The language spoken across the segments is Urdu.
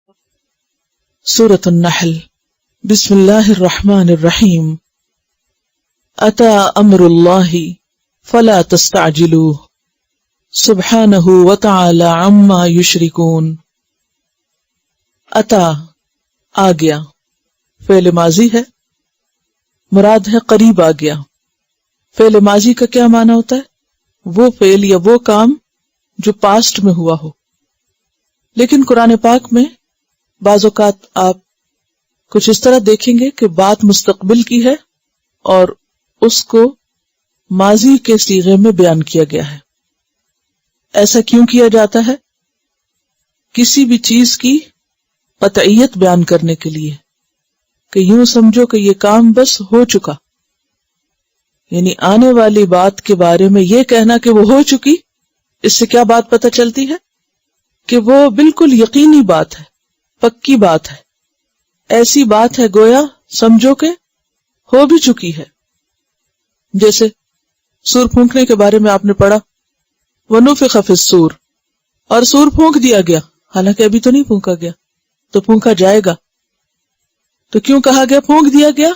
سورۃ النحل بسم اللہ الرحمن الرحیم اتی امر اللہ فلا تستعجلوہ سبحانہ وتعالی عما یشرکون۔ اتا آ گیا، فعل ماضی ہے، مراد ہے قریب آ گیا۔ فعل ماضی کا کیا معنی ہوتا ہے؟ وہ فعل یا وہ کام جو پاسٹ میں ہوا ہو، لیکن قرآن پاک میں بعض اوقات آپ کچھ اس طرح دیکھیں گے کہ بات مستقبل کی ہے اور اس کو ماضی کے صیغے میں بیان کیا گیا ہے۔ ایسا کیوں کیا جاتا ہے؟ کسی بھی چیز کی قطعیت بیان کرنے کے لیے، کہ یوں سمجھو کہ یہ کام بس ہو چکا، یعنی آنے والی بات کے بارے میں یہ کہنا کہ وہ ہو چکی، اس سے کیا بات پتہ چلتی ہے کہ وہ بالکل یقینی بات ہے، پکی بات ہے، ایسی بات ہے گویا سمجھو کہ ہو بھی چکی ہے۔ جیسے سور پھونکنے کے بارے میں آپ نے پڑھا وَنُفِخَ فِي الصُّورِ، اور سور پھونک دیا گیا، حالانکہ ابھی تو نہیں پھونکا گیا، تو پھونکا جائے گا۔ تو کیوں کہا گیا پھونک دیا گیا؟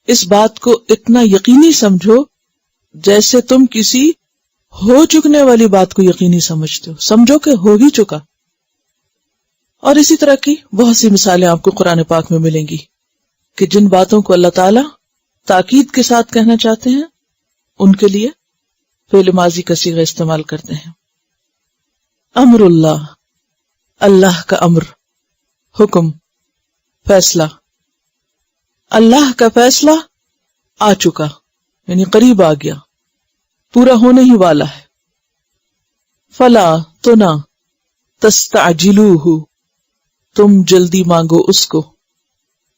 اس بات کو اتنا یقینی سمجھو جیسے تم کسی ہو چکنے والی بات کو یقینی سمجھتے ہو، سمجھو کہ ہو ہی چکا۔ اور اسی طرح کی بہت سی مثالیں آپ کو قرآن پاک میں ملیں گی کہ جن باتوں کو اللہ تعالیٰ تاکید کے ساتھ کہنا چاہتے ہیں ان کے لیے فعل ماضی کا صیغہ استعمال کرتے ہیں۔ امر اللہ، اللہ کا امر، حکم، فیصلہ، اللہ کا فیصلہ آ چکا، یعنی قریب آ گیا، پورا ہونے ہی والا ہے۔ فلا تو نہ، تستعجلوہ تم جلدی مانگو اس کو،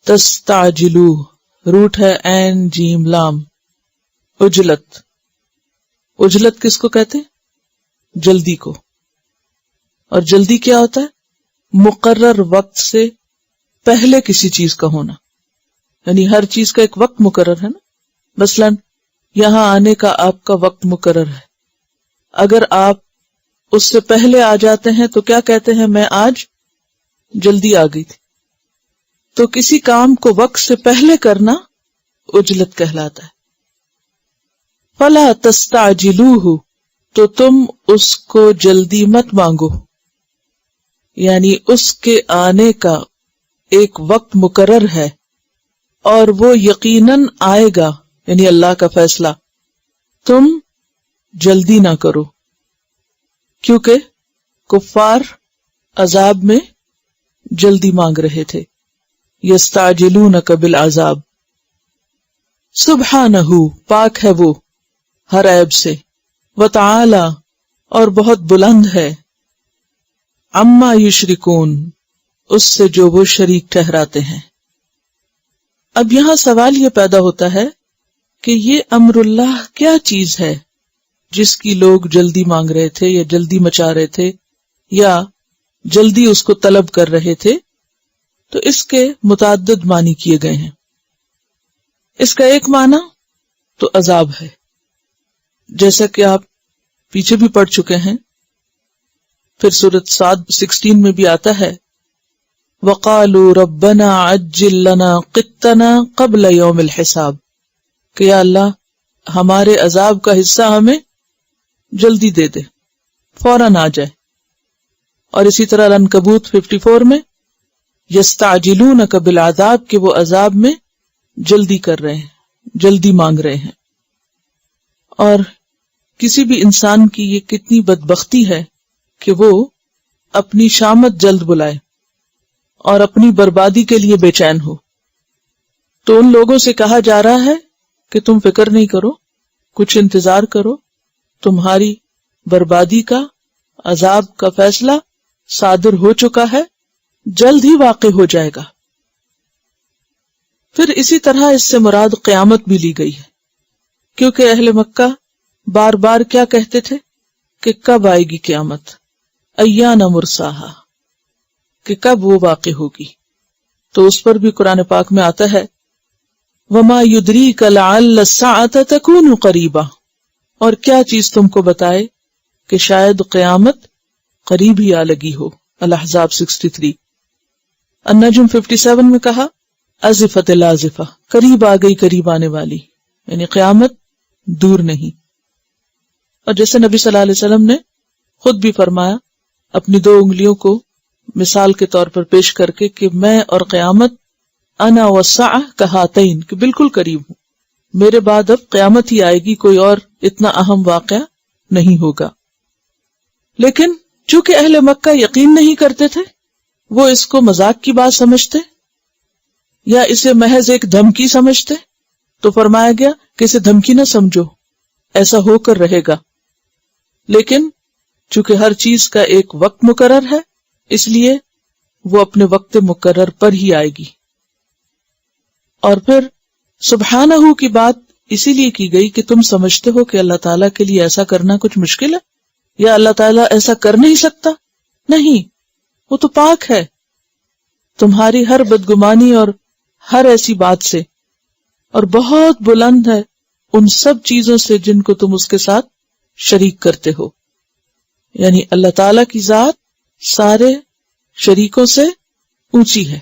تستعجلوہ روٹ ہے عین جیم لام، عجلت، عجلت کس کو کہتے ہیں؟ جلدی کو۔ اور جلدی کیا ہوتا ہے؟ مقرر وقت سے پہلے کسی چیز کا ہونا، یعنی ہر چیز کا ایک وقت مقرر ہے نا، مثلاً یہاں آنے کا آپ کا وقت مقرر ہے، اگر آپ اس سے پہلے آ جاتے ہیں تو کیا کہتے ہیں؟ میں آج جلدی آ گئی تھی۔ تو کسی کام کو وقت سے پہلے کرنا عجلت کہلاتا ہے۔ فلا تستعجلوہ تو تم اس کو جلدی مت مانگو، یعنی اس کے آنے کا ایک وقت مقرر ہے اور وہ یقیناً آئے گا، یعنی اللہ کا فیصلہ، تم جلدی نہ کرو، کیونکہ کفار عذاب میں جلدی مانگ رہے تھے۔ یستعجلونک بالعذاب، سبحانہ پاک ہے وہ ہر عیب سے، وتعالی اور بہت بلند ہے، عما یشرکون اس سے جو وہ شریک ٹھہراتے ہیں۔ اب یہاں سوال یہ پیدا ہوتا ہے کہ یہ امر اللہ کیا چیز ہے جس کی لوگ جلدی مانگ رہے تھے یا جلدی مچا رہے تھے یا جلدی اس کو طلب کر رہے تھے؟ تو اس کے متعدد معنی کیے گئے ہیں۔ اس کا ایک معنی تو عذاب ہے، جیسا کہ آپ پیچھے بھی پڑھ چکے ہیں، پھر سورۃ صاد 16 میں بھی آتا ہے وَقَالُوا رَبَّنَا عَجِّل لَّنَا قِطَّنَا قَبْلَ يَوْمِ الْحِسَابِ، کہ یا اللہ ہمارے عذاب کا حصہ ہمیں جلدی دے دے، فوراً آ جائے۔ اور اسی طرح العنکبوت 54 میں یستعجلونک بالعذاب، کہ وہ عذاب میں جلدی کر رہے ہیں، جلدی مانگ رہے ہیں۔ اور کسی بھی انسان کی یہ کتنی بدبختی ہے کہ وہ اپنی شامت جلد بلائے اور اپنی بربادی کے لیے بے چین ہو۔ تو ان لوگوں سے کہا جا رہا ہے کہ تم فکر نہیں کرو، کچھ انتظار کرو، تمہاری بربادی کا، عذاب کا فیصلہ صادر ہو چکا ہے، جلد ہی واقع ہو جائے گا۔ پھر اسی طرح اس سے مراد قیامت بھی لی گئی ہے، کیونکہ اہل مکہ بار بار کیا کہتے تھے کہ کب آئے گی قیامت، ایان مرساہا، کہ کب وہ واقع ہوگی۔ تو اس پر بھی قرآن پاک میں آتا ہے وَمَا يُدْرِيكَ لَعَلَّ السَّاعَةَ تَكُونُ قَرِيبًا، اور کیا چیز تم کو بتائے کہ شاید قیامت قریب ہی آ لگی ہو، الاحزاب 63. النجم 57 میں کہا ازفت الازفہ، قریب آ گئی قریب آنے والی، یعنی قیامت دور نہیں. اور جیسے نبی صلی اللہ علیہ وسلم نے خود بھی فرمایا اپنی 2 انگلیوں کو مثال کے طور پر پیش کر کے کہ میں اور قیامت انا والساعہ کہاتین، کہ بالکل قریب ہوں، میرے بعد اب قیامت ہی آئے گی، کوئی اور اتنا اہم واقعہ نہیں ہوگا. لیکن چونکہ اہل مکہ یقین نہیں کرتے تھے، وہ اس کو مذاق کی بات سمجھتے یا اسے محض ایک دھمکی سمجھتے، تو فرمایا گیا کہ اسے دھمکی نہ سمجھو، ایسا ہو کر رہے گا. لیکن چونکہ ہر چیز کا ایک وقت مقرر ہے، اس لیے وہ اپنے وقت مقرر پر ہی آئے گی. اور پھر سبحانہ کی بات اسی لیے کی گئی کہ تم سمجھتے ہو کہ اللہ تعالیٰ کے لیے ایسا کرنا کچھ مشکل ہے، یا اللہ تعالیٰ ایسا کر نہیں سکتا. نہیں، وہ تو پاک ہے تمہاری ہر بدگمانی اور ہر ایسی بات سے، اور بہت بلند ہے ان سب چیزوں سے جن کو تم اس کے ساتھ شریک کرتے ہو. یعنی اللہ تعالیٰ کی ذات سارے شریکوں سے اونچی ہے،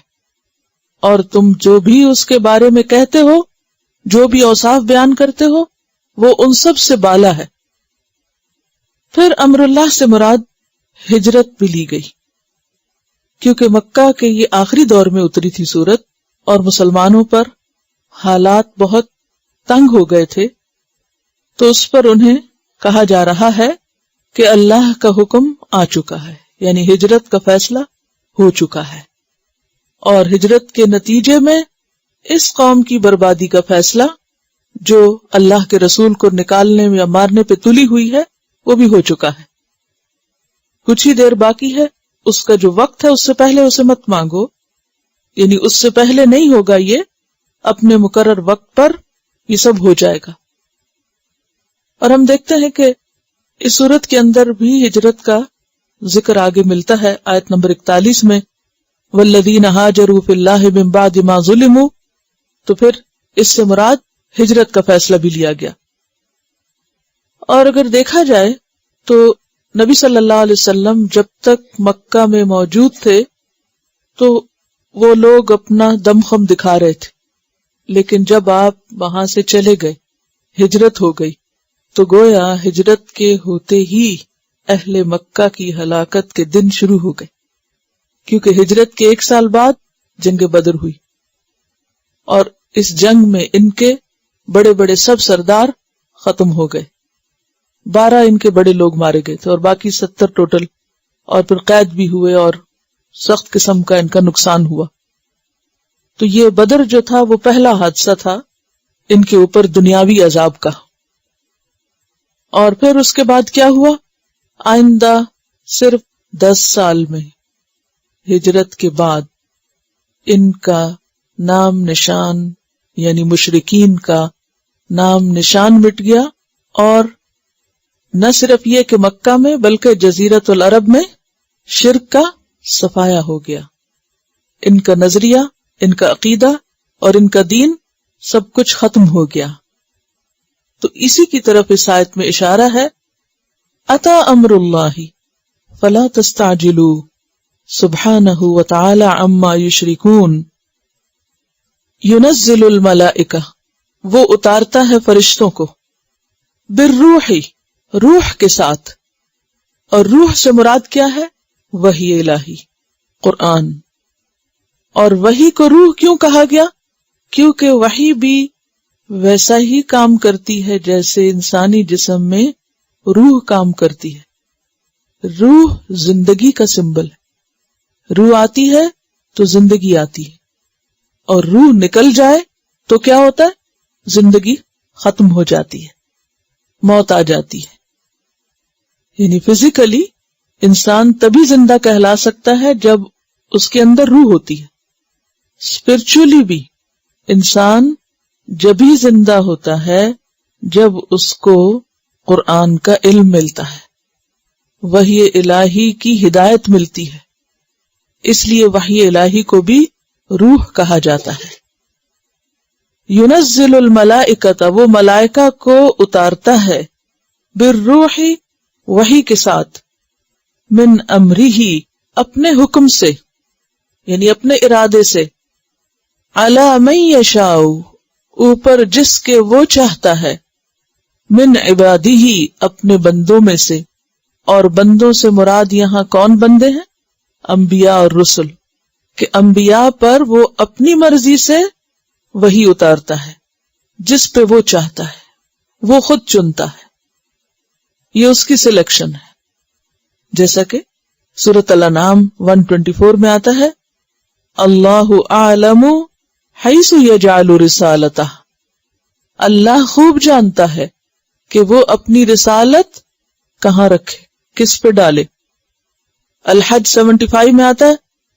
اور تم جو بھی اس کے بارے میں کہتے ہو، جو بھی اوصاف بیان کرتے ہو، وہ ان سب سے بالا ہے. پھر امر اللہ سے مراد ہجرت بھی لی گئی، کیونکہ مکہ کے یہ آخری دور میں اتری تھی سورت، اور مسلمانوں پر حالات بہت تنگ ہو گئے تھے، تو اس پر انہیں کہا جا رہا ہے کہ اللہ کا حکم آ چکا ہے، یعنی ہجرت کا فیصلہ ہو چکا ہے. اور ہجرت کے نتیجے میں اس قوم کی بربادی کا فیصلہ جو اللہ کے رسول کو نکالنے یا مارنے پہ تلی ہوئی ہے، وہ بھی ہو چکا ہے. کچھ ہی دیر باقی ہے، اس کا جو وقت ہے اس سے پہلے اسے مت مانگو، یعنی اس سے پہلے نہیں ہوگا، یہ اپنے مقرر وقت پر یہ سب ہو جائے گا. اور ہم دیکھتے ہیں کہ اس صورت کے اندر بھی ہجرت کا ذکر آگے ملتا ہے آیت نمبر 41 میں، والذین ہاجروا فی اللہ من بعد ما ظلموا. تو پھر اس سے مراد ہجرت کا فیصلہ بھی لیا گیا. اور اگر دیکھا جائے تو نبی صلی اللہ علیہ وسلم جب تک مکہ میں موجود تھے تو وہ لوگ اپنا دم خم دکھا رہے تھے، لیکن جب آپ وہاں سے چلے گئے، ہجرت ہو گئی، تو گویا ہجرت کے ہوتے ہی اہل مکہ کی ہلاکت کے دن شروع ہو گئے، کیونکہ ہجرت کے 1 سال بعد جنگ بدر ہوئی، اور اس جنگ میں ان کے بڑے بڑے سب سردار ختم ہو گئے. 12 ان کے بڑے لوگ مارے گئے تھے، اور باقی 70 ٹوٹل، اور پھر قید بھی ہوئے، اور سخت قسم کا ان کا نقصان ہوا. تو یہ بدر جو تھا وہ پہلا حادثہ تھا ان کے اوپر دنیاوی عذاب کا. اور پھر اس کے بعد کیا ہوا؟ آئندہ صرف 10 سال میں ہجرت کے بعد ان کا نام نشان، یعنی مشرکین کا نام نشان مٹ گیا، اور نہ صرف یہ کہ مکہ میں بلکہ جزیرت العرب میں شرک کا صفایا ہو گیا. ان کا نظریہ، ان کا عقیدہ اور ان کا دین سب کچھ ختم ہو گیا. تو اسی کی طرف اس آیت میں اشارہ ہے، اتا امر اللہ فلا تستعجلوا سبحانہ وتعالی عما یشرکون. ينزل الملائکہ، وہ اتارتا ہے فرشتوں کو، بالروح، روح کے ساتھ. اور روح سے مراد کیا ہے؟ وحی الہی، قرآن. اور وحی کو روح کیوں کہا گیا؟ کیونکہ وحی بھی ویسا ہی کام کرتی ہے جیسے انسانی جسم میں روح کام کرتی ہے. روح زندگی کا سمبل ہے. روح آتی ہے تو زندگی آتی ہے، اور روح نکل جائے تو کیا ہوتا ہے؟ زندگی ختم ہو جاتی ہے، موت آ جاتی ہے. یعنی فزیکلی انسان تبھی زندہ کہلا سکتا ہے جب اس کے اندر روح ہوتی ہے. اسپرچولی بھی انسان جب ہی زندہ ہوتا ہے جب اس کو قرآن کا علم ملتا ہے، وحی الہی کی ہدایت ملتی ہے. اس لیے وحی الہی کو بھی روح کہا جاتا ہے. ينزل الملائکۃ، وہ ملائکہ کو اتارتا ہے، بالروح، وحی کے ساتھ، من امرہ، اپنے حکم سے یعنی اپنے ارادے سے، علی من یشاء اوپر جس کے وہ چاہتا ہے، من عبادہ اپنے بندوں میں سے، اور بندوں سے مراد یہاں کون بندے ہیں؟ انبیاء اور رسل، کہ انبیاء پر وہ اپنی مرضی سے وحی اتارتا ہے جس پہ وہ چاہتا ہے، وہ خود چنتا ہے، یہ اس کی سلیکشن ہے، جیسا کہ سورۃ الانعام 124 میں آتا ہے، اللہ اعلم حیث یجعل رسالتہ، اللہ خوب جانتا ہے کہ وہ اپنی رسالت کہاں رکھے، کس پہ ڈالے۔ الحج 75 میں آتا ہے،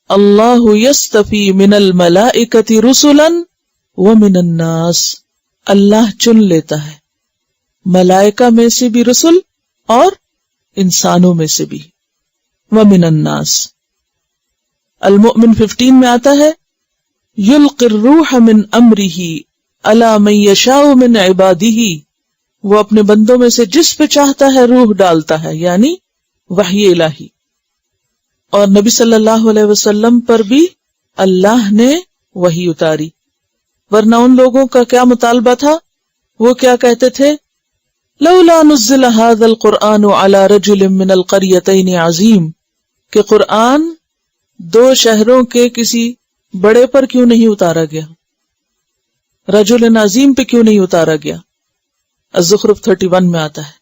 اللہ یصطفی من الملائکۃ رسلا ومن الناس، اللہ چن لیتا ہے ملائکہ میں سے بھی رسل اور انسانوں میں سے بھی، ومن الناس۔ المؤمن 15 میں آتا ہے، یلقی الروح من امرہ علی من یشاء من عبادہ، وہ اپنے بندوں میں سے جس پہ چاہتا ہے روح ڈالتا ہے، یعنی وحی الہی۔ اور نبی صلی اللہ علیہ وسلم پر بھی اللہ نے وحی اتاری، ورنہ ان لوگوں کا کیا مطالبہ تھا؟ وہ کیا کہتے تھے؟ لولا نزل هذا القرآن على رجل من القريتين عظیم، کہ قرآن 2 شہروں کے کسی بڑے پر کیوں نہیں اتارا گیا، رجل عظیم پہ کیوں نہیں اتارا گیا؟ الزخرف 31 میں آتا ہے۔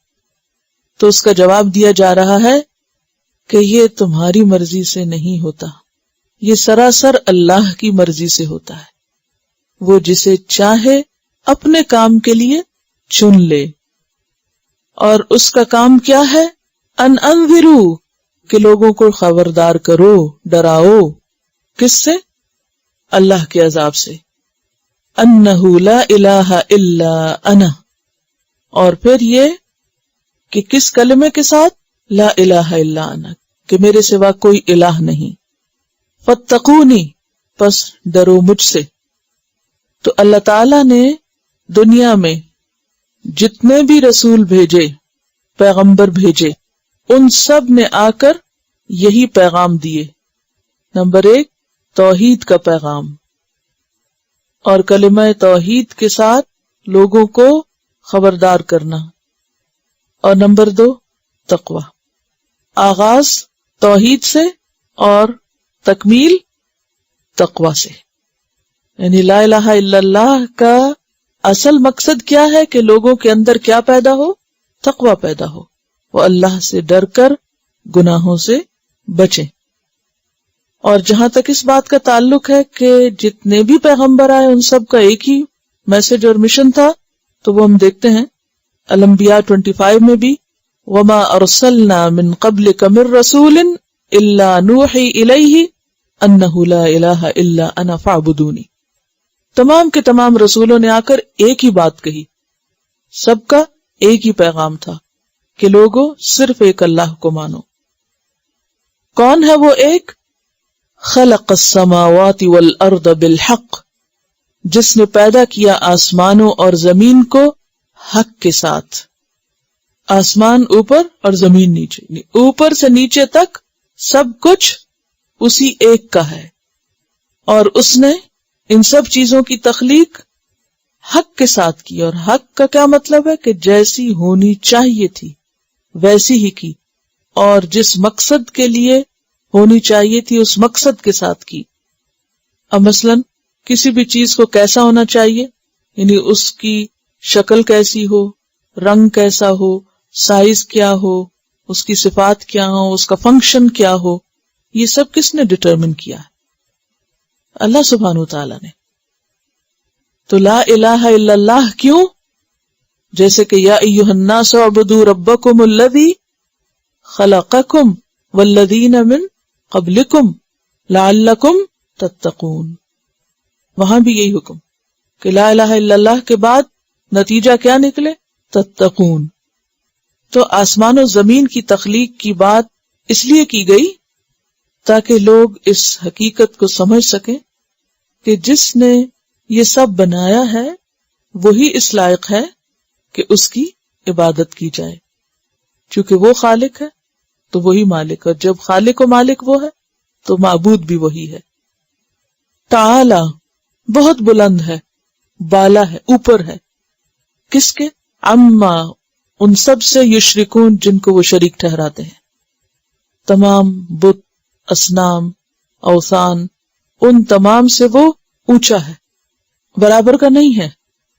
تو اس کا جواب دیا جا رہا ہے کہ یہ تمہاری مرضی سے نہیں ہوتا، یہ سراسر اللہ کی مرضی سے ہوتا ہے، وہ جسے چاہے اپنے کام کے لیے چن لے، اور اس کا کام کیا ہے؟ ان انذروا، کہ لوگوں کو خبردار کرو، ڈراؤ، کس سے؟ اللہ کے عذاب سے، انہ لا الہ الا انا، اور پھر یہ کہ کس کلمے کے ساتھ؟ لا الہ الا انا، کہ میرے سوا کوئی الہ نہیں، فاتقونی، پس ڈرو مجھ سے۔ تو اللہ تعالی نے دنیا میں جتنے بھی رسول بھیجے، پیغمبر بھیجے، ان سب نے آ کر یہی پیغام دیے۔ نمبر 1 توحید کا پیغام، اور کلمہ توحید کے ساتھ لوگوں کو خبردار کرنا، اور نمبر 2 تقوی، آغاز توحید سے اور تکمیل تقوی سے۔ یعنی لا الہ الا اللہ کا اصل مقصد کیا ہے؟ کہ لوگوں کے اندر کیا پیدا ہو؟ تقوی پیدا ہو، وہ اللہ سے ڈر کر گناہوں سے بچیں۔ اور جہاں تک اس بات کا تعلق ہے کہ جتنے بھی پیغمبر آئے ان سب کا ایک ہی میسج اور مشن تھا، تو وہ ہم دیکھتے ہیں الانبیاء 25 میں بھی، وَمَا أَرْسَلْنَا مِن قَبْلِكَ مِن رَّسُولٍ إِلَّا نُوحِي إِلَيْهِ أَنَّهُ لَا إِلَٰهَ إِلَّا أَنَا فَاعْبُدُونِ۔ تمام کے تمام رسولوں نے آ کر ایک ہی بات کہی، سب کا ایک ہی پیغام تھا کہ لوگوں صرف ایک اللہ کو مانو۔ کون ہے وہ ایک؟ خلق السماوات والارض بالحق، جس نے پیدا کیا آسمانوں اور زمین کو حق کے ساتھ۔ آسمان اوپر اور زمین نیچے، اوپر سے نیچے تک سب کچھ اسی ایک کا ہے، اور اس نے ان سب چیزوں کی تخلیق حق کے ساتھ کی۔ اور حق کا کیا مطلب ہے؟ کہ جیسی ہونی چاہیے تھی ویسی ہی کی، اور جس مقصد کے لیے ہونی چاہیے تھی اس مقصد کے ساتھ کی۔ اب مثلا کسی بھی چیز کو کیسا ہونا چاہیے، یعنی اس کی شکل کیسی ہو، رنگ کیسا ہو، سائز کیا ہو، اس کی صفات کیا ہو، اس کا فنکشن کیا ہو، یہ سب کس نے ڈٹرمن کیا ہے؟ اللہ سبحانہ وتعالی نے۔ تو لا الہ الا اللہ کیوں؟ جیسے کہ یا ایھا الناس اعبدوا ربکم الذی خلقکم والذین من قبلکم لعلکم تتقون، وہاں بھی یہی حکم کہ لا الہ الا اللہ کے بعد نتیجہ کیا نکلے؟ تتقون۔ تو آسمان و زمین کی تخلیق کی بات اس لیے کی گئی تاکہ لوگ اس حقیقت کو سمجھ سکیں کہ جس نے یہ سب بنایا ہے وہی اس لائق ہے کہ اس کی عبادت کی جائے، چونکہ وہ خالق ہے تو وہی مالک، اور جب خالق و مالک وہ ہے تو معبود بھی وہی ہے. تعالی بہت بلند ہے، بالا ہے، اوپر ہے. کس کے؟ عما ان سب سے، یشرکون جن کو وہ شریک ٹھہراتے ہیں. تمام بت، اصنام، اوثان، ان تمام سے وہ اونچا ہے، برابر کا نہیں ہے،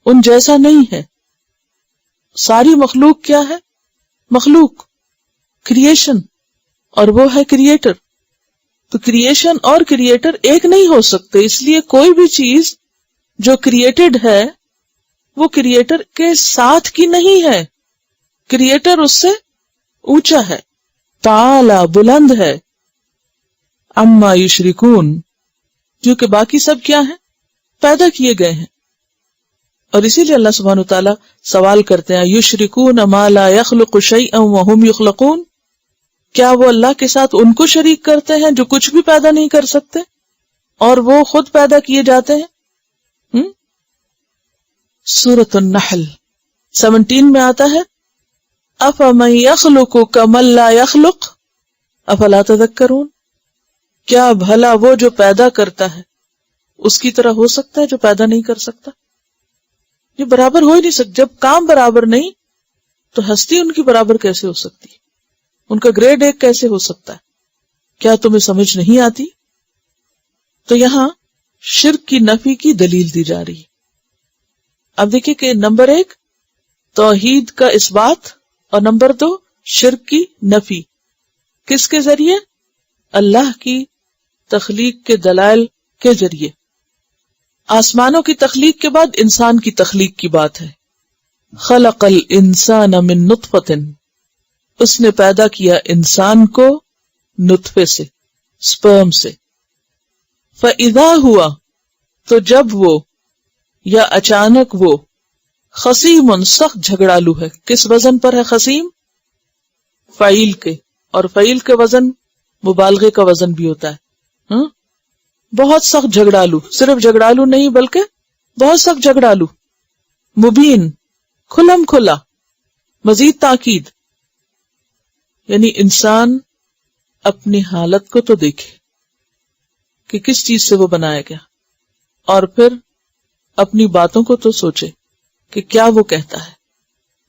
ان جیسا نہیں ہے. ساری مخلوق کیا ہے؟ مخلوق، کریشن، اور وہ ہے کریٹر. تو کریشن اور کریٹر ایک نہیں ہو سکتے، اس لیے کوئی بھی چیز جو کریٹڈ ہے وہ کریٹر کے ساتھ کی نہیں ہے، کریٹر اس سے اونچا ہے. تعالی بلند ہے، عما یشرکون کیونکہ باقی سب کیا ہیں؟ پیدا کیے گئے ہیں. اور اسی لیے اللہ سبحانہ وتعالی سوال کرتے ہیں یشرکون ما لا یخلق شیئا وهم یخلقون، کیا وہ اللہ کے ساتھ ان کو شریک کرتے ہیں جو کچھ بھی پیدا نہیں کر سکتے اور وہ خود پیدا کیے جاتے ہیں؟ سورۃ النحل 17 میں آتا ہے افمن یخلق کمن لا یخلق افلا تذکرون، کیا بھلا وہ جو پیدا کرتا ہے اس کی طرح ہو سکتا ہے جو پیدا نہیں کر سکتا؟ یہ برابر ہو ہی نہیں سکتا. جب کام برابر نہیں تو ہستی ان کی برابر کیسے ہو سکتی؟ ان کا گریڈ ایک کیسے ہو سکتا ہے؟ کیا تمہیں سمجھ نہیں آتی؟ تو یہاں شرک کی نفی کی دلیل دی جا رہی ہے. اب دیکھیں کہ نمبر 1 توحید کا اس بات، اور نمبر 2 شرک کی نفی. کس کے ذریعے؟ اللہ کی تخلیق کے دلائل کے ذریعے. آسمانوں کی تخلیق کے بعد انسان کی تخلیق کی بات ہے. خلق الانسان من نطفۃ، اس نے پیدا کیا انسان کو نطفے سے، سپرم سے. فَإِذَا ہوا، تو جب وہ یا اچانک وہ، خصیم سخت جھگڑالو ہے. کس وزن پر ہے خصیم؟ فعیل کے، اور فعیل کے وزن مبالغے کا وزن بھی ہوتا ہے. بہت سخت جھگڑالو، صرف جھگڑالو نہیں بلکہ بہت سخت جھگڑالو. مبین کھلم کھلا، مزید تاکید. یعنی انسان اپنی حالت کو تو دیکھے کہ کس چیز سے وہ بنایا گیا، اور پھر اپنی باتوں کو تو سوچے کہ کیا وہ کہتا ہے،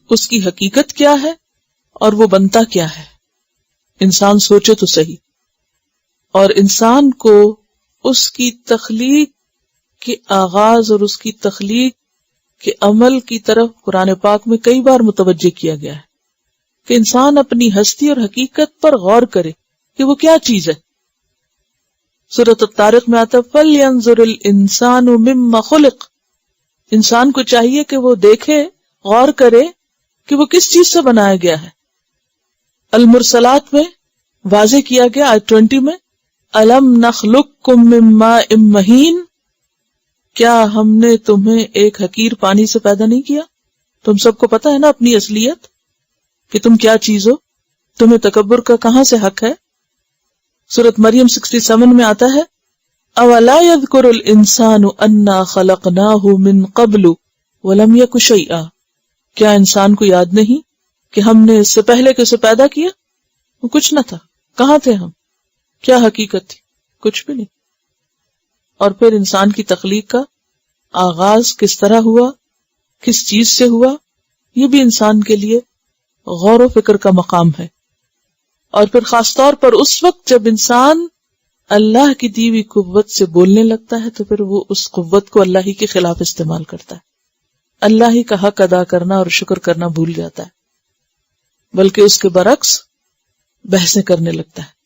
اس کی حقیقت کیا ہے اور وہ بنتا کیا ہے. انسان سوچے تو صحیح. اور انسان کو اس کی تخلیق کے آغاز اور اس کی تخلیق کے عمل کی طرف قرآن پاک میں کئی بار متوجہ کیا گیا ہے کہ انسان اپنی ہستی اور حقیقت پر غور کرے کہ وہ کیا چیز ہے. سورۃ الطارق میں آتا فَلْيَنظُرِ الْإِنسَانُ مِمَّ خُلِقَ، انسان کو چاہیے کہ وہ دیکھے، غور کرے کہ وہ کس چیز سے بنایا گیا ہے. المرسلات میں واضح کیا گیا آیت 20 میں أَلَمْ نَخْلُقكُّم مِّن مَّاءٍ مَّهِينٍ، کیا ہم نے تمہیں ایک حقیر پانی سے پیدا نہیں کیا؟ تم سب کو پتا ہے نا اپنی اصلیت کہ تم کیا چیز ہو، تمہیں تکبر کا کہاں سے حق ہے. سورۃ مریم 67 میں آتا ہے اولا یذکر الانسان انا خلقناہ من قبل ولم یک شیئا، کیا انسان کو یاد نہیں کہ ہم نے اس سے پہلے کہ اسے پیدا کیا وہ کچھ نہ تھا. کہاں تھے ہم؟ کیا حقیقت تھی؟ کچھ بھی نہیں. اور پھر انسان کی تخلیق کا آغاز کس طرح ہوا، کس چیز سے ہوا، یہ بھی انسان کے لیے غور و فکر کا مقام ہے. اور پھر خاص طور پر اس وقت جب انسان اللہ کی دی ہوئی قوت سے بولنے لگتا ہے تو پھر وہ اس قوت کو اللہ ہی کے خلاف استعمال کرتا ہے، اللہ ہی کا حق ادا کرنا اور شکر کرنا بھول جاتا ہے، بلکہ اس کے برعکس بحثیں کرنے لگتا ہے.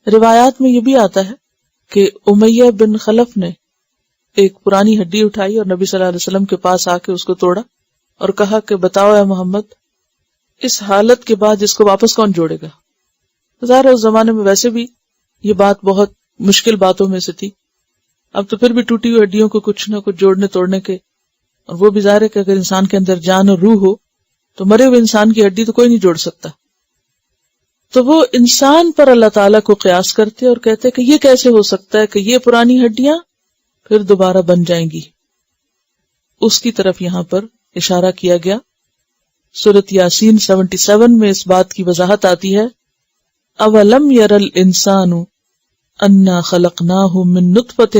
روایات میں یہ بھی آتا ہے کہ امیہ بن خلف نے ایک پرانی ہڈی اٹھائی اور نبی صلی اللہ علیہ وسلم کے پاس آ کے اس کو توڑا اور کہا کہ بتاؤ اے محمد، اس حالت کے بعد اس کو واپس کون جوڑے گا؟ ظاہر ہے اس زمانے میں ویسے بھی یہ بات بہت مشکل باتوں میں سے تھی. اب تو پھر بھی ٹوٹی ہوئی ہڈیوں کو کچھ نہ کچھ جوڑنے توڑنے کے، اور وہ بھی ظاہر ہے کہ اگر انسان کے اندر جان اور روح ہو تو مرے ہوئے انسان کی ہڈی تو کوئی نہیں جوڑ سکتا. تو وہ انسان پر اللہ تعالیٰ کو قیاس کرتے اور کہتے کہ یہ کیسے ہو سکتا ہے کہ یہ پرانی ہڈیاں پھر دوبارہ بن جائیں گی. اس کی طرف یہاں پر اشارہ کیا گیا. سورۃ یاسین 77 میں اس بات کی وضاحت آتی ہے اولم یر الانسان انا خلقناہ من نطفۃ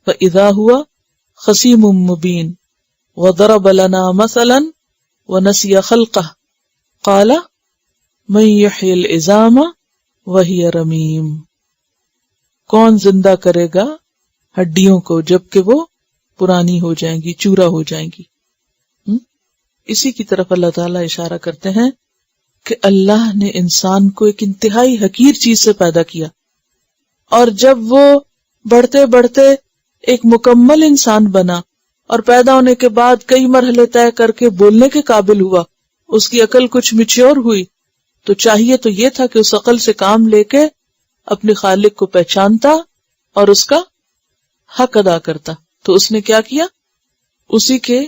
فاذا هو خصیم مبین وضرب لنا مثلا ونسی خلقہ قال من یحیی العظام وہی رمیم. کون زندہ کرے گا ہڈیوں کو جبکہ وہ پرانی ہو جائیں گی، چورا ہو جائیں گی. اسی کی طرف اللہ تعالیٰ اشارہ کرتے ہیں کہ اللہ نے انسان کو ایک انتہائی حقیر چیز سے پیدا کیا، اور جب وہ بڑھتے بڑھتے ایک مکمل انسان بنا اور پیدا ہونے کے بعد کئی مرحلے طے کر کے بولنے کے قابل ہوا، اس کی عقل کچھ میچور ہوئی، تو چاہیے تو یہ تھا کہ اس عقل سے کام لے کے اپنے خالق کو پہچانتا اور اس کا حق ادا کرتا. تو اس نے کیا کیا؟ اسی کے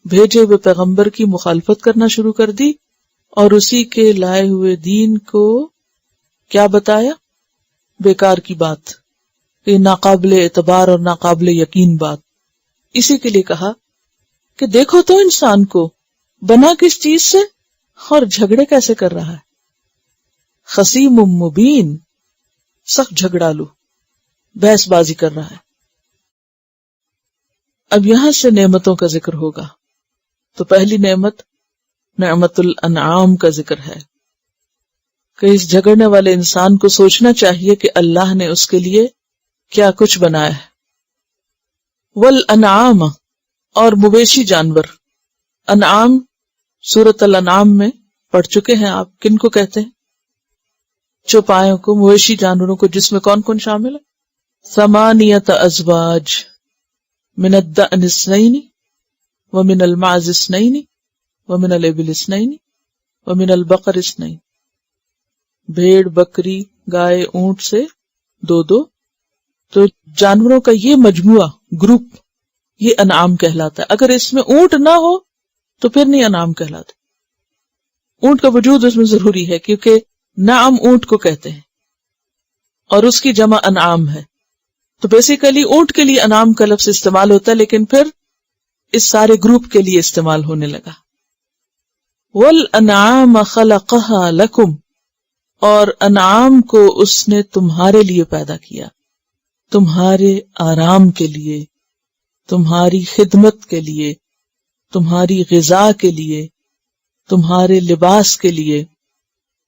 بھیجے ہوئے پیغمبر کی مخالفت کرنا شروع کر دی اور اسی کے لائے ہوئے دین کو کیا بتایا؟ بیکار کی بات، یہ ناقابل اعتبار اور ناقابل یقین بات. اسی کے لیے کہا کہ دیکھو تو انسان کو بنا کس چیز سے اور جھگڑے کیسے کر رہا ہے. خصیم مبین، سخت جھگڑالو، بحث بازی کر رہا ہے. اب یہاں سے نعمتوں کا ذکر ہوگا. تو پہلی نعمت نعمت الانعام کا ذکر ہے کہ اس جھگڑنے والے انسان کو سوچنا چاہیے کہ اللہ نے اس کے لیے کیا کچھ بنایا ہے. والانعام، اور مویشی جانور. انعام سورۃ الانعام میں پڑھ چکے ہیں آپ. کن کو کہتے ہیں؟ چوپایوں کو، مویشی جانوروں کو، جس میں کون کون شامل ہے؟ ثمانیۃ ازواج من الدأن اثنین ومن المعز اثنین ومن الابل اثنین ومن البقر اثنین. بھیڑ، بکری، گائے، اونٹ سے دو دو. تو جانوروں کا یہ مجموعہ، گروپ، یہ انعام کہلاتا ہے. اگر اس میں اونٹ نہ ہو تو پھر نہیں انعام کہلاتے. اونٹ کا وجود اس میں ضروری ہے کیونکہ نعم اونٹ کو کہتے ہیں اور اس کی جمع انعام ہے. تو بیسیکلی اونٹ کے لیے انعام کا لفظ استعمال ہوتا ہے، لیکن پھر اس سارے گروپ کے لیے استعمال ہونے لگا. وَالْأَنْعَامَ خَلَقَهَا لَكُمْ، اور انعام کو اس نے تمہارے لیے پیدا کیا، تمہارے آرام کے لیے، تمہاری خدمت کے لیے، تمہاری غذا کے لیے، تمہارے لباس کے لیے،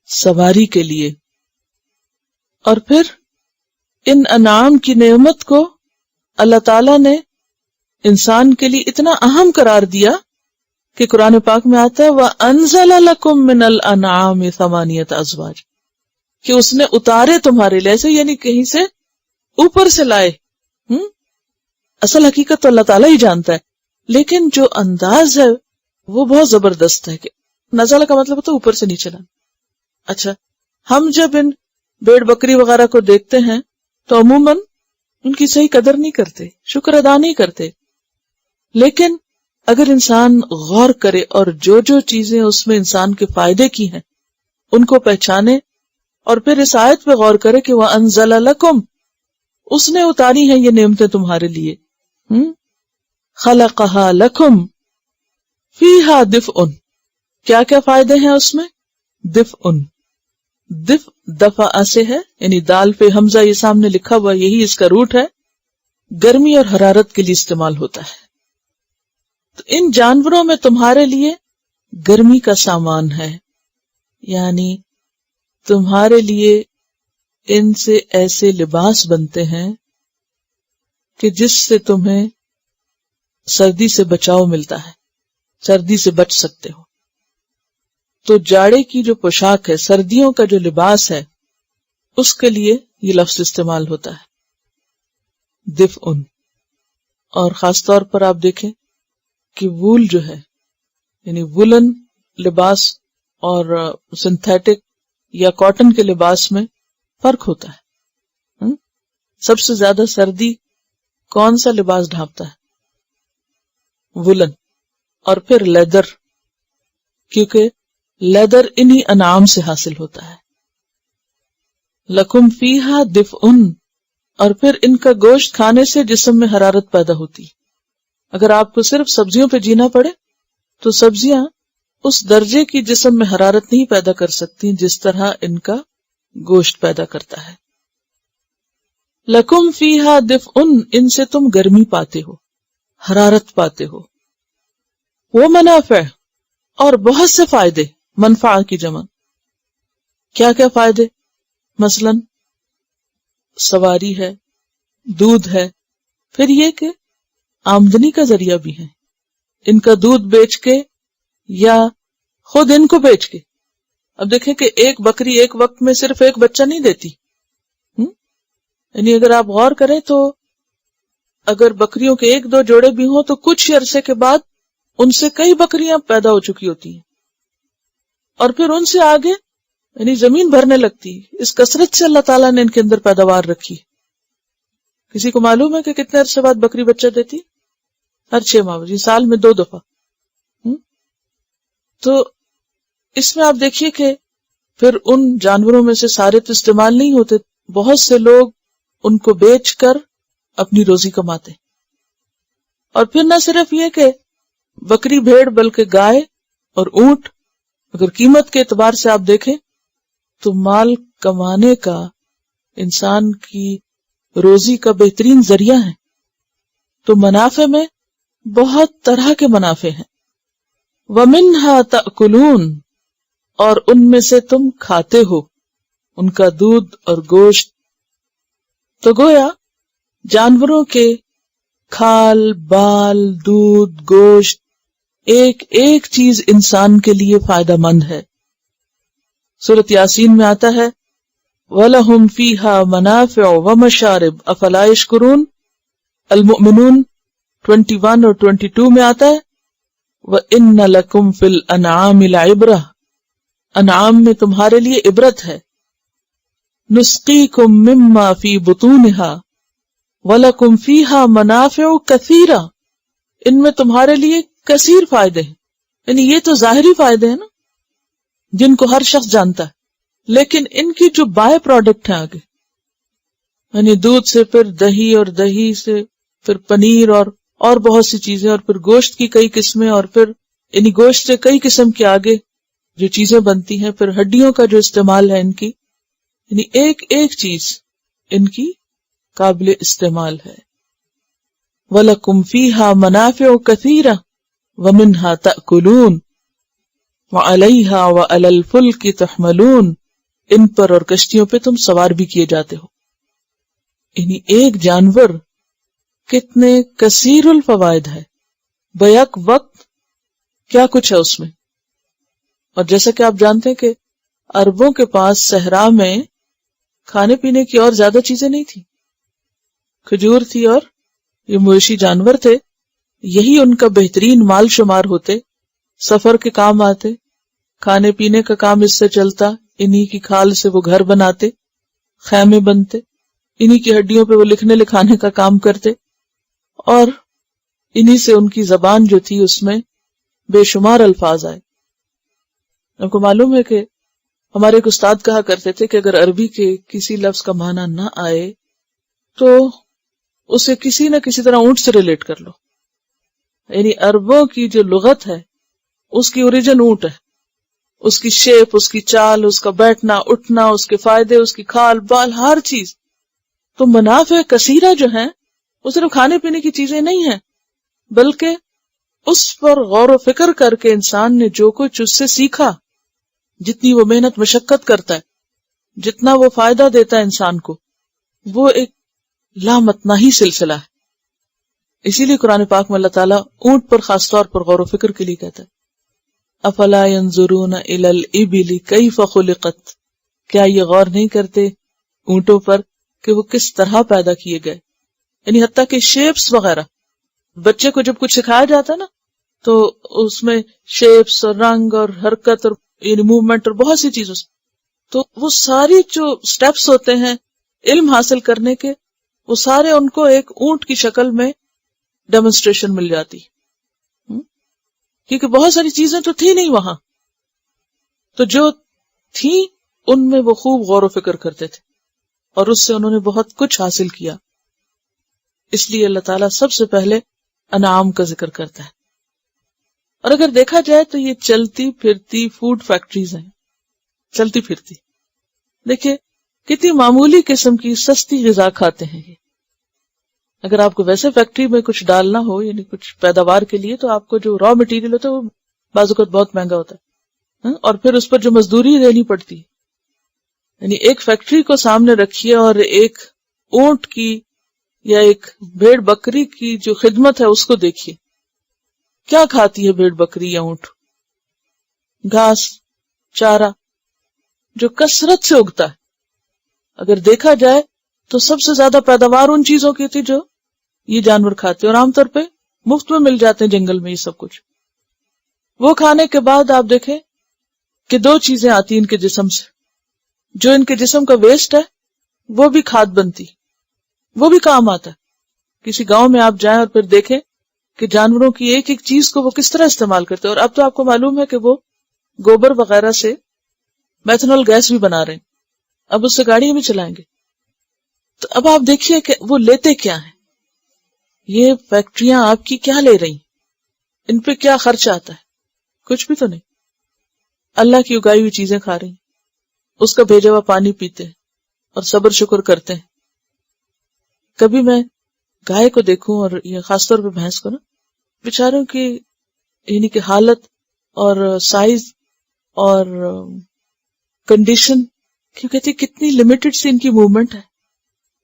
سواری کے لیے. اور پھر ان انعام کی نعمت کو اللہ تعالیٰ نے انسان کے لیے اتنا اہم قرار دیا کہ قرآن پاک میں آتا ہے وَأَنزَلَ لَكُم مِّنَ الْأَنْعَامِ ثَمَانِيَةَ أَزْوَاجٍ، کہ اس نے اتارے تمہارے لیے، ایسے یعنی کہیں سے اوپر سے لائے. اصل حقیقت تو اللہ تعالیٰ ہی جانتا ہے، لیکن جو انداز ہے وہ بہت زبردست ہے کہ نزلہ کا مطلب ہوتا ہے اوپر سے نیچے لانا. اچھا، ہم جب ان بھیڑ بکری وغیرہ کو دیکھتے ہیں تو عموماً ان کی صحیح قدر نہیں کرتے، شکر ادا نہیں کرتے. لیکن اگر انسان غور کرے اور جو جو چیزیں اس میں انسان کے فائدے کی ہیں ان کو پہچانے اور پھر اس آیت پہ غور کرے کہ وَأَنزَلَ لَكُمْ، اس نے اتاری ہیں یہ نعمتیں تمہارے لیے. خَلَقَهَا لَكُمْ فِيهَا دِفْءٌ، کیا کیا فائدے ہیں اس میں؟ دفء، دف دفع سے ہے، یعنی دال پہ حمزہ یہ سامنے لکھا ہوا، یہی اس کا روٹ ہے. گرمی اور حرارت کے لیے استعمال ہوتا ہے. تو ان جانوروں میں تمہارے لیے گرمی کا سامان ہے، یعنی تمہارے لیے ان سے ایسے لباس بنتے ہیں کہ جس سے تمہیں سردی سے بچاؤ ملتا ہے، سردی سے بچ سکتے ہو. تو جاڑے کی جو پوشاک ہے، سردیوں کا جو لباس ہے، اس کے لیے یہ لفظ استعمال ہوتا ہے دفء. اور خاص طور پر آپ دیکھیں کہ وول جو ہے، یعنی وولن لباس اور سنتھیٹک یا کاٹن کے لباس میں فرق ہوتا ہے. سب سے زیادہ سردی کون سا لباس ڈھانپتا ہے؟ وولن. اور پھر لیدر، کیونکہ لیدر انہی انعام سے حاصل ہوتا ہے. لکم فیہا دفء، اور پھر ان کا گوشت کھانے سے جسم میں حرارت پیدا ہوتی. اگر آپ کو صرف سبزیوں پہ جینا پڑے تو سبزیاں اس درجے کی جسم میں حرارت نہیں پیدا کر سکتی جس طرح ان کا گوشت پیدا کرتا ہے. لکم فیہا دفء، ان سے تم گرمی پاتے ہو، حرارت پاتے ہو، وہ منافع اور بہت سے فائدے، منفع کی جمع. کیا کیا فائدے؟ مثلا سواری ہے، دودھ ہے، پھر یہ کہ آمدنی کا ذریعہ بھی ہے. ان کا دودھ بیچ کے یا خود ان کو بیچ کے. اب دیکھیں کہ ایک بکری ایک وقت میں صرف ایک بچہ نہیں دیتی. یعنی اگر آپ غور کریں تو اگر بکریوں کے ایک دو جوڑے بھی ہوں تو کچھ عرصے کے بعد ان سے کئی بکریاں پیدا ہو چکی ہوتی ہیں، اور پھر ان سے آگے یعنی زمین بھرنے لگتی. اس کثرت سے اللہ تعالیٰ نے ان کے اندر پیداوار رکھی. کسی کو معلوم ہے کہ کتنے عرصے بعد بکری بچہ دیتی؟ ہر 6 ماہ، سال میں 2 دفعہ. تو اس میں آپ دیکھیے کہ پھر ان جانوروں میں سے سارے تو استعمال نہیں ہوتے، بہت سے لوگ ان کو بیچ کر اپنی روزی کماتے. اور پھر نہ صرف یہ کہ بکری بھیڑ بلکہ گائے اور اونٹ اگر قیمت کے اعتبار سے آپ دیکھیں تو مال کمانے کا، انسان کی روزی کا بہترین ذریعہ ہے. تو منافع میں بہت طرح کے منافع ہیں. وَمِنْهَا تَأْكُلُونَ، اور ان میں سے تم کھاتے ہو، ان کا دودھ اور گوشت. تو گویا جانوروں کے کھال، بال، دودھ، گوشت، ایک ایک چیز انسان کے لیے فائدہ مند ہے. سورۃ یاسین میں آتا ہے وَلَهُمْ فِيهَا مَنَافِعُ وَمَشَارِبُ أَفَلَا يَشْكُرُونَ. المؤمنون 21 اور 22 میں آتا ہے وَإِنَّ لَكُمْ فِي الْأَنْعَامِ لَعِبْرَةً، انعام میں تمہارے لیے عبرت ہے. نُسْقِيكُم مِّمَّا فِي بُطُونِهَا وَلَكُمْ فِيهَا مَنَافِعُ كَثِيرَةٌ، ان میں تمہارے لیے کثیر فائدے ہیں. یعنی یہ تو ظاہری فائدے ہیں نا جن کو ہر شخص جانتا ہے، لیکن ان کی جو بائی پروڈکٹ ہیں آگے، یعنی دودھ سے پھر دہی، اور دہی سے پھر پنیر اور بہت سی چیزیں، اور پھر گوشت کی کئی قسمیں، اور پھر یعنی گوشت سے کئی قسم کے آگے جو چیزیں بنتی ہیں، پھر ہڈیوں کا جو استعمال ہے ان کی، یعنی ایک ایک چیز ان کی قابل استعمال ہے. وَلَكُمْ فِيهَا مَنَافِعُ كَثِيرَةٌ وَمِنْهَا تَأْكُلُونَ وَعَلَيْهَا وَعَلَى الْفُلْكِ تُحْمَلُونَ، ان پر اور کشتیوں پہ تم سوار بھی کیے جاتے ہو. یعنی ایک جانور کتنے کثیر الفوائد ہے، بیک وقت کیا کچھ ہے اس میں. اور جیسا کہ آپ جانتے ہیں کہ عربوں کے پاس صحرا میں کھانے پینے کی اور زیادہ چیزیں نہیں تھی، کھجور تھی اور یہ مویشی جانور تھے، یہی ان کا بہترین مال شمار ہوتے، سفر کے کام آتے، کھانے پینے کا کام اس سے چلتا، انہی کی کھال سے وہ گھر بناتے، خیمے بنتے، انہی کی ہڈیوں پہ وہ لکھنے لکھانے کا کام کرتے، اور انہی سے ان کی زبان جو تھی اس میں بے شمار الفاظ آئے. آپ کو معلوم ہے کہ ہمارے ایک استاد کہا کرتے تھے کہ اگر عربی کے کسی لفظ کا معنی نہ آئے تو اسے کسی نہ کسی طرح اونٹ سے ریلیٹ کر لو. یعنی عربوں کی جو لغت ہے اس کی اوریجن اونٹ ہے، اس کی شیپ، اس کی چال، اس کا بیٹھنا اٹھنا، اس کے فائدے، اس کی کھال بال، ہر چیز. تو منافع کثیرہ جو ہیں وہ صرف کھانے پینے کی چیزیں نہیں ہیں، بلکہ اس پر غور و فکر کر کے انسان نے جو کچھ اس سے سیکھا، جتنی وہ محنت مشقت کرتا ہے، جتنا وہ فائدہ دیتا ہے انسان کو، وہ ایک لامتناہی سلسلہ ہے. اسی لیے قرآن پاک میں اللہ تعالیٰ اونٹ پر خاص طور پر غور و فکر کے لیے کہتا ہے افلا ينظرون الى الابل كيف خلقت، کیا یہ غور نہیں کرتے اونٹوں پر کہ وہ کس طرح پیدا کیے گئے. یعنی حتیٰ کہ شیپس وغیرہ، بچے کو جب کچھ سکھایا جاتا ہے نا تو اس میں شیپس اور رنگ اور حرکت اور یعنی موومنٹ اور بہت سی چیزوں، تو وہ ساری جو سٹیپس ہوتے ہیں علم حاصل کرنے کے، وہ سارے ان کو ایک اونٹ کی شکل میں ڈیمونسٹریشن مل جاتی، کیونکہ بہت ساری چیزیں تو تھی نہیں وہاں، تو جو تھی ان میں وہ خوب غور و فکر کرتے تھے اور اس سے انہوں نے بہت کچھ حاصل کیا. اس لیے اللہ تعالیٰ سب سے پہلے انعام کا ذکر کرتا ہے. اور اگر دیکھا جائے تو یہ چلتی پھرتی فوڈ فیکٹریز ہیں، چلتی پھرتی. دیکھیے کتنی معمولی قسم کی سستی غذا کھاتے ہیں یہ. اگر آپ کو ویسے فیکٹری میں کچھ ڈالنا ہو یعنی کچھ پیداوار کے لیے تو آپ کو جو را مٹیریل ہوتا ہے وہ بعض اوقات بہت مہنگا ہوتا ہے اور پھر اس پر جو مزدوری دینی پڑتی ہے. یعنی ایک فیکٹری کو سامنے رکھیے اور ایک اونٹ کی یا ایک بھیڑ بکری کی جو خدمت ہے اس کو دیکھیے. کیا کھاتی ہے بھیڑ بکری یا اونٹ؟ گھاس، چارہ جو کثرت سے اگتا ہے. اگر دیکھا جائے تو سب سے زیادہ پیداوار ان چیزوں کی تھی جو یہ جانور کھاتے اور عام طور پہ مفت میں مل جاتے ہیں جنگل میں یہ سب کچھ. وہ کھانے کے بعد آپ دیکھیں کہ دو چیزیں آتی ہیں ان کے جسم سے. جو ان کے جسم کا ویسٹ ہے وہ بھی کھاد بنتی، وہ بھی کام آتا ہے. کسی گاؤں میں آپ جائیں اور پھر دیکھیں کہ جانوروں کی ایک ایک چیز کو وہ کس طرح استعمال کرتے ہیں. اور اب تو آپ کو معلوم ہے کہ وہ گوبر وغیرہ سے میتھنول گیس بھی بنا رہے ہیں، اب اس سے گاڑیاں بھی چلائیں گے. تو اب آپ دیکھیے کہ وہ لیتے کیا ہیں. یہ فیکٹریاں آپ کی کیا لے رہی ہیں؟ ان پہ کیا خرچ آتا ہے؟ کچھ بھی تو نہیں. اللہ کی اگائی ہوئی چیزیں کھا رہی ہیں، اس کا بھیجا ہوا پانی پیتے ہیں اور صبر شکر کرتے ہیں. کبھی میں گائے کو دیکھوں اور یہ خاص طور پہ بھینس کو نا، بیچاروں کی یعنی کہ حالت اور سائز اور کنڈیشن، کیوں کہتی کتنی لمیٹڈ سی ان کی موومنٹ ہے.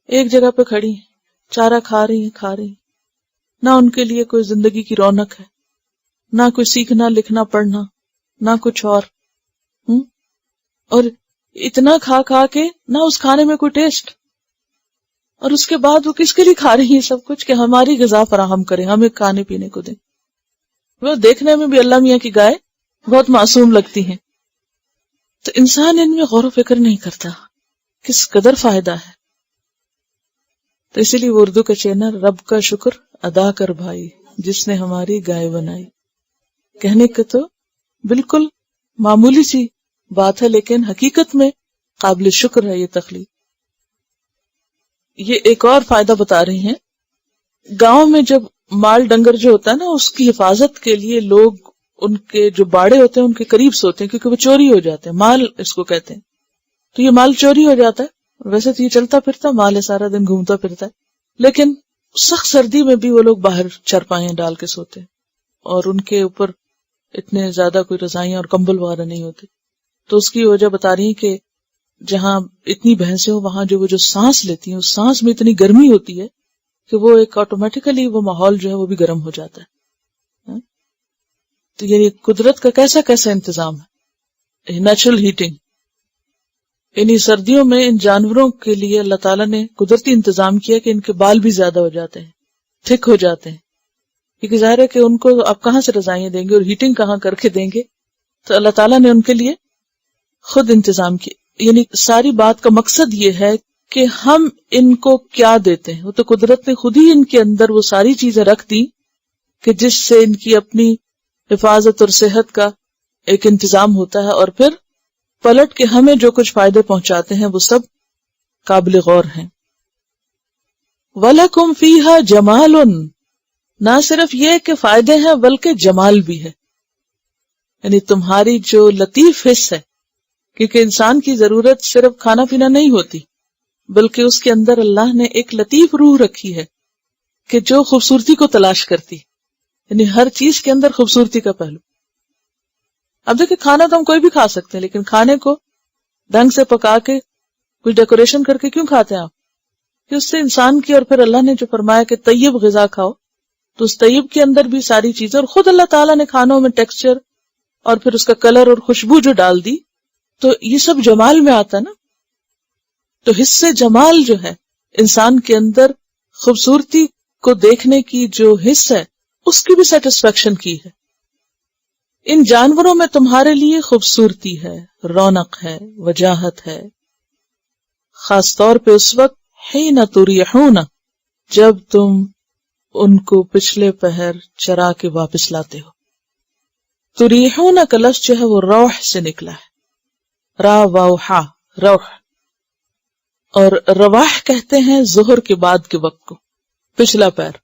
ایک جگہ پہ کھڑی ہیں، چارہ کھا رہی ہیں، نہ ان کے لیے کوئی زندگی کی رونق ہے، نہ کوئی سیکھنا لکھنا پڑھنا، نہ کچھ اور اتنا کھا کھا کے نہ اس کھانے میں کوئی ٹیسٹ. اور اس کے بعد وہ کس کے لیے کھا رہی ہیں سب کچھ؟ کہ ہماری غذا فراہم کریں، ہمیں کھانے پینے کو دیں. وہ دیکھنے میں بھی اللہ میاں کی گائے بہت معصوم لگتی ہیں. تو انسان ان میں غور و فکر نہیں کرتا کس قدر فائدہ ہے. تو اسی لیے اردو کا چینل رب کا شکر ادا کر بھائی جس نے ہماری گائے بنائی. کہنے کے تو بالکل معمولی سی بات ہے لیکن حقیقت میں قابل شکر ہے یہ تخلیق. یہ ایک اور فائدہ بتا رہی ہیں. گاؤں میں جب مال ڈنگر جو ہوتا ہے نا اس کی حفاظت کے لیے لوگ ان کے جو باڑے ہوتے ہیں ان کے قریب سوتے ہیں کیونکہ وہ چوری ہو جاتے ہیں. مال اس کو کہتے ہیں. تو یہ مال چوری ہو جاتا ہے. ویسے تو یہ چلتا پھرتا مال ہے، سارا دن گھومتا پھرتا ہے، لیکن سخت سردی میں بھی وہ لوگ باہر چرپائیں ڈال کے سوتے ہیں اور ان کے اوپر اتنے زیادہ کوئی رضائیاں اور کمبل وغیرہ نہیں ہوتے. تو اس کی وجہ بتا رہی ہیں کہ جہاں اتنی بھینسیں ہو وہاں جو وہ جو سانس لیتی ہیں اس سانس میں اتنی گرمی ہوتی ہے کہ وہ ایک آٹومیٹیکلی وہ ماحول جو ہے وہ بھی گرم ہو جاتا ہے. تو یہ قدرت کا کیسا کیسا انتظام ہے. نیچرل ہیٹنگ، یعنی سردیوں میں ان جانوروں کے لیے اللہ تعالیٰ نے قدرتی انتظام کیا کہ ان کے بال بھی زیادہ ہو جاتے ہیں، تھک ہو جاتے ہیں، کیونکہ ظاہر ہے کہ ان کو آپ کہاں سے رضائیاں دیں گے اور ہیٹنگ کہاں کر کے دیں گے. تو اللہ تعالیٰ نے ان کے لیے خود انتظام کیا. یعنی ساری بات کا مقصد یہ ہے کہ ہم ان کو کیا دیتے ہیں. وہ تو قدرت نے خود ہی ان کے اندر وہ ساری چیزیں رکھ دی کہ جس سے ان کی اپنی حفاظت اور صحت کا ایک انتظام ہوتا ہے، اور پھر پلٹ کے ہمیں جو کچھ فائدے پہنچاتے ہیں وہ سب قابل غور ہیں. وَلَكُمْ فِيهَا جَمَالٌ، نہ صرف یہ کہ فائدے ہیں بلکہ جمال بھی ہے. یعنی تمہاری جو لطیف حص ہے، کیونکہ انسان کی ضرورت صرف کھانا پینا نہیں ہوتی بلکہ اس کے اندر اللہ نے ایک لطیف روح رکھی ہے کہ جو خوبصورتی کو تلاش کرتی، یعنی ہر چیز کے اندر خوبصورتی کا پہلو. اب دیکھیں کھانا تو ہم کوئی بھی کھا سکتے ہیں، لیکن کھانے کو ڈھنگ سے پکا کے کچھ ڈیکوریشن کر کے کیوں کھاتے ہیں آپ؟ کہ اس سے انسان کی، اور پھر اللہ نے جو فرمایا کہ طیب غذا کھاؤ، تو اس طیب کے اندر بھی ساری چیزیں، اور خود اللہ تعالیٰ نے کھانوں میں ٹیکسچر اور پھر اس کا کلر اور خوشبو جو ڈال دی، تو یہ سب جمال میں آتا ہے نا. تو حصے جمال جو ہے انسان کے اندر خوبصورتی کو دیکھنے کی جو حص ہے اس کی بھی سیٹسفیکشن کی ہے. ان جانوروں میں تمہارے لیے خوبصورتی ہے، رونق ہے، وجاہت ہے، خاص طور پہ اس وقت حین تریحون، جب تم ان کو پچھلے پہر چرا کے واپس لاتے ہو. تریحون کا لفظ جو ہے وہ روح سے نکلا ہے، را واو ہا، روح. اور رواح کہتے ہیں ظہر کے بعد کے وقت کو، پچھلا پہر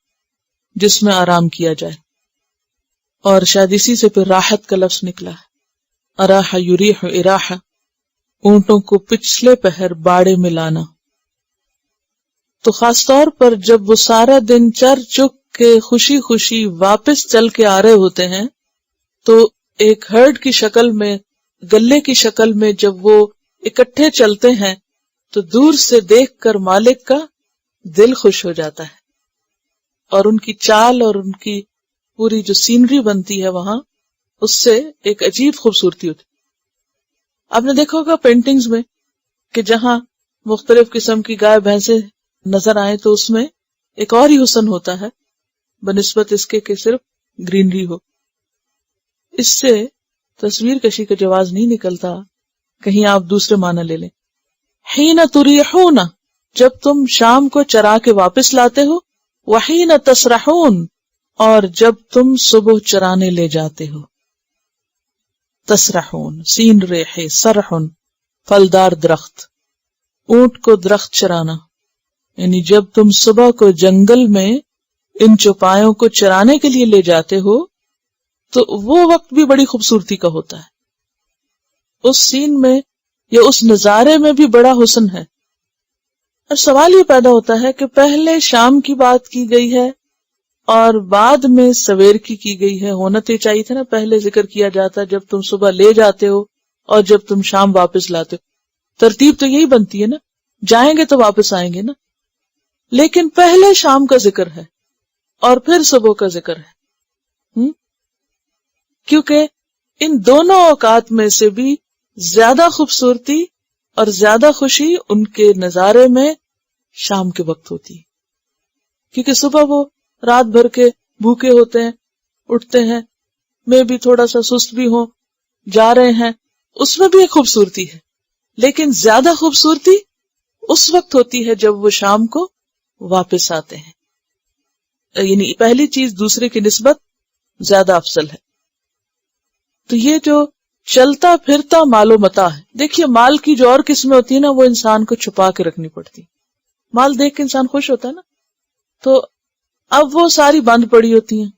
جس میں آرام کیا جائے. اور شاید اسی سے پھر راحت کا لفظ نکلا ہے، اراح یریح اراحہ. اونٹوں کو پچھلے پہر باڑے میں لانا. تو خاص طور پر جب وہ سارا دن چر چک کے خوشی خوشی واپس چل کے آ رہے ہوتے ہیں تو ایک ہرڈ کی شکل میں، گلے کی شکل میں جب وہ اکٹھے چلتے ہیں تو دور سے دیکھ کر مالک کا دل خوش ہو جاتا ہے، اور ان کی چال اور ان کی پوری جو سینری بنتی ہے وہاں، اس سے ایک عجیب خوبصورتی ہوتی. آپ نے دیکھا ہوگا پینٹنگز میں کہ جہاں مختلف قسم کی گائے بھینسیں نظر آئے تو اس میں ایک اور ہی حسن ہوتا ہے بنسبت اس کے کہ صرف گرینری ہو. اس سے تصویر کشی کا جواز نہیں نکلتا، کہیں آپ دوسرے معنی لے لیں. حین تریحون، جب تم شام کو چرا کے واپس لاتے ہو، وحین تسرحون، اور جب تم صبح چرانے لے جاتے ہو. تسرحون، سین ریح، سرحن پھلدار درخت، اونٹ کو درخت چرانا، یعنی جب تم صبح کو جنگل میں ان چوپایوں کو چرانے کے لیے لے جاتے ہو تو وہ وقت بھی بڑی خوبصورتی کا ہوتا ہے. اس سین میں یا اس نظارے میں بھی بڑا حسن ہے. اور سوال یہ پیدا ہوتا ہے کہ پہلے شام کی بات کی گئی ہے اور بعد میں سویر کی گئی ہے. ہونا تو چاہیے تھا نا پہلے ذکر کیا جاتا جب تم صبح لے جاتے ہو اور جب تم شام واپس لاتے ہو. ترتیب تو یہی بنتی ہے نا، جائیں گے تو واپس آئیں گے نا. لیکن پہلے شام کا ذکر ہے اور پھر صبح کا ذکر ہے، کیونکہ ان دونوں اوقات میں سے بھی زیادہ خوبصورتی اور زیادہ خوشی ان کے نظارے میں شام کے وقت ہوتی ہے. کیونکہ صبح وہ رات بھر کے بھوکے ہوتے ہیں، اٹھتے ہیں، میں بھی تھوڑا سا سست بھی ہوں، جا رہے ہیں، اس میں بھی ایک خوبصورتی ہے. لیکن زیادہ خوبصورتی اس وقت ہوتی ہے جب وہ شام کو واپس آتے ہیں. یعنی پہلی چیز دوسرے کی نسبت زیادہ افضل ہے. تو یہ جو چلتا پھرتا مال و متاع ہے، دیکھیے مال کی جو اور قسمیں ہوتی ہیں نا وہ انسان کو چھپا کے رکھنی پڑتی. مال دیکھ کے انسان خوش ہوتا ہے نا، تو اب وہ ساری بند پڑی ہوتی ہیں،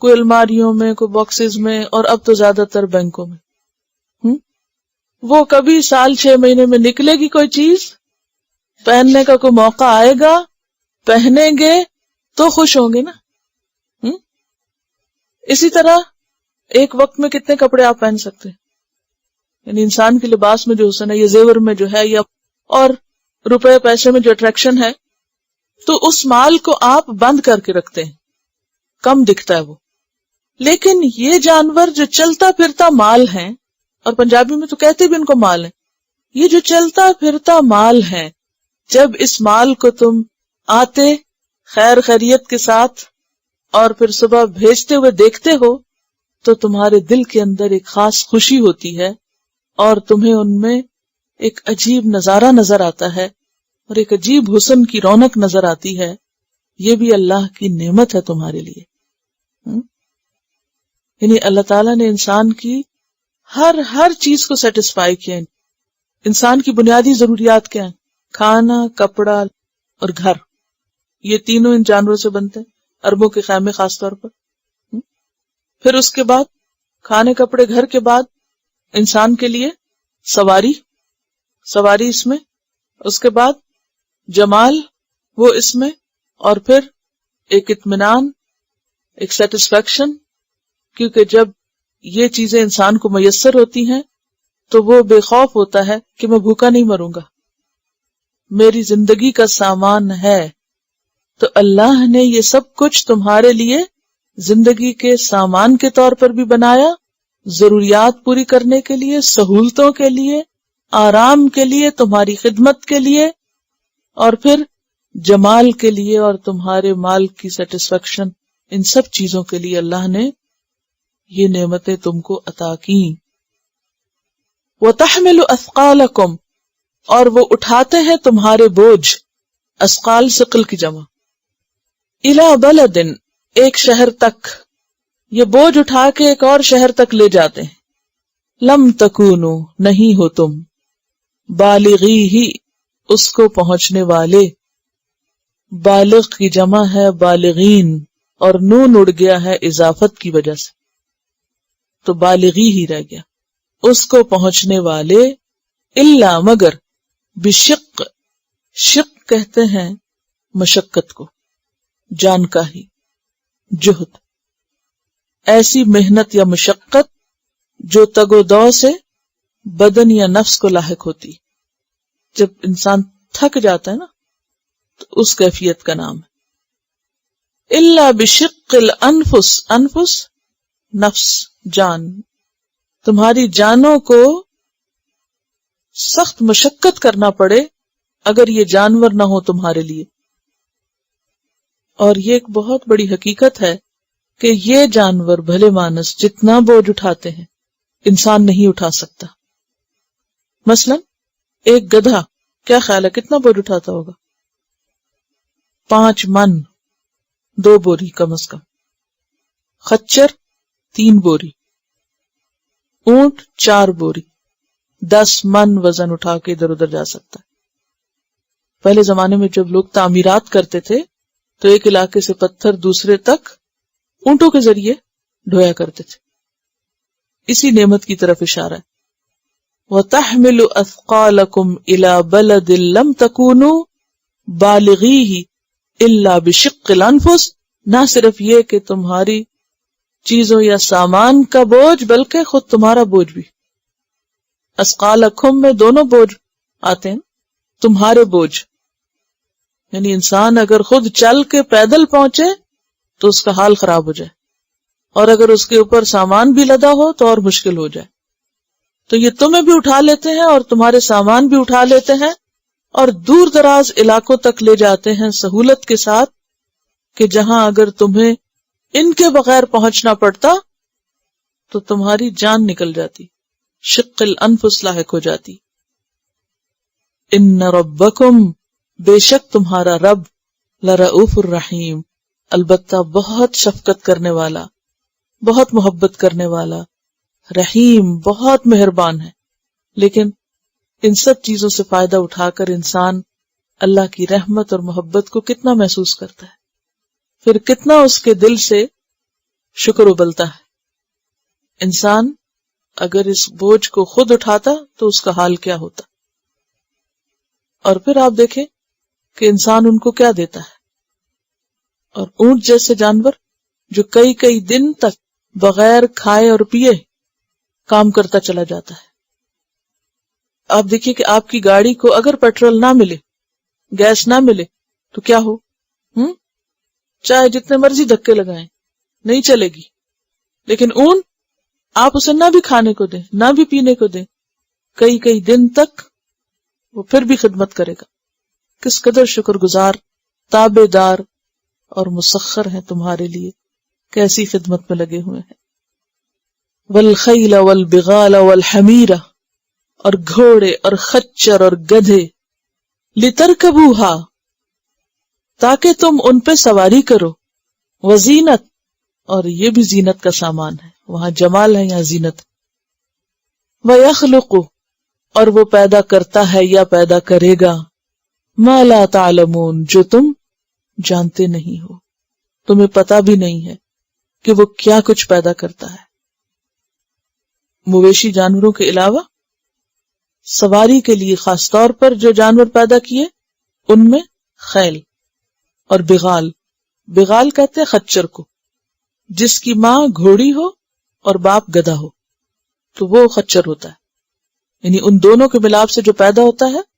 کوئی الماریوں میں، کوئی باکسز میں، اور اب تو زیادہ تر بینکوں میں. وہ کبھی سال 6 مہینے میں نکلے گی کوئی چیز، پہننے کا کوئی موقع آئے گا، پہنیں گے تو خوش ہوں گے نا. اسی طرح ایک وقت میں کتنے کپڑے آپ پہن سکتے ہیں؟ یعنی انسان کے لباس میں جو حسن ہے، یا زیور میں جو ہے، یا اور روپے پیسے میں جو اٹریکشن ہے، تو اس مال کو آپ بند کر کے رکھتے ہیں، کم دکھتا ہے وہ. لیکن یہ جانور جو چلتا پھرتا مال ہیں، اور پنجابی میں تو کہتے بھی ان کو مال ہیں، یہ جو چلتا پھرتا مال ہے، جب اس مال کو تم آتے خیر خیریت کے ساتھ اور پھر صبح بھیجتے ہوئے دیکھتے ہو تو تمہارے دل کے اندر ایک خاص خوشی ہوتی ہے، اور تمہیں ان میں ایک عجیب نظارہ نظر آتا ہے اور ایک عجیب حسن کی رونق نظر آتی ہے. یہ بھی اللہ کی نعمت ہے تمہارے لیے. یعنی اللہ تعالیٰ نے انسان کی ہر چیز کو سیٹسفائی کیا. انسان کی بنیادی ضروریات کیا ہیں؟ کھانا، کپڑا اور گھر. یہ تینوں ان جانوروں سے بنتے ہیں، اربوں کے خیمے خاص طور پر. پھر اس کے بعد کھانے، کپڑے، گھر کے بعد انسان کے لیے سواری اس میں، اس کے بعد جمال وہ اس میں، اور پھر ایک اطمینان، ایک سیٹسفیکشن. کیونکہ جب یہ چیزیں انسان کو میسر ہوتی ہیں تو وہ بے خوف ہوتا ہے کہ میں بھوکا نہیں مروں گا، میری زندگی کا سامان ہے. تو اللہ نے یہ سب کچھ تمہارے لیے زندگی کے سامان کے طور پر بھی بنایا، ضروریات پوری کرنے کے لیے، سہولتوں کے لیے، آرام کے لیے، تمہاری خدمت کے لیے، اور پھر جمال کے لیے اور تمہارے مال کی سیٹسفیکشن. ان سب چیزوں کے لیے اللہ نے یہ نعمتیں تم کو عطا کی. وَتَحْمِلُ أَثْقَالَكُمْ، اور وہ اٹھاتے ہیں تمہارے بوجھ. اثقال ثقل کی جمع. إِلَى بَلَدٍ، ایک شہر تک. یہ بوجھ اٹھا کے ایک اور شہر تک لے جاتے ہیں. لم تکونو، نہیں ہو تم. بالغی ہی، اس کو پہنچنے والے. بالغ کی جمع ہے بالغین، اور نون اڑ گیا ہے اضافت کی وجہ سے، تو بالغی ہی رہ گیا. اس کو پہنچنے والے الا مگر، بشق، شق کہتے ہیں مشقت کو، جان کا ہی، جہد، ایسی محنت یا مشقت جو تگ و دو سے بدن یا نفس کو لاحق ہوتی. جب انسان تھک جاتا ہے نا تو اس کیفیت کا نام ہے. الا بشق الانفس، انفس نفس، جان، تمہاری جانوں کو سخت مشقت کرنا پڑے اگر یہ جانور نہ ہو تمہارے لیے. اور یہ ایک بہت بڑی حقیقت ہے کہ یہ جانور بھلے مانس جتنا بوجھ اٹھاتے ہیں انسان نہیں اٹھا سکتا. مثلا ایک گدھا کیا خیال ہے کتنا بوجھ اٹھاتا ہوگا؟ 5 من، 2 بوری کم از کم. خچر 3 بوری، اونٹ 4 بوری، 10 من وزن اٹھا کے ادھر ادھر جا سکتا ہے. پہلے زمانے میں جب لوگ تعمیرات کرتے تھے تو ایک علاقے سے پتھر دوسرے تک اونٹوں کے ذریعے ڈھویا کرتے تھے. اسی نعمت کی طرف اشارہ ہے. وَتَحْمِلُ أَثْقَالَكُمْ إِلَى بَلَدٍ لَمْ تَكُونُوا بَالِغِيهِ إِلَّا بِشِقِّ الْأَنفُسِ، نہ صرف یہ کہ تمہاری چیزوں یا سامان کا بوجھ بلکہ خود تمہارا بوجھ بھی. اثقالکم میں دونوں بوجھ آتے ہیں، تمہارے بوجھ یعنی انسان اگر خود چل کے پیدل پہنچے تو اس کا حال خراب ہو جائے، اور اگر اس کے اوپر سامان بھی لدا ہو تو اور مشکل ہو جائے. تو یہ تمہیں بھی اٹھا لیتے ہیں اور تمہارے سامان بھی اٹھا لیتے ہیں اور دور دراز علاقوں تک لے جاتے ہیں سہولت کے ساتھ کہ جہاں اگر تمہیں ان کے بغیر پہنچنا پڑتا تو تمہاری جان نکل جاتی، شق الانفس لاحق ہو جاتی. ان ربکم، بے شک تمہارا رب، لرؤوف الرحیم، البتہ بہت شفقت کرنے والا، بہت محبت کرنے والا، رحیم، بہت مہربان ہے. لیکن ان سب چیزوں سے فائدہ اٹھا کر انسان اللہ کی رحمت اور محبت کو کتنا محسوس کرتا ہے، پھر کتنا اس کے دل سے شکر ابلتا ہے. انسان اگر اس بوجھ کو خود اٹھاتا تو اس کا حال کیا ہوتا. اور پھر آپ دیکھیں کہ انسان ان کو کیا دیتا ہے. اور اونٹ جیسے جانور جو کئی کئی دن تک بغیر کھائے اور پیے کام کرتا چلا جاتا ہے. آپ دیکھیے کہ آپ کی گاڑی کو اگر پیٹرول نہ ملے، گیس نہ ملے تو کیا ہو؟ چاہے جتنے مرضی دھکے لگائیں نہیں چلے گی. لیکن اونٹ آپ اسے نہ بھی کھانے کو دیں نہ بھی پینے کو دیں، کئی کئی دن تک وہ پھر بھی خدمت کرے گا. کس قدر شکر گزار، تابع دار اور مسخر ہیں تمہارے لیے، کیسی خدمت میں لگے ہوئے ہیں. والخیل والبغال والحمیر، اور گھوڑے اور خچر اور گدھے، لترکبوہا، تاکہ تم ان پہ سواری کرو، وزینت، اور یہ بھی زینت کا سامان ہے، وہاں جمال ہے یہاں زینت. ویخلق، اور وہ پیدا کرتا ہے یا پیدا کرے گا، ما لا تعلمون، جو تم جانتے نہیں ہو، تمہیں پتا بھی نہیں ہے کہ وہ کیا کچھ پیدا کرتا ہے. مویشی جانوروں کے علاوہ سواری کے لیے خاص طور پر جو جانور پیدا کیے ان میں خیل اور بغال. بغال کہتے ہیں خچر کو، جس کی ماں گھوڑی ہو اور باپ گدھا ہو تو وہ خچر ہوتا ہے. یعنی ان دونوں کے ملاپ سے جو پیدا ہوتا ہے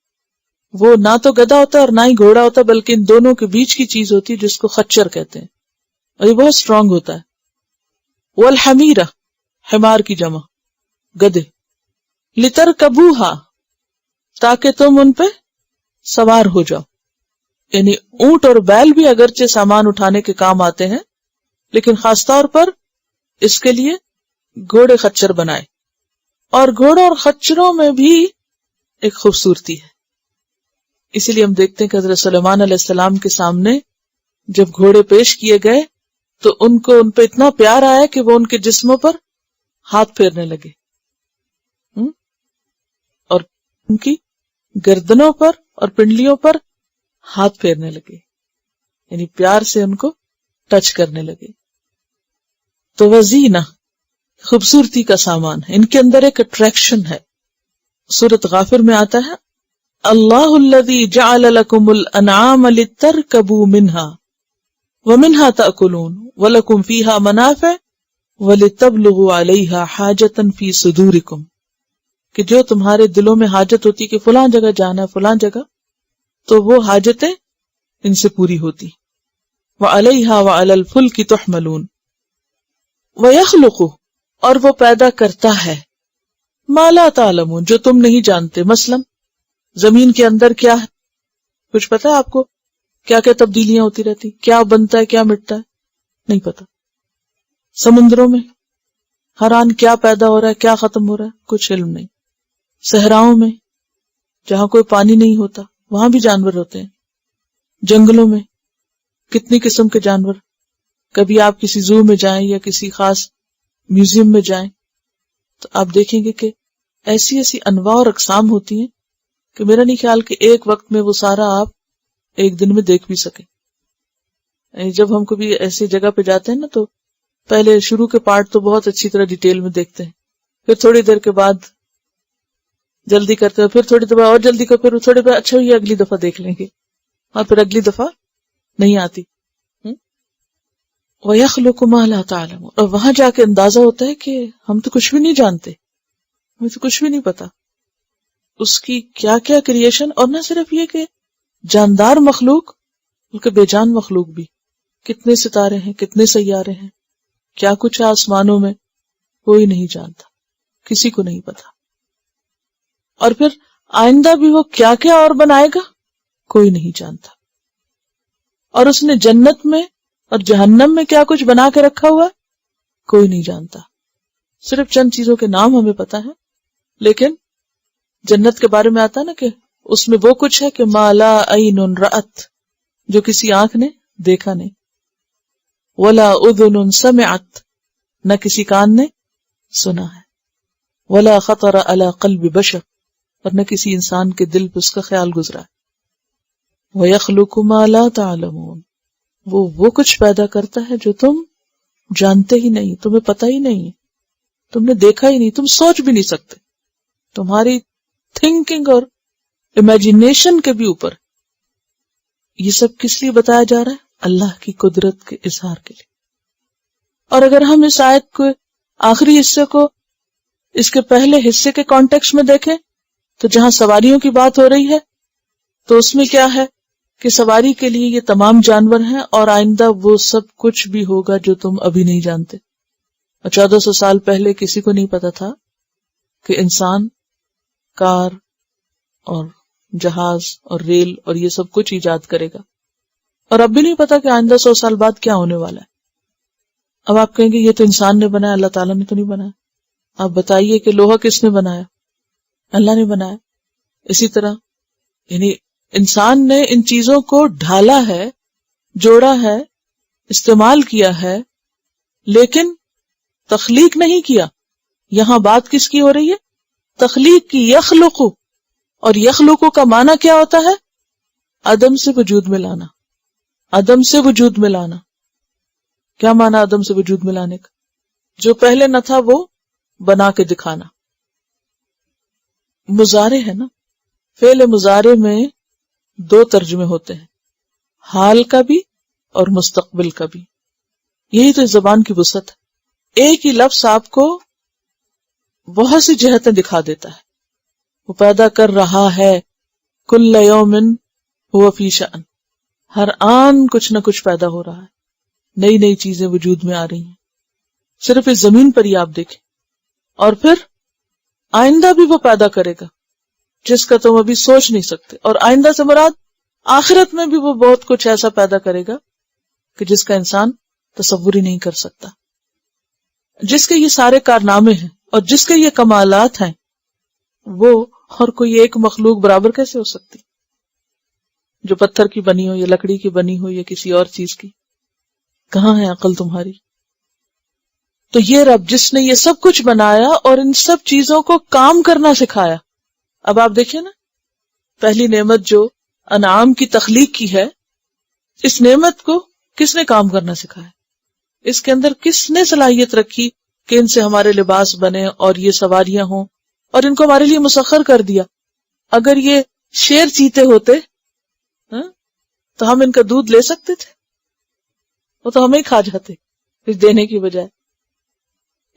وہ نہ تو گدھا ہوتا ہے اور نہ ہی گھوڑا ہوتا ہے، بلکہ ان دونوں کے بیچ کی چیز ہوتی ہے جس کو خچر کہتے ہیں، اور یہ بہت سٹرونگ ہوتا ہے. والحمیرہ، حمار کی جمع، گدھے. لترکبوہا، تاکہ تم ان پہ سوار ہو جاؤ. یعنی اونٹ اور بیل بھی اگرچہ سامان اٹھانے کے کام آتے ہیں لیکن خاص طور پر اس کے لیے گھوڑے خچر بنائے. اور گھوڑوں اور خچروں میں بھی ایک خوبصورتی ہے. اسی لیے ہم دیکھتے ہیں کہ حضرت سلیمان علیہ السلام کے سامنے جب گھوڑے پیش کیے گئے تو ان کو ان پہ اتنا پیار آیا کہ وہ ان کے جسموں پر ہاتھ پھیرنے لگے، اور ان کی گردنوں پر اور پنڈلیوں پر ہاتھ پھیرنے لگے، یعنی پیار سے ان کو ٹچ کرنے لگے. تو وزینہ، خوبصورتی کا سامان ہے، ان کے اندر ایک اٹریکشن ہے. سورۃ غافر میں آتا ہے اللہ الذی جعل لکم الانعام لترکبوا منہا ومنہا تأکلون ولکم فیہا منافع وَلِتَبْلُغُوا عَلَيْهَا حَاجَةً فِي صُدُورِكُمْ، کہ جو تمہارے دلوں میں حاجت ہوتی کہ فلاں جگہ جانا ہے فلاں جگہ، تو وہ حاجتیں ان سے پوری ہوتی. وَعَلَيْهَا وَعَلَى الْفُلْكِ تُحْمَلُونَ. وَيَخْلُقُ، اور وہ پیدا کرتا ہے مَا لَا تَعْلَمُونَ، جو تم نہیں جانتے. مثلا زمین کے اندر کیا ہے، کچھ پتا ہے آپ کو؟ کیا کیا تبدیلیاں ہوتی رہتی، کیا بنتا ہے کیا مٹتا ہے، نہیں پتا. سمندروں میں ہر آن کیا پیدا ہو رہا ہے کیا ختم ہو رہا ہے، کچھ علم نہیں. صحراؤں میں جہاں کوئی پانی نہیں ہوتا وہاں بھی جانور ہوتے ہیں. جنگلوں میں کتنی قسم کے جانور. کبھی آپ کسی زو میں جائیں یا کسی خاص میوزیم میں جائیں تو آپ دیکھیں گے کہ ایسی ایسی انواع اور اقسام ہوتی ہیں کہ میرا نہیں خیال کہ ایک وقت میں وہ سارا آپ ایک دن میں دیکھ بھی سکیں. جب ہم کبھی ایسی جگہ پہ جاتے ہیں نا تو پہلے شروع کے پارٹ تو بہت اچھی طرح ڈیٹیل میں دیکھتے ہیں، پھر تھوڑی دیر کے بعد جلدی کرتے ہیں، پھر تھوڑی دیر اور جلدی کر، پھر تھوڑی دیر اچھا یہ اگلی دفعہ دیکھ لیں گے، اور پھر اگلی دفعہ نہیں آتی. وَيَخْلُقُ مَا لَا تَعْلَمُونَ، اور وہاں جا کے اندازہ ہوتا ہے کہ ہم تو کچھ بھی نہیں جانتے، ہمیں تو کچھ بھی نہیں پتا اس کی کیا کیا کریشن. اور نہ صرف یہ کہ جاندار مخلوق بلکہ بے جان مخلوق بھی. کتنے ستارے ہیں، کتنے سیارے ہیں، کیا کچھ ہے آسمانوں میں، کوئی نہیں جانتا، کسی کو نہیں پتا. اور پھر آئندہ بھی وہ کیا کیا اور بنائے گا کوئی نہیں جانتا. اور اس نے جنت میں اور جہنم میں کیا کچھ بنا کے رکھا ہوا ہے کوئی نہیں جانتا. صرف چند چیزوں کے نام ہمیں پتا ہے، لیکن جنت کے بارے میں آتا ہے نا کہ اس میں وہ کچھ ہے کہ ما لا عین رأت، جو کسی آنکھ نے دیکھا نہیں، ولا اذن سمعت، نہ کسی کان نے سنا ہے، ولا خطر علی قلب بشر، اور نہ کسی انسان کے دل پہ اس کا خیال گزرا ہے. وَيَخْلُقُ مَا لَا تَعْلَمُونَ، وہ کچھ پیدا کرتا ہے جو تم جانتے ہی نہیں، تمہیں پتہ ہی نہیں، تم نے دیکھا ہی نہیں، تم سوچ بھی نہیں سکتے. تمہاری تھنکنگ اور امیجنیشن کے بھی اوپر. یہ سب کس لیے بتایا جا رہا ہے؟ اللہ کی قدرت کے اظہار کے لیے. اور اگر ہم اس آیت کو آخری حصے کو اس کے پہلے حصے کے کانٹیکسٹ میں دیکھیں تو جہاں سواریوں کی بات ہو رہی ہے تو اس میں کیا ہے کہ سواری کے لیے یہ تمام جانور ہیں، اور آئندہ وہ سب کچھ بھی ہوگا جو تم ابھی نہیں جانتے. اور 1400 سال پہلے کسی کو نہیں پتا تھا کہ انسان کار اور جہاز اور ریل اور یہ سب کچھ ایجاد کرے گا. اور اب بھی نہیں پتا کہ آئندہ 100 سال بعد کیا ہونے والا ہے. اب آپ کہیں گے یہ تو انسان نے بنایا، اللہ تعالیٰ نے تو نہیں بنایا. آپ بتائیے کہ لوہا کس نے بنایا؟ اللہ نے بنایا. اسی طرح یعنی انسان نے ان چیزوں کو ڈھالا ہے، جوڑا ہے، استعمال کیا ہے، لیکن تخلیق نہیں کیا. یہاں بات کس کی ہو رہی ہے؟ تخلیق کی. یخلق، اور یخلق کا معنی کیا ہوتا ہے؟ عدم سے وجود میں لانا. عدم سے وجود میں لانا. کیا معنی عدم سے وجود میں لانے کا؟ جو پہلے نہ تھا وہ بنا کے دکھانا. مضارع ہے نا، فعل مضارع میں 2 ترجمے ہوتے ہیں، حال کا بھی اور مستقبل کا بھی. یہی تو اس زبان کی وسعت ہے. ایک ہی لفظ آپ کو بہت سی جہتیں دکھا دیتا ہے. وہ پیدا کر رہا ہے، کل یوم ہوا فی شأن، ہر آن کچھ نہ کچھ پیدا ہو رہا ہے، نئی نئی چیزیں وجود میں آ رہی ہیں. صرف اس زمین پر ہی آپ دیکھیں. اور پھر آئندہ بھی وہ پیدا کرے گا جس کا تم ابھی سوچ نہیں سکتے. اور آئندہ سے مراد آخرت میں بھی وہ بہت کچھ ایسا پیدا کرے گا کہ جس کا انسان تصور ہی نہیں کر سکتا. جس کے یہ سارے کارنامے ہیں اور جس کے یہ کمالات ہیں، وہ اور کوئی ایک مخلوق برابر کیسے ہو سکتی؟ جو پتھر کی بنی ہو یا لکڑی کی بنی ہو یا کسی اور چیز کی. کہاں ہے عقل تمہاری؟ تو یہ رب جس نے یہ سب کچھ بنایا اور ان سب چیزوں کو کام کرنا سکھایا. اب آپ دیکھیں نا، پہلی نعمت جو انعام کی تخلیق کی ہے، اس نعمت کو کس نے کام کرنا سکھایا؟ اس کے اندر کس نے صلاحیت رکھی کہ ان سے ہمارے لباس بنے اور یہ سواریاں ہوں اور ان کو ہمارے لیے مسخر کر دیا. اگر یہ شیر چیتے ہوتے تو ہم ان کا دودھ لے سکتے تھے؟ وہ تو ہمیں ہی کھا جاتے کچھ دینے کی بجائے.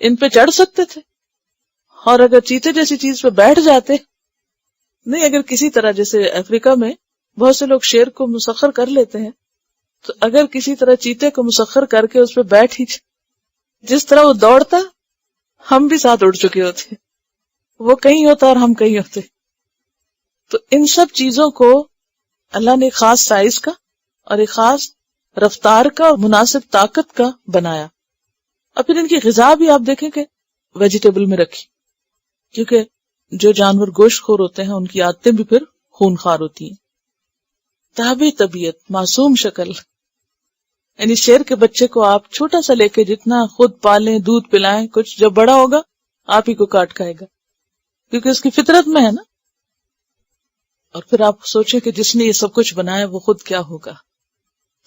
ان پہ چڑھ سکتے تھے، اور اگر چیتے جیسی چیز پہ بیٹھ جاتے نہیں. اگر کسی طرح، جیسے افریقہ میں بہت سے لوگ شیر کو مسخر کر لیتے ہیں، تو اگر کسی طرح چیتے کو مسخر کر کے اس پہ بیٹھ ہی جس طرح وہ دوڑتا ہم بھی ساتھ اڑ چکے ہوتے، وہ کہیں ہوتا اور ہم کہیں ہوتے. تو ان سب چیزوں کو اللہ نے ایک خاص سائز کا اور ایک خاص رفتار کا اور مناسب طاقت کا بنایا. اور پھر ان کی غذا بھی آپ دیکھیں کہ ویجیٹیبل میں رکھی، کیونکہ جو جانور گوشت خور ہوتے ہیں ان کی عادتیں بھی پھر خون خوار ہوتی ہیں. تابع طبیعت، معصوم شکل. یعنی شیر کے بچے کو آپ چھوٹا سا لے کے جتنا خود پالیں، دودھ پلائیں، کچھ جب بڑا ہوگا آپ ہی کو کاٹ کھائے گا، کیونکہ اس کی فطرت میں ہے نا. اور پھر آپ سوچیں کہ جس نے یہ سب کچھ بنایا وہ خود کیا ہوگا،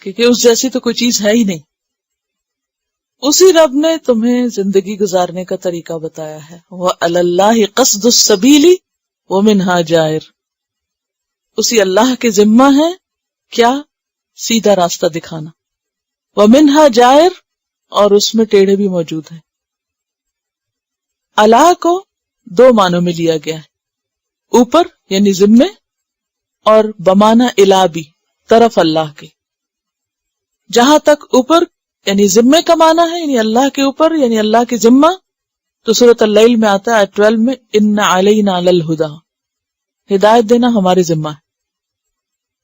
کیونکہ اس جیسی تو کوئی چیز ہے ہی نہیں. اسی رب نے تمہیں زندگی گزارنے کا طریقہ بتایا ہے. وَعَلَى اللَّهِ قَصْدُ السَّبِيلِ وَمِنْهَا جَائِرٌ. اسی اللہ کے ذمہ ہے کیا؟ سیدھا راستہ دکھانا. وَمِنْهَا جَائِرٌ، اور اس میں ٹیڑھے بھی موجود ہیں. اللہ کو دو معنوں میں لیا گیا ہے، اوپر یعنی ذمے، اور بمانا الہ بھی، طرف اللہ کے. جہاں تک اوپر یعنی ذمے کا معنی ہے، یعنی اللہ کے اوپر، یعنی اللہ کے ذمہ، تو سورۃ اللیل میں آتا ہے 12 میں ان علینا للہدی، ہدایت دینا ہمارے ذمہ ہے.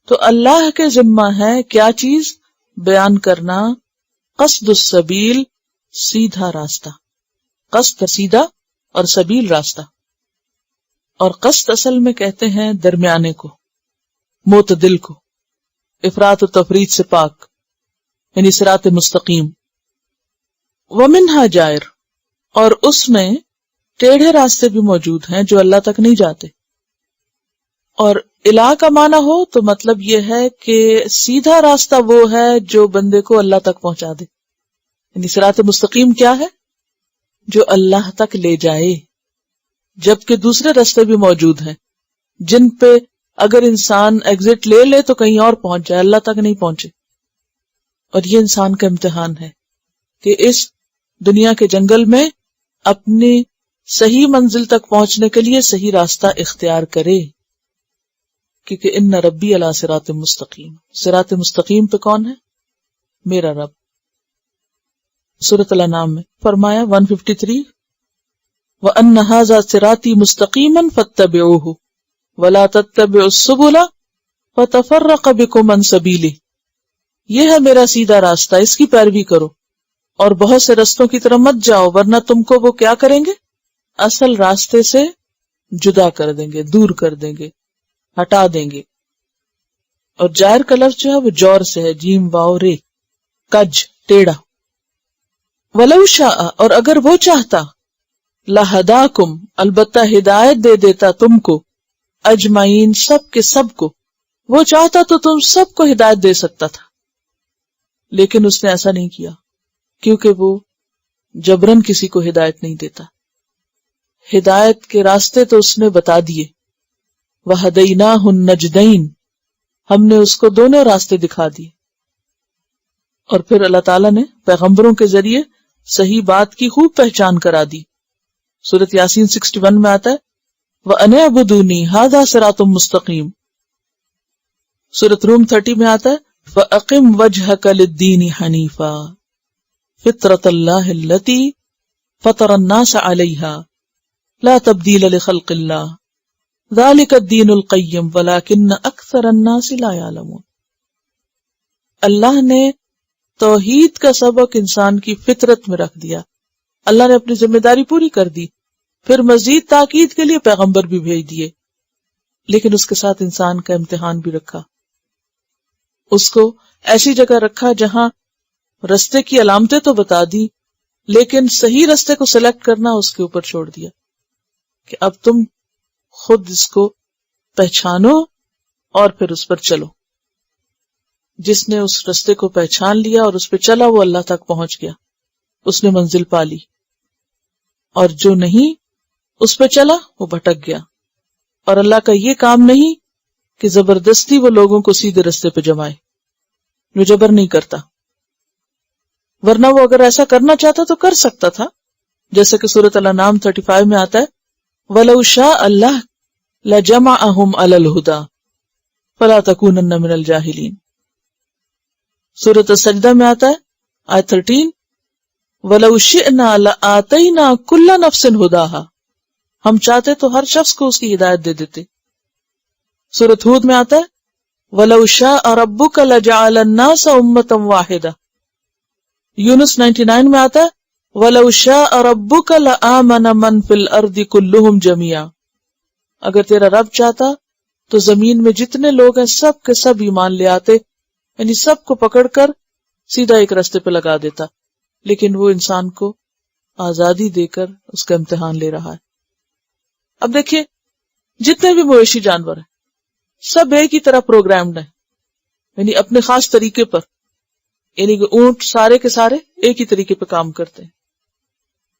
تو اللہ کے ذمہ ہے کیا چیز؟ بیان کرنا قصد السبیل، سیدھا راستہ. قصد سیدھا اور سبیل راستہ. اور قصد اصل میں کہتے ہیں درمیانے کو، معتدل کو، افراط و تفریط سے پاک، یعنی صراط مستقیم. ومنہا جائر، اور اس میں ٹیڑھے راستے بھی موجود ہیں جو اللہ تک نہیں جاتے. اور الہ کا معنی ہو تو مطلب یہ ہے کہ سیدھا راستہ وہ ہے جو بندے کو اللہ تک پہنچا دے. یعنی صراط مستقیم کیا ہے؟ جو اللہ تک لے جائے. جبکہ دوسرے راستے بھی موجود ہیں جن پہ اگر انسان ایگزٹ لے لے تو کہیں اور پہنچ جائے، اللہ تک نہیں پہنچے. اور یہ انسان کا امتحان ہے کہ اس دنیا کے جنگل میں اپنی صحیح منزل تک پہنچنے کے لیے صحیح راستہ اختیار کرے. کیونکہ ان ربی علی صراط مستقیم، صراط مستقیم پہ کون ہے؟ میرا رب. سورۃ الانعام میں فرمایا 153 وَأَنَّ هَذَا صِرَاطِي مُسْتَقِيمًا فَاتَّبِعُوهُ وَلَا تَتَّبِعُوا السُّبُلَ فَتَفَرَّقَ بِكُمْ عَنْ سَبِيلِهِ. یہ ہے میرا سیدھا راستہ، اس کی پیروی کرو اور بہت سے رستوں کی طرف مت جاؤ، ورنہ تم کو وہ کیا کریں گے؟ اصل راستے سے جدا کر دیں گے، دور کر دیں گے، ہٹا دیں گے. اور جائر کا لفظ جو ہے وہ جور سے ہے، جیم واو رے، کج، ٹیڑھا. وَلَوْ شَاءَ، اور اگر وہ چاہتا، لَهَدَاكُمْ، البتہ ہدایت دے دیتا تم کو، اجمعین، سب کے سب کو. وہ چاہتا تو تم سب کو ہدایت دے سکتا تھا، لیکن اس نے ایسا نہیں کیا، کیونکہ وہ جبرن کسی کو ہدایت نہیں دیتا. ہدایت کے راستے تو اس نے بتا دیے. وَهَدَيْنَاهُ النَّجْدَيْنِ، ہم نے اس کو دونوں راستے دکھا دیے. اور پھر اللہ تعالیٰ نے پیغمبروں کے ذریعے صحیح بات کی خوب پہچان کرا دی. سورۃ یاسین 61 میں آتا ہے وَأَنِ اعْبُدُونِي هَذَا صِرَاطٌ مُسْتَقِيمٌ. سورۃ روم 30 میں آتا ہے فَأَقِمْ وَجْهَكَ لِلدِّينِ حَنِيفًا فِطْرَةَ اللَّهِ الَّتِي فَطَرَ النَّاسَ عَلَيْهَا لَا تَبْدِيلَ لِخَلْقِ اللَّهِ ذَلِكَ الدِّينُ الْقَيِّمُ وَلَكِنَّ أَكْثَرَ النَّاسِ لَا يَعْلَمُونَ. اللہ نے توحید کا سبق انسان کی فطرت میں رکھ دیا. اللہ نے اپنی ذمہ داری پوری کر دی، پھر مزید تاکید کے لیے پیغمبر بھی بھیج دیے، لیکن اس کے ساتھ انسان کا امتحان بھی رکھا. اس کو ایسی جگہ رکھا جہاں رستے کی علامتیں تو بتا دی، لیکن صحیح رستے کو سلیکٹ کرنا اس کے اوپر چھوڑ دیا کہ اب تم خود اس کو پہچانو اور پھر اس پر چلو. جس نے اس رستے کو پہچان لیا اور اس پہ چلا وہ اللہ تک پہنچ گیا، اس نے منزل پا لی. اور جو نہیں اس پہ چلا وہ بھٹک گیا. اور اللہ کا یہ کام نہیں کہ زبردستی وہ لوگوں کو سیدھے رستے پہ جمائے، وہ جبر نہیں کرتا. ورنہ وہ اگر ایسا کرنا چاہتا تو کر سکتا تھا، جیسے کہ سورۃ الانعام 35 میں آتا ہے وَلَوْ شَاءَ اللَّهُ لَجَمَعَهُمْ عَلَى الْهُدَى فَلَا تَكُونَنَّ مِنَ الْجَاهِلِينَ. سورۃ السجدہ میں آتا ہے آیت 13 وَلَوْ شِئْنَا لَآتَيْنَا كُلَّ نَفْسٍ هُدَاهَا، ہم چاہتے تو ہر شخص کو اس کی ہدایت دے دیتے. سورۃ ہود میں آتا ہے وَلَوْ شَاءَ رَبُّكَ لَجَعَلَ النَّاسَ أُمَّةً وَاحِدَةً. یونس 99 میں آتا ہے وَلَوْ شَاءَ رَبُّكَ لَآمَنَ مَنْ فِي الْأَرْضِ كُلُّهُمْ جَمِيعًا. اگر تیرا رب چاہتا تو زمین میں جتنے لوگ ہیں سب کے سب ایمان لے آتے، یعنی سب کو پکڑ کر سیدھا ایک راستے پہ لگا دیتا. لیکن وہ انسان کو آزادی دے کر اس کا امتحان لے رہا ہے. اب دیکھیے جتنے بھی مویشی جانور ہیں سب ایک ہی طرح پروگرامڈ ہیں، یعنی اپنے خاص طریقے پر. یعنی کہ اونٹ سارے کے سارے ایک ہی طریقے پہ کام کرتے ہیں،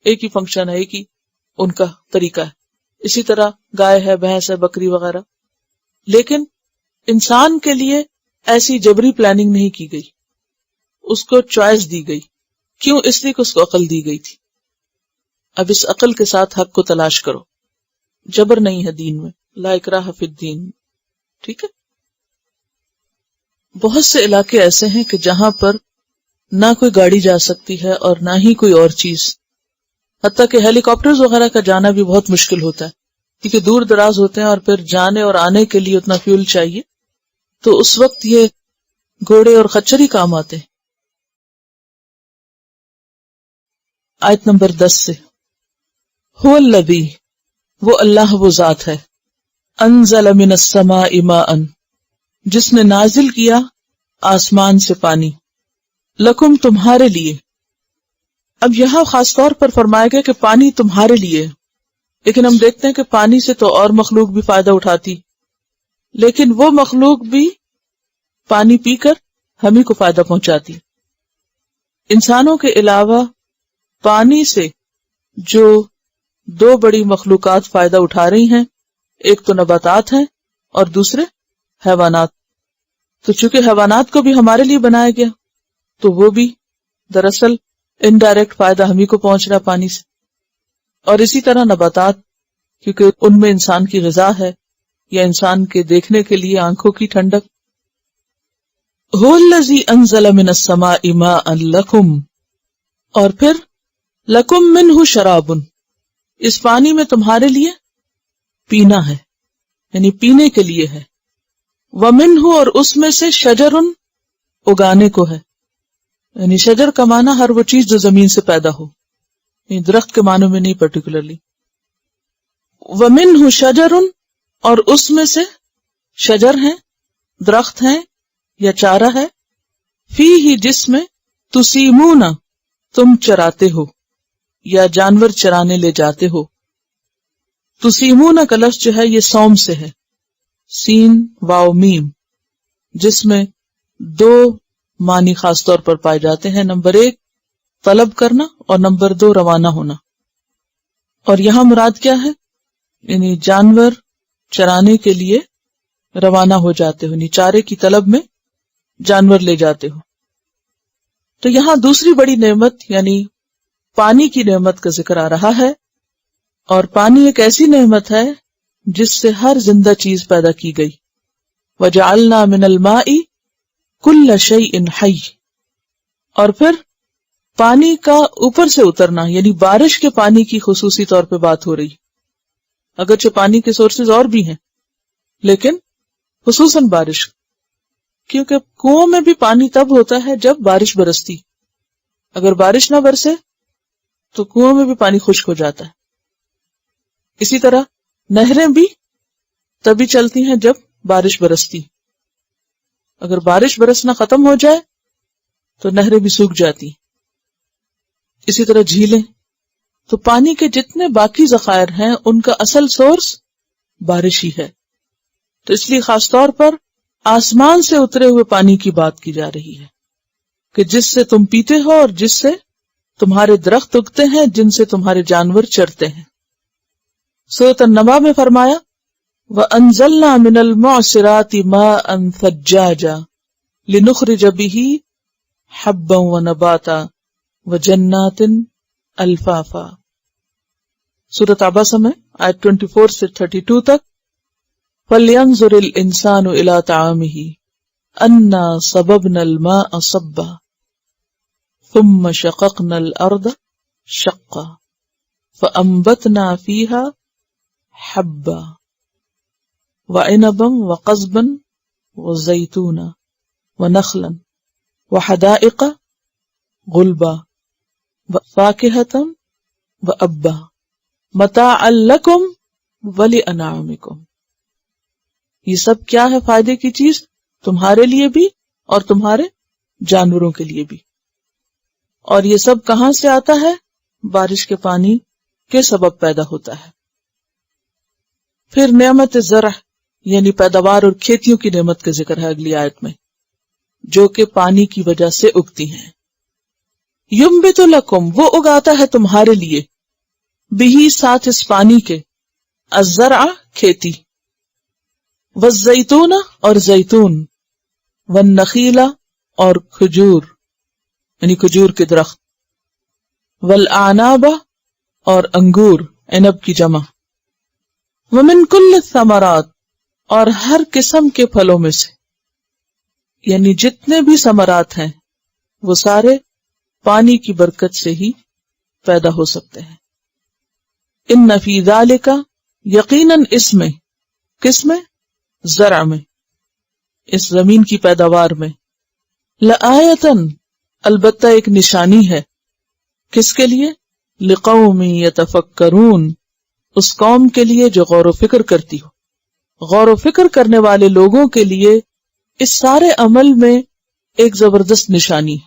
ایک ہی فنکشن ہے، ایک ہی ان کا طریقہ ہے. اسی طرح گائے ہے، بھینس ہے، بکری وغیرہ. لیکن انسان کے لیے ایسی جبری پلاننگ نہیں کی گئی، اس کو چوائس دی گئی. کیوں؟ اس لیے کہ اس کو عقل دی گئی تھی. اب اس عقل کے ساتھ حق کو تلاش کرو. جبر نہیں ہے دین میں، لا اکراہ فی الدین. ٹھیک ہے. بہت سے علاقے ایسے ہیں کہ جہاں پر نہ کوئی گاڑی جا سکتی ہے اور نہ ہی کوئی اور چیز، حتیٰ کہ ہیلی کاپٹرز وغیرہ کا جانا بھی بہت مشکل ہوتا ہے کیونکہ دور دراز ہوتے ہیں اور پھر جانے اور آنے کے لیے اتنا فیول چاہیے. تو اس وقت یہ گھوڑے اور خچر ہی کام آتے ہیں. آیت نمبر 10 سے هو الذی، وہ اللہ وہ ذات ہے، انزل من السماء ماء، جس نے نازل کیا آسمان سے پانی، لکم تمہارے لیے. اب یہاں خاص طور پر فرمایا گیا کہ پانی تمہارے لیے، لیکن ہم دیکھتے ہیں کہ پانی سے تو اور مخلوق بھی فائدہ اٹھاتی، لیکن وہ مخلوق بھی پانی پی کر ہم ہی کو فائدہ پہنچاتی. انسانوں کے علاوہ پانی سے جو دو بڑی مخلوقات فائدہ اٹھا رہی ہیں، ایک تو نباتات ہیں اور دوسرے حیوانات. تو چونکہ حیوانات کو بھی ہمارے لیے بنایا گیا تو وہ بھی دراصل انڈائریکٹ فائدہ ہم ہی کو پہنچ رہا پانی سے. اور اسی طرح نباتات، کیونکہ ان میں انسان کی غذا ہے یا انسان کے دیکھنے کے لیے آنکھوں کی ٹھنڈک. هو الذی انزل من السماء ماء لکم، اور پھر لکم منہ شراب، اس پانی میں تمہارے لیے پینا ہے، یعنی پینے کے لیے ہے. ومنہ، اور اس میں سے شجر، اگانے کو ہے. یعنی شجر کا معنی ہر وہ چیز جو زمین سے پیدا ہو، یعنی درخت کے معنی میں نہیں پرٹیکولرلی. ومنہ شجر، اور اس میں سے شجر ہیں، درخت ہیں یا چارہ ہے. فیہ، جس میں تسیمون، تم چراتے ہو یا جانور چرانے لے جاتے ہو. تسیمون کا لفظ جو ہے یہ سوم سے ہے، سین واو میم، جس میں دو معنی خاص طور پر پائے جاتے ہیں. نمبر 1 طلب کرنا اور نمبر 2 روانہ ہونا. اور یہاں مراد کیا ہے؟ یعنی جانور چرانے کے لیے روانہ ہو جاتے ہو، یعنی چارے کی طلب میں جانور لے جاتے ہو. تو یہاں دوسری بڑی نعمت یعنی پانی کی نعمت کا ذکر آ رہا ہے. اور پانی ایک ایسی نعمت ہے جس سے ہر زندہ چیز پیدا کی گئی. وَجَعَلْنَا مِنَ الْمَاءِ كُلَّ شَيْءٍ حَيٍّ، اور پھر پانی کا اوپر سے اترنا، یعنی بارش کے پانی کی خصوصی طور پہ بات ہو رہی. اگرچہ پانی کے سورسز اور بھی ہیں لیکن خصوصاً بارش، کیونکہ کنووں میں بھی پانی تب ہوتا ہے جب بارش برستی. اگر بارش نہ برسے تو کنووں میں بھی پانی خشک ہو جاتا ہے. اسی طرح نہریں بھی تبھی چلتی ہیں جب بارش برستی. اگر بارش برسنا ختم ہو جائے تو نہریں بھی سوکھ جاتی. اسی طرح جھیلیں. تو پانی کے جتنے باقی ذخائر ہیں ان کا اصل سورس بارش ہی ہے. تو اس لیے خاص طور پر آسمان سے اترے ہوئے پانی کی بات کی جا رہی ہے کہ جس سے تم پیتے ہو اور جس سے تمہارے درخت اگتے ہیں، جن سے تمہارے جانور چرتے ہیں. سورۃ النبا میں فرمایا وَأَنزَلْنَا مِنَ الْمُعْصِرَاتِ مَاءً ثَجَّاجًا لِنُخْرِجَ بِهِ حَبًّا وَنَبَاتًا وَجَنَّاتٍ الْفَافًا. سورۃ عبسہ میں آیت 24 سے 32 تک. فَلْيَنظُرِ الْإِنسَانُ إِلَىٰ طَعَامِهِ أَنَّا صَبَبْنَا الْمَاءَ صَبًّا ثُمَّ شَقَقْنَا الْأَرْضَ شَقًّا فَأَنبَتْنَا فِيهَا حَبًّا وَعِنَبًا وَقَضْبًا وَزَيْتُونًا وَنَخْلًا وَحَدَائِقَ غُلْبًا وَفَاكِهَةً وَأَبًّا مَتَاعًا لَكُمْ وَلِأَنْعَامِكُمْ. یہ سب کیا ہے؟ فائدے کی چیز تمہارے لیے بھی اور تمہارے جانوروں کے لیے بھی. اور یہ سب کہاں سے آتا ہے؟ بارش کے پانی کے سبب پیدا ہوتا ہے. پھر نعمت زرع یعنی پیداوار اور کھیتیوں کی نعمت کا ذکر ہے اگلی آیت میں، جو کہ پانی کی وجہ سے اگتی ہیں. یمبت لکم وہ اگاتا ہے تمہارے لیے، بھی ساتھ اس پانی کے، الزرع کھیتی، والزیتون اور زیتون، والنخیل اور کھجور یعنی کھجور کے درخت، والاعناب اور انگور عنب کی جمع، ومن کل الثمرات اور ہر قسم کے پھلوں میں سے، یعنی جتنے بھی ثمرات ہیں وہ سارے پانی کی برکت سے ہی پیدا ہو سکتے ہیں. ان فی ذالک یقیناً اس میں، کس میں؟ زرع میں، اس زمین کی پیداوار میں، لآیتن البتہ ایک نشانی ہے، کس کے لیے؟ لقوم یتفکرون اس قوم کے لیے جو غور و فکر کرتی ہو. غور و فکر کرنے والے لوگوں کے لیے اس سارے عمل میں ایک زبردست نشانی ہے.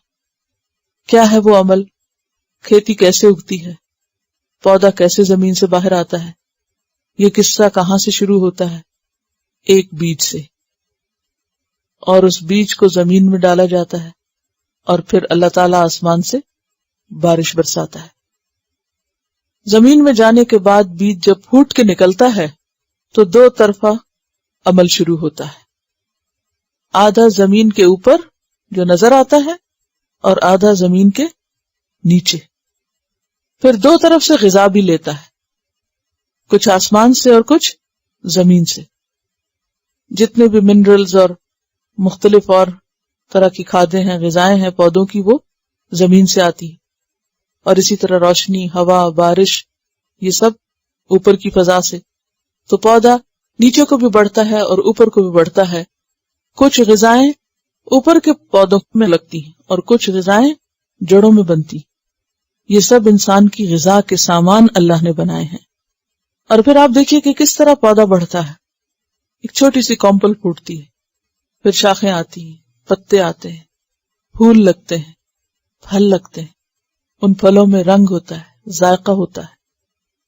کیا ہے وہ عمل؟ کھیتی کیسے اگتی ہے، پودا کیسے زمین سے باہر آتا ہے. یہ قصہ کہاں سے شروع ہوتا ہے؟ ایک بیج سے، اور اس بیج کو زمین میں ڈالا جاتا ہے اور پھر اللہ تعالیٰ آسمان سے بارش برساتا ہے. زمین میں جانے کے بعد بیج جب پھوٹ کے نکلتا ہے تو دو طرفہ عمل شروع ہوتا ہے. آدھا زمین کے اوپر جو نظر آتا ہے اور آدھا زمین کے نیچے. پھر دو طرف سے غذا بھی لیتا ہے، کچھ آسمان سے اور کچھ زمین سے. جتنے بھی منرلز اور مختلف اور طرح کی کھادیں ہیں، غذائیں ہیں پودوں کی، وہ زمین سے آتی. اور اسی طرح روشنی، ہوا، بارش، یہ سب اوپر کی فضا سے. تو پودا نیچے کو بھی بڑھتا ہے اور اوپر کو بھی بڑھتا ہے. کچھ غذائیں اوپر کے پودوں میں لگتی ہیں اور کچھ غذائیں جڑوں میں بنتی. یہ سب انسان کی غذا کے سامان اللہ نے بنائے ہیں. اور پھر آپ دیکھیے کہ کس طرح پودا بڑھتا ہے. ایک چھوٹی سی کمپل پھوٹتی ہے، پھر شاخیں آتی ہیں، پتے آتے ہیں، پھول لگتے ہیں، پھل لگتے ہیں. ان پھلوں میں رنگ ہوتا ہے، ذائقہ ہوتا ہے،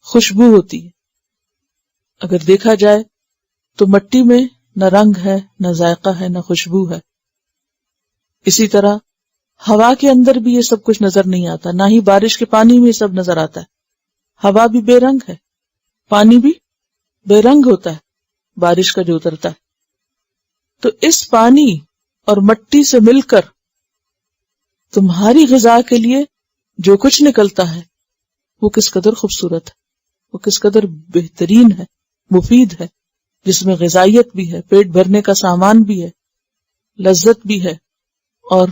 خوشبو ہوتی ہے. اگر دیکھا جائے تو مٹی میں نہ رنگ ہے، نہ ذائقہ ہے، نہ خوشبو ہے. اسی طرح ہوا کے اندر بھی یہ سب کچھ نظر نہیں آتا، نہ ہی بارش کے پانی میں یہ سب نظر آتا ہے. ہوا بھی بے رنگ ہے، پانی بھی بے رنگ ہوتا ہے بارش کا جو اترتا ہے. تو اس پانی اور مٹی سے مل کر تمہاری غذا کے لیے جو کچھ نکلتا ہے وہ کس قدر خوبصورت ہے، وہ کس قدر بہترین ہے، مفید ہے، جس میں غذائیت بھی ہے، پیٹ بھرنے کا سامان بھی ہے، لذت بھی ہے اور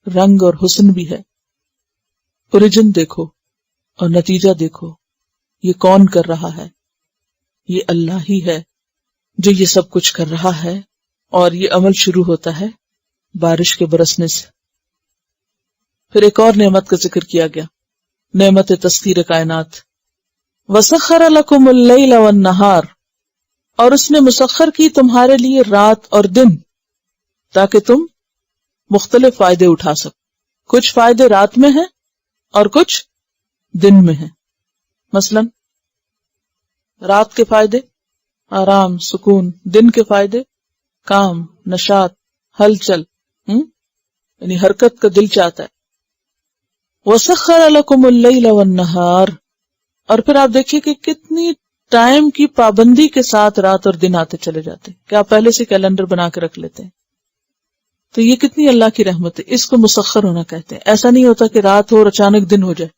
رنگ اور حسن بھی ہے. اوریجن دیکھو اور نتیجہ دیکھو. یہ کون کر رہا ہے؟ یہ اللہ ہی ہے جو یہ سب کچھ کر رہا ہے. اور یہ عمل شروع ہوتا ہے بارش کے برسنے سے. پھر ایک اور نعمت کا ذکر کیا گیا، نعمت تسخیر کائنات. وَسَخَّرَ لَكُمُ اللَّيْلَ وَالنَّهَارَ اور اس نے مسخر کی تمہارے لیے رات اور دن تاکہ تم مختلف فائدے اٹھا سکو. کچھ فائدے رات میں ہیں اور کچھ دن میں ہیں. مثلا رات کے فائدے آرام، سکون. دن کے فائدے کام، نشاط، ہلچل، یعنی حرکت کا دل چاہتا ہے. وَسَخَّرَ لَكُمُ اللَّيْلَ وَالنَّهَارَ اور پھر آپ دیکھیے کہ کتنی ٹائم کی پابندی کے ساتھ رات اور دن آتے چلے جاتے ہیں کہ آپ پہلے سے کیلنڈر بنا کے رکھ لیتے ہیں. تو یہ کتنی اللہ کی رحمت ہے. اس کو مسخر ہونا کہتے ہیں. ایسا نہیں ہوتا کہ رات ہو اور اچانک دن ہو جائے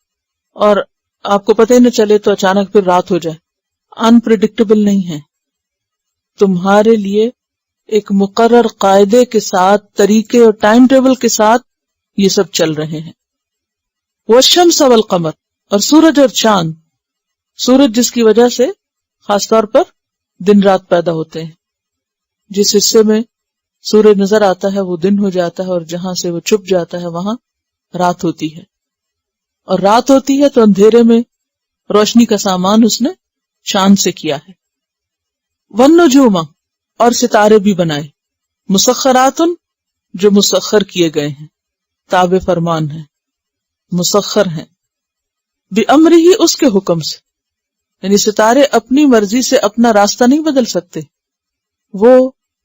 اور آپ کو پتہ ہی نہ چلے تو اچانک پھر رات ہو جائے. انپریڈکٹیبل نہیں ہے. تمہارے لیے ایک مقرر قاعدے کے ساتھ، طریقے اور ٹائم ٹیبل کے ساتھ یہ سب چل رہے ہیں. والشمس والقمر، اور سورج اور چاند. سورج جس کی وجہ سے خاص طور پر دن رات پیدا ہوتے ہیں. جس حصے میں سورج نظر آتا ہے وہ دن ہو جاتا ہے اور جہاں سے وہ چھپ جاتا ہے وہاں رات ہوتی ہے. اور رات ہوتی ہے تو اندھیرے میں روشنی کا سامان اس نے چاند سے کیا ہے. والنجوم، اور ستارے بھی بنائے. مسخرات، جو مسخر کیے گئے ہیں، تابع فرمان ہیں، مسخر ہیں. بِأَمْرِهِ، اس کے حکم سے. یعنی ستارے اپنی مرضی سے اپنا راستہ نہیں بدل سکتے. وہ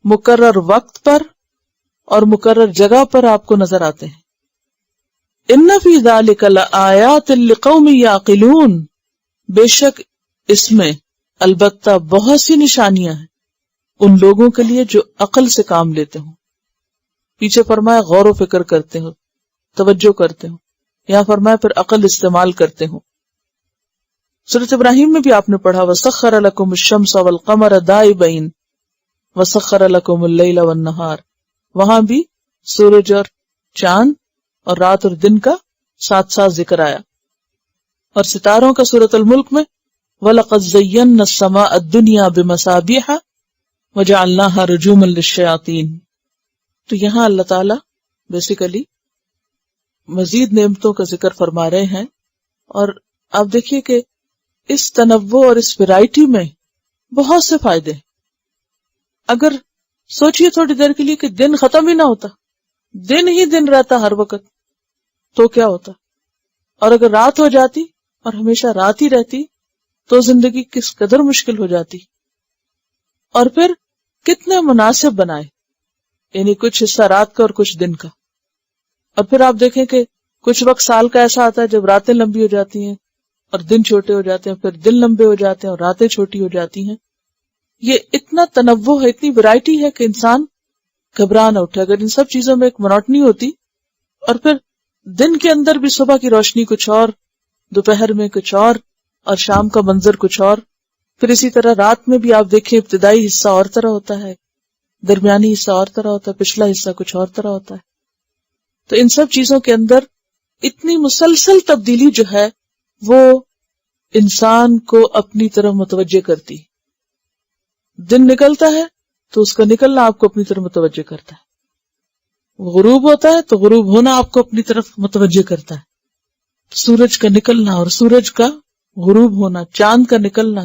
مقرر وقت پر اور مقرر جگہ پر آپ کو نظر آتے ہیں. إِنَّ فِي ذَلِكَ لَآيَاتٍ لِقَوْمٍ يَعْقِلُونَ، بے شک اس میں البتہ بہت سی نشانیاں ہیں ان لوگوں کے لیے جو عقل سے کام لیتے ہوں. پیچھے فرمایا غور و فکر کرتے ہوں، توجہ کرتے ہوں. یہاں فرمایا پھر عقل استعمال کرتے ہوں. سورۃ ابراہیم میں بھی آپ نے پڑھا وَسَخَّرَ لَكُمُ الشَّمْسَ وَالْقَمَرَ دَائِبَيْنِ وَسَخَّرَ لَكُمُ اللَّيْلَ وَالنَّهَارَ. وہاں بھی سورج اور چاند اور رات اور دن کا ساتھ ساتھ ذکر آیا. اور ستاروں کا سورۃ الملک میں وَلَقَدْ زَيَّنَّا السَّمَاءَ الدُّنْيَا بِمَصَابِيحَ وَجَعَلْنَاهَا رُجُومًا لِلشَّيَاطِينِ. تو یہاں اللہ تعالیٰ بیسیکلی مزید نعمتوں کا ذکر فرما رہے ہیں. اور آپ دیکھیے کہ اس تنوع اور اس ویرائٹی میں بہت سے فائدے ہیں. اگر سوچئے تھوڑی دیر کے لیے کہ دن ختم ہی نہ ہوتا، دن ہی دن رہتا ہر وقت، تو کیا ہوتا؟ اور اگر رات ہو جاتی اور ہمیشہ رات ہی رہتی تو زندگی کس قدر مشکل ہو جاتی. اور پھر کتنے مناسب بنائے، یعنی کچھ حصہ رات کا اور کچھ دن کا. اور پھر آپ دیکھیں کہ کچھ وقت سال کا ایسا آتا ہے جب راتیں لمبی ہو جاتی ہیں اور دن چھوٹے ہو جاتے ہیں، پھر دن لمبے ہو جاتے ہیں اور راتیں چھوٹی ہو جاتی ہیں. یہ اتنا تنوع ہے، اتنی ورائٹی ہے کہ انسان گھبرا نہ اٹھے. اگر ان سب چیزوں میں ایک منوٹنی ہوتی اور پھر دن کے اندر بھی صبح کی روشنی کچھ اور، دوپہر میں کچھ اور شام کا منظر کچھ اور، پھر اسی طرح رات میں بھی آپ دیکھیں ابتدائی حصہ اور طرح ہوتا ہے، درمیانی حصہ اور طرح ہوتا ہے، پچھلا حصہ کچھ اور طرح ہوتا ہے. تو ان سب چیزوں کے اندر اتنی مسلسل تبدیلی جو ہے وہ انسان کو اپنی طرف متوجہ کرتی. دن نکلتا ہے تو اس کا نکلنا آپ کو اپنی طرف متوجہ کرتا ہے. غروب ہوتا ہے تو غروب ہونا آپ کو اپنی طرف متوجہ کرتا ہے. سورج کا نکلنا اور سورج کا غروب ہونا، چاند کا نکلنا.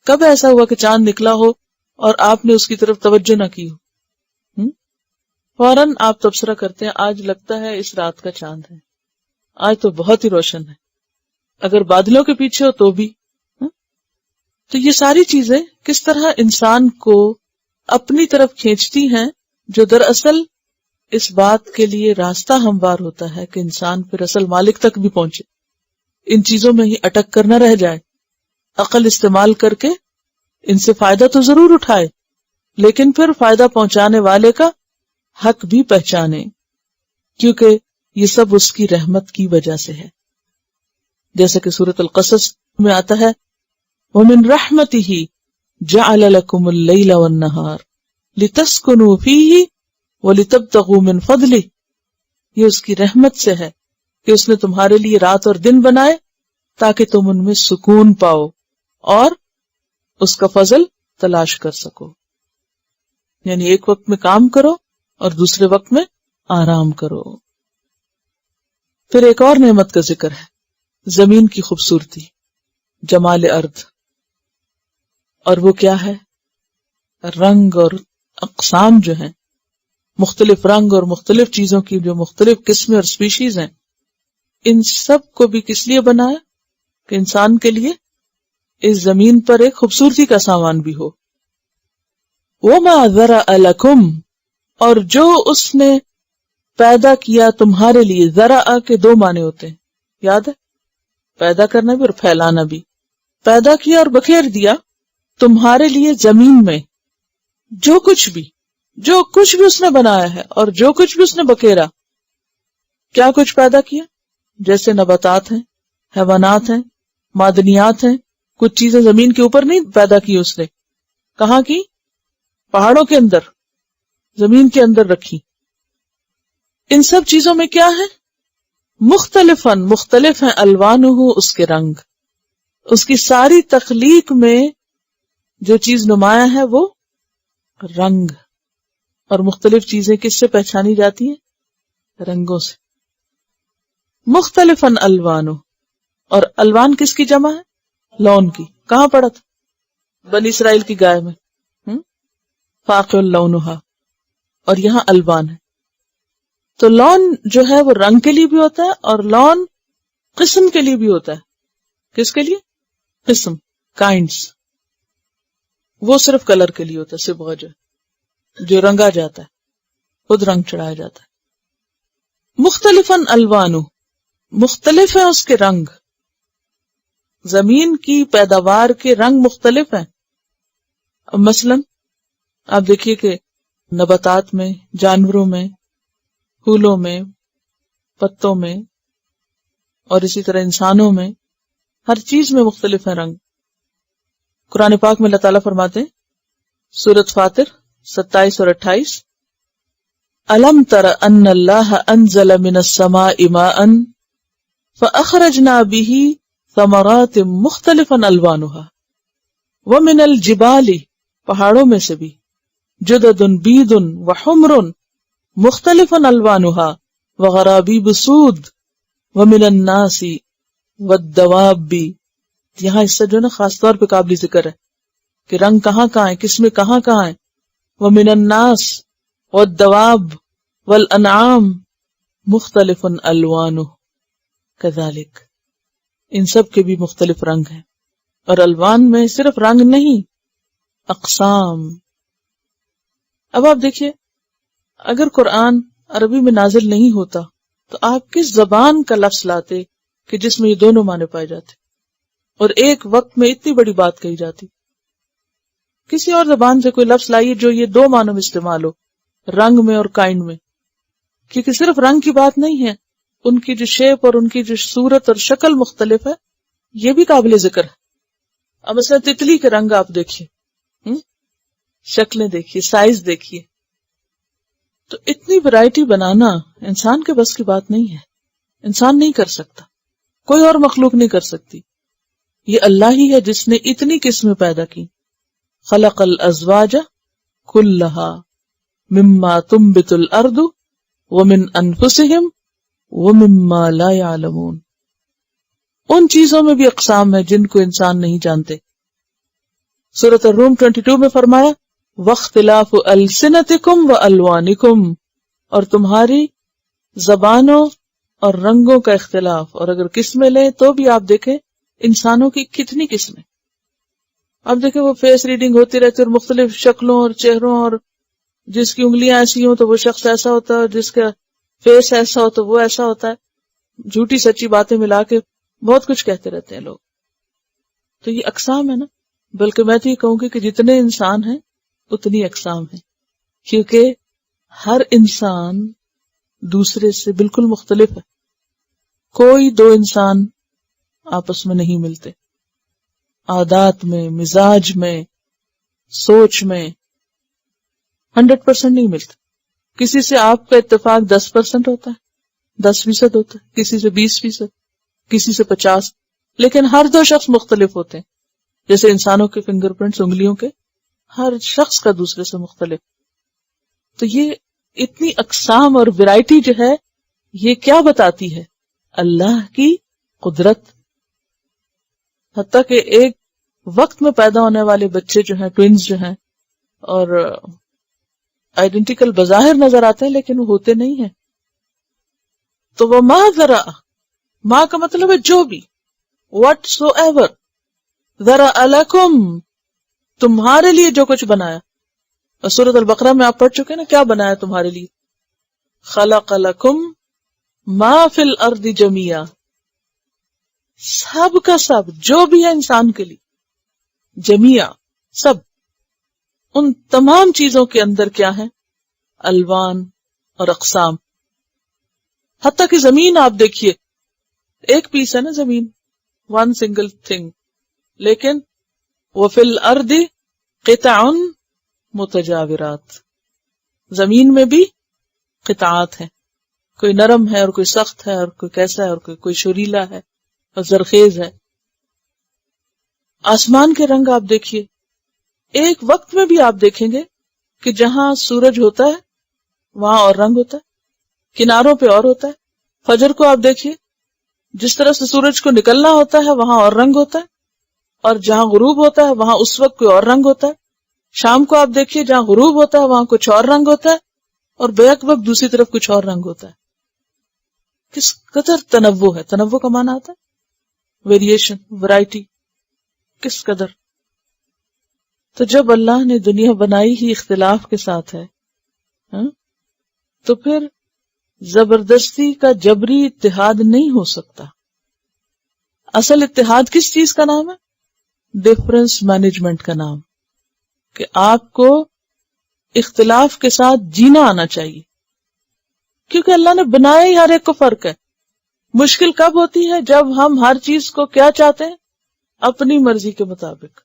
کب ایسا ہوا کہ چاند نکلا ہو اور آپ نے اس کی طرف توجہ نہ کی ہو؟ فوراً آپ تبصرہ کرتے ہیں آج لگتا ہے اس رات کا چاند ہے، آج تو بہت ہی روشن ہے، اگر بادلوں کے پیچھے ہو تو بھی. تو یہ ساری چیزیں کس طرح انسان کو اپنی طرف کھینچتی ہیں، جو دراصل اس بات کے لیے راستہ ہموار ہوتا ہے کہ انسان پھر اصل مالک تک بھی پہنچے، ان چیزوں میں ہی اٹک کر نہ رہ جائے. عقل استعمال کر کے ان سے فائدہ تو ضرور اٹھائے، لیکن پھر فائدہ پہنچانے والے کا حق بھی پہچانے، کیونکہ یہ سب اس کی رحمت کی وجہ سے ہے. جیسے کہ سورۃ القصص میں آتا ہے وَمِن رَحْمَتِهِ جَعَلَ لَكُمُ اللَّيْلَ وَالنَّهَارَ لِتَسْكُنُوا فِيهِ وَلِتَبْتَغُوا مِن فَضْلِهِ. یہ اس کی رحمت سے ہے کہ اس نے تمہارے لیے رات اور دن بنائے تاکہ تم ان میں سکون پاؤ اور اس کا فضل تلاش کر سکو. یعنی ایک وقت میں کام کرو اور دوسرے وقت میں آرام کرو. پھر ایک اور نعمت کا ذکر ہے، زمین کی خوبصورتی، جمال ارض. اور وہ کیا ہے؟ رنگ اور اقسام جو ہیں، مختلف رنگ اور مختلف چیزوں کی جو مختلف قسمیں اور سپیشیز ہیں، ان سب کو بھی کس لیے بنایا؟ کہ انسان کے لیے اس زمین پر ایک خوبصورتی کا سامان بھی ہو. وَمَا ذَرَأَ لَكُمْ، اور جو اس نے پیدا کیا تمہارے لیے. ذرا کے دو معنی ہوتے ہیں، یاد ہے؟ پیدا کرنا بھی اور پھیلانا بھی. پیدا کیا اور بکھیر دیا تمہارے لیے زمین میں جو کچھ بھی اس نے بنایا ہے اور جو کچھ بھی اس نے بکھیرا. کیا کچھ پیدا کیا؟ جیسے نباتات ہیں، حیوانات ہیں، معدنیات ہیں. کچھ چیزیں زمین کے اوپر نہیں پیدا کی اس نے. کہاں کی؟ پہاڑوں کے اندر، زمین کے اندر رکھی. ان سب چیزوں میں کیا ہے؟ مختلف ہیں الوانہ، اس کے رنگ. اس کی ساری تخلیق میں جو چیز نمایاں ہے وہ رنگ. اور مختلف چیزیں کس سے پہچانی جاتی ہیں؟ رنگوں سے. مختلف الوانہ، اور الوان کس کی جمع ہے؟ لون کی. کہاں پڑا تھا؟ بنی اسرائیل کی گائے میں فاقع لونھا. اور یہاں الوان ہے. تو لون جو ہے وہ رنگ کے لیے بھی ہوتا ہے اور لون قسم کے لیے بھی ہوتا ہے. کس کے لیے؟ قسم، کائنڈز. وہ صرف کلر کے لیے ہوتا ہے. صبغہ جو رنگا جاتا ہے، خود رنگ چڑھایا جاتا ہے. مختلفاً الوانو، مختلف ہیں اس کے رنگ. زمین کی پیداوار کے رنگ مختلف ہیں. مثلا آپ دیکھیے کہ نباتات میں، جانوروں میں، پھولوں میں، پتوں میں، اور اسی طرح انسانوں میں، ہر چیز میں مختلف ہیں رنگ. قرآن پاک میں اللہ تعالیٰ فرماتے ہیں سورۃ فاطر 27 اور 28، أَلَمْ تَرَ أَنَّ اللَّهَ أَنزَلَ مِنَ السَّمَاءِ مَاءً فَأَخْرَجْنَا بِهِ ثَمَرَاتٍ مُخْتَلِفًا أَلْوَانُهَا وَمِنَ الْجِبَالِ، پہاڑوں میں سے بھی، جُدَدٌ بِيضٌ وَحُمْرٌ مُخْتَلِفًا أَلْوَانُهَا وَغَرَابِيبُ سُودٌ وَمِنَ النَّاسِ وَالدَّوَابِّ. یہاں اس سے جو نا خاص طور پہ قابل ذکر ہے کہ رنگ کہاں کہاں ہیں، کس میں کہاں کہاں ہیں. وَمِنَ النَّاسِ وَالدَّوَابِّ وَالْأَنْعَامِ مُخْتَلِفٌ أَلْوَانُهُ كَذَلِكَ. ان سب کے بھی مختلف رنگ ہیں. اور الوان میں صرف رنگ نہیں، اقسام. اب آپ دیکھیے، اگر قرآن عربی میں نازل نہیں ہوتا تو آپ کس زبان کا لفظ لاتے کہ جس میں یہ دونوں معنی پائے جاتے اور ایک وقت میں اتنی بڑی بات کہی جاتی؟ کسی اور زبان سے کوئی لفظ لائیے جو یہ دو معنوں میں استعمال ہو، رنگ میں اور کائنڈ میں. کیونکہ صرف رنگ کی بات نہیں ہے، ان کی جو شیپ اور ان کی جو صورت اور شکل مختلف ہے، یہ بھی قابل ذکر ہے. اب مثلا تتلی کے رنگ آپ دیکھیے، شکلیں دیکھیے، سائز دیکھیے. تو اتنی ورائٹی بنانا انسان کے بس کی بات نہیں ہے. انسان نہیں کر سکتا، کوئی اور مخلوق نہیں کر سکتی. یہ اللہ ہی ہے جس نے اتنی قسمیں پیدا کی. خلق الازواج کلھا مما تنبت الارض ومن انفسہم ومما لا يعلمون. ان چیزوں میں بھی اقسام ہیں جن کو انسان نہیں جانتے. سورۃ الروم 22 میں فرمایا واختلاف السنتکم والوانکم، اور تمہاری زبانوں اور رنگوں کا اختلاف. اور اگر قسمیں لیں تو بھی آپ دیکھیں انسانوں کی کتنی قسمیں. اب دیکھیں وہ فیس ریڈنگ ہوتی رہتی ہے اور مختلف شکلوں اور چہروں، اور جس کی انگلیاں ایسی ہوں تو وہ شخص ایسا ہوتا ہے، اور جس کا فیس ایسا ہو تو وہ ایسا ہوتا ہے. جھوٹی سچی باتیں ملا کے بہت کچھ کہتے رہتے ہیں لوگ. تو یہ اقسام ہے نا. بلکہ میں تو یہ کہوں گی کہ جتنے انسان ہیں اتنی اقسام ہیں، کیونکہ ہر انسان دوسرے سے بالکل مختلف ہے. کوئی دو انسان آپس میں نہیں ملتے، عادات میں، مزاج میں، سوچ میں 100% نہیں ملتے. کسی سے آپ کا اتفاق 10% ہوتا ہے، 10% ہوتا ہے، کسی سے 20%، کسی سے 50%، لیکن ہر دو شخص مختلف ہوتے ہیں. جیسے انسانوں کے فنگر پرنٹس، انگلیوں کے، ہر شخص کا دوسرے سے مختلف. تو یہ اتنی اقسام اور ویرائٹی جو ہے یہ کیا بتاتی ہے؟ اللہ کی قدرت. حتیٰ کہ ایک وقت میں پیدا ہونے والے بچے جو ہیں، ٹوینز جو ہیں، اور آئیڈینٹیکل بظاہر نظر آتے ہیں لیکن وہ ہوتے نہیں ہیں. تو وہ ماں ذرا، ماں کا مطلب ہے جو بھی، واٹ سو ایور، ذرا لکم، تمہارے لیے جو کچھ بنایا. اور سورۃ البقرہ میں آپ پڑھ چکے نا کیا بنایا تمہارے لیے. خلق لکم ما فی الارض جميعا، سب کا سب جو بھی ہے انسان کے لیے، جمیع، سب، ان تمام چیزوں کے اندر کیا ہے؟ الوان اور اقسام. حتیٰ کہ زمین آپ دیکھیے، ایک پیس ہے نا زمین، ون سنگل تھنگ، لیکن وَفِي الْأَرْضِ قِطَعٌ مُتَجَاوِرَاتٌ، زمین میں بھی قطعات ہیں، کوئی نرم ہے اور کوئی سخت ہے اور کوئی کیسا ہے اور کوئی شریلا ہے اور زرخیز ہے. آسمان کے رنگ آپ دیکھیے، ایک وقت میں بھی آپ دیکھیں گے کہ جہاں سورج ہوتا ہے وہاں اور رنگ ہوتا ہے، کناروں پہ اور ہوتا ہے. فجر کو آپ دیکھیے، جس طرح سے سورج کو نکلنا ہوتا ہے وہاں اور رنگ ہوتا ہے، اور جہاں غروب ہوتا ہے وہاں اس وقت کوئی اور رنگ ہوتا ہے. شام کو آپ دیکھیے، جہاں غروب ہوتا ہے وہاں کچھ اور رنگ ہوتا ہے، اور بیک وقت دوسری طرف کچھ اور رنگ ہوتا ہے. کس قدر تنوع ہے. تنوع کا معنی آتا ہے ویریشن، ورائٹی، کس قدر. تو جب اللہ نے دنیا بنائی ہی اختلاف کے ساتھ ہے، تو پھر زبردستی کا جبری اتحاد نہیں ہو سکتا. اصل اتحاد کس چیز کا نام ہے؟ ڈفرنس مینجمنٹ کا نام، کہ آپ کو اختلاف کے ساتھ جینا آنا چاہیے، کیونکہ اللہ نے بنایا ہی ہر ایک کو فرق ہے. مشکل کب ہوتی ہے؟ جب ہم ہر چیز کو کیا چاہتے ہیں؟ اپنی مرضی کے مطابق،